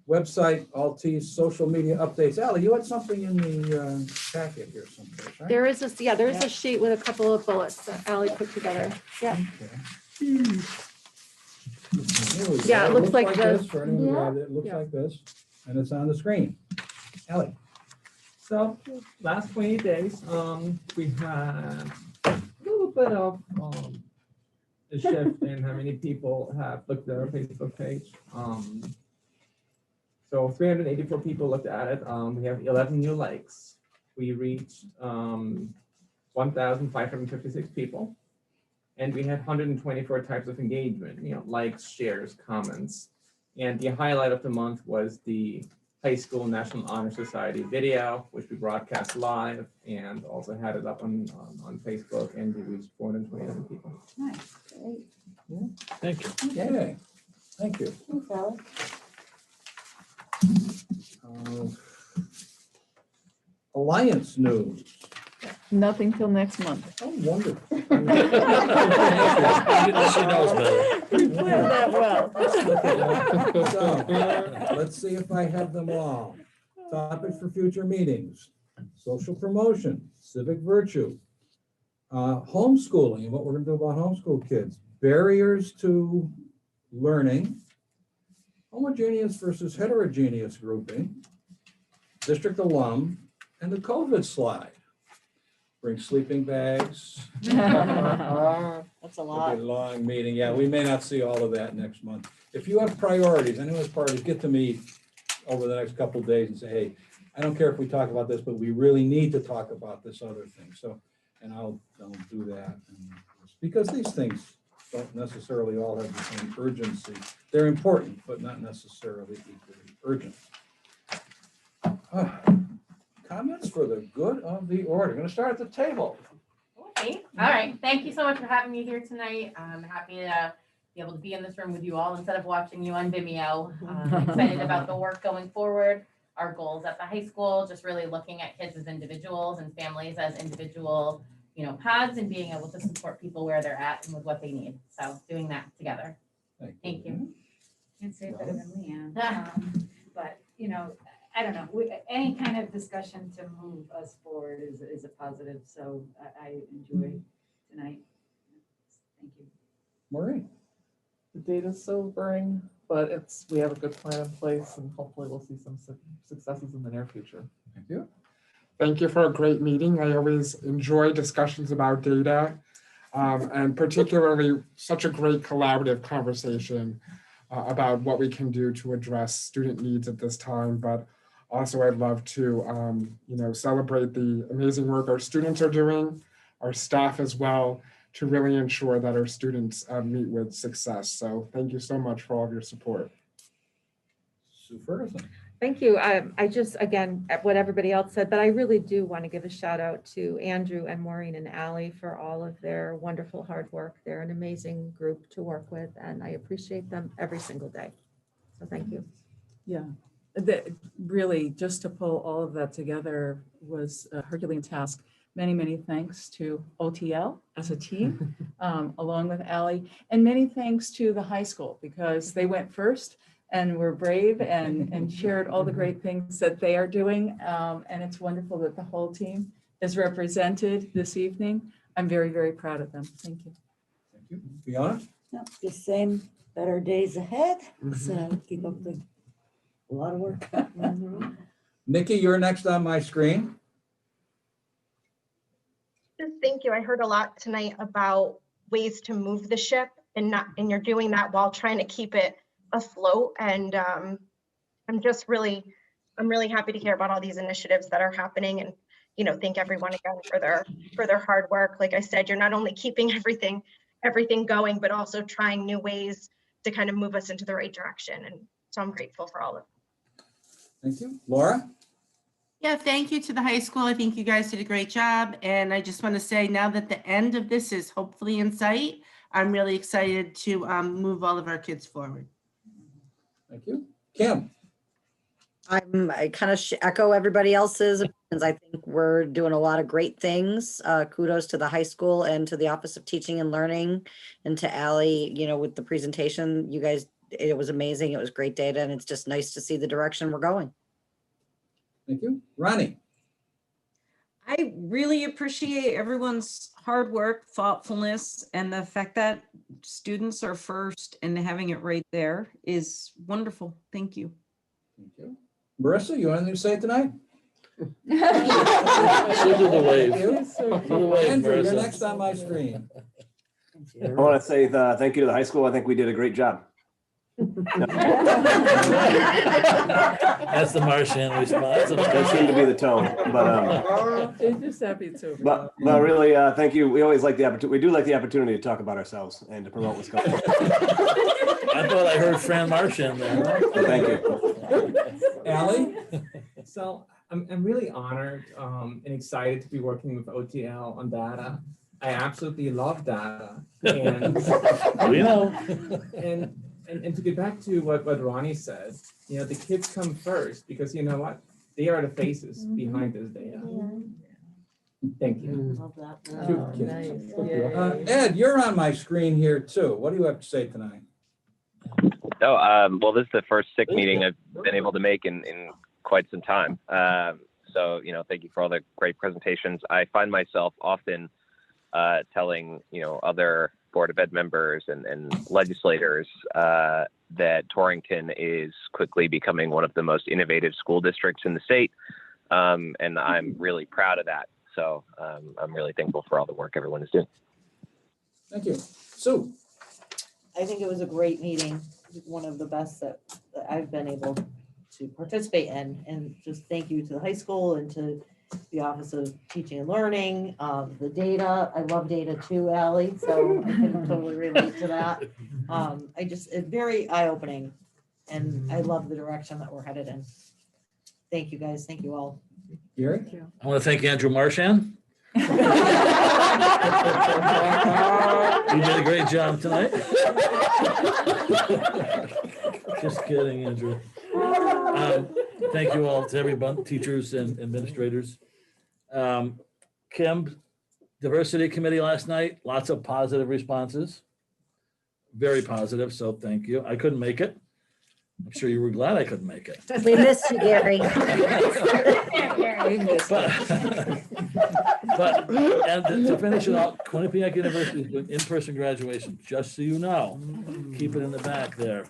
Website, Altice, social media updates. Ally, you had something in the packet here someplace, right? There is a sheet with a couple of bullets that Ally put together. Yeah. Here we Yeah, go. it looks like this. For anyone who Yeah. had it, it looks like this, and it's on the screen. Ally. So last 20 days, we had a little bit of a shift in how many people have looked at our Facebook page. So 384 people looked at it. We have 11 new likes. We reached 1,556 people. And we had 124 types of engagement, likes, shares, comments. And the highlight of the month was the High School National Honor Society video, which we broadcast live and also had it up on Facebook, and we reached 429 people. Nice. Thank you. Yay, thank you. Thanks, Ally. Alliance news. Nothing till next month. Oh, wonderful. She knows better. You planned that well. So, let's see if I have them all. Topics for future meetings, social promotion, civic virtue, homeschooling, and what we're gonna do about homeschool kids, barriers to learning, homogeneous versus heterogeneous grouping, district alum, and the COVID slide. Bring sleeping bags. That's a It'll lot. be a long meeting. Yeah, we may not see all of that next month. If you have priorities, anyone has priorities, get to me over the next couple of days and say, hey, I don't care if we talk about this, but we really need to talk about this other thing. So, and I'll do that. Because these things don't necessarily all have the same urgency. They're important, but not necessarily equally urgent. Comments for the good of the order. I'm going to start at the table. Okay, all right. Thank you so much for having me here tonight. I'm happy to be able to be in this room with you all instead of watching you on Vimeo. Excited about the work going forward, our goals at the high school, just really looking at kids as individuals and families as individual, paths, and being able to support people where they're at and with what they need. So doing that together. Thank you. Can't say it better than Leanne. But, I don't know, any kind of discussion to move us forward is a positive, so I enjoy tonight. Thank you. Maureen. The data's sobering, but we have a good plan in place, and hopefully we'll see some successes in the near future. Thank you. Thank you for a great meeting. I always enjoy discussions about data, and particularly such a great collaborative conversation about what we can do to address student needs at this time. But also, I'd love to, celebrate the amazing work our students are doing, our staff as well, to really ensure that our students meet with success. So thank you so much for all of your support. Sue Ferguson. Thank you. I just, again, what everybody else said, but I really do want to give a shout out to Andrew and Maureen and Ally for all of their wonderful hard work. They're an amazing group to work with, and I appreciate them every single day. So thank you. Yeah, really, just to pull all of that together was a Herculean task. Many, many thanks to OTL as a team, along with Ally, and many thanks to the high school, because they went first and were brave and shared all the great things that they are doing. And it's wonderful that the whole team is represented this evening. I'm very, very proud of them. Thank you. Thank you. Fiona? No, the same, better days ahead. So keep up the, a lot of work. Nikki, you're next on my screen. Just thank you. I heard a lot tonight about ways to move the ship, and you're doing that while trying to keep it afloat. And I'm really happy to hear about all these initiatives that are happening. And thank everyone again for their hard work. Like I said, you're not only keeping everything going, but also trying new ways to kind of move us into the right direction. And so I'm grateful for all of it. Thank you. Laura? Yeah, thank you to the high school. I think you guys did a great job. And I just want to say now that the end of this is hopefully in sight, I'm really excited to move all of our kids forward. Thank you. Kim? I kind of echo everybody else's opinions. I think we're doing a lot of great things. Kudos to the high school and to the Office of Teaching and Learning and to Allie, with the presentation. You guys, it was amazing. It was great data, and it's just nice to see the direction we're going. Thank you. Ronnie? I really appreciate everyone's hard work, thoughtfulness, and the fact that students are first and having it right there is wonderful. Thank you. Thank you. Marissa, you want anything to say tonight? She'll do the wave. Do the wave, Andrew, you're Marissa. next on my screen. I want to say thank you to the high school. I think we did a great job. That's the Martian response. That seemed to be the tone, but They're just happy to. but really, thank you. We always like the opportunity. We do like the opportunity to talk about ourselves and to promote what's going on. I thought I heard Fran Martian there. Thank you. Allie? So I'm really honored and excited to be working with OTL on data. I absolutely love data. And We know. And to get back to what Ronnie said, the kids come first because you know what? They are the faces behind this data. Thank you. Love that. Cute Nice. kids. Ed, you're on my screen here too. What do you have to say tonight? Oh, well, this is the first SIC meeting I've been able to make in quite some time. So, thank you for all the great presentations. I find myself often telling, other Board of Ed members and legislators that Torrington is quickly becoming one of the most innovative school districts in the state. And I'm really proud of that. So I'm really thankful for all the work everyone is doing. Thank you. Sue? I think it was a great meeting, one of the best that I've been able to participate in. And just thank you to the high school and to the Office of Teaching and Learning, the data. I love data too, Allie, so I can totally relate to that. It's very eye-opening, and I love the direction that we're headed in. Thank you, guys. Thank you all. Gary? I want to thank Andrew Marchand. You did a great job tonight. Just kidding, Andrew. Thank you all to everyone, teachers and administrators. Kim, Diversity Committee last night, lots of positive responses. Very positive, so thank you. I couldn't make it. I'm sure you were glad I couldn't make it. We missed you, Gary. But and to finish it out, Quinnipiac University is doing in-person graduation, just so you know. Keep it in the back there.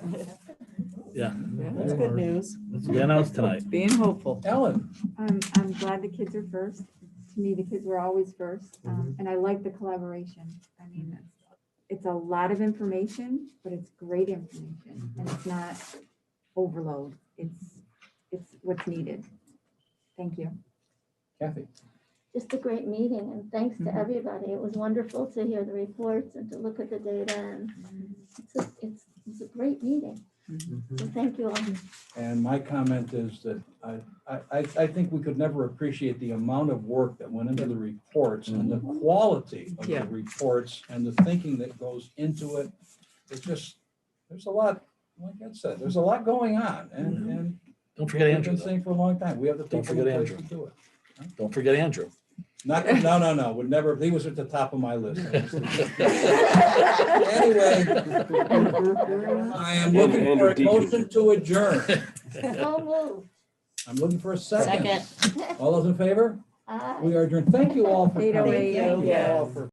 Yeah. That's good news. That's the announced tonight. Being hopeful. Ellen? I'm glad the kids are first. To me, the kids were always first. And I like the collaboration. I mean, it's a lot of information, but it's great information and it's not overload. It's what's needed. Thank you. Kathy? Just a great meeting, and thanks to everybody. It was wonderful to hear the reports and to look at the data, and it's a great meeting. So thank you all. And my comment is that I think we could never appreciate the amount of work that went into the reports and the quality of the reports and the thinking that goes into it. It's just, there's a lot, like I said, there's a lot going on, and Don't forget we've Andrew. been saying for a long time, we have the Don't people forget in place Andrew. to do it. Don't forget Andrew. No, would never, he was at the top of my list. Anyway, I am looking for a motion to adjourn. So moved. I'm looking for a second. Second. All those in favor? Aye. We are adjourned. Thank you all for coming. 8:08. Thank you all for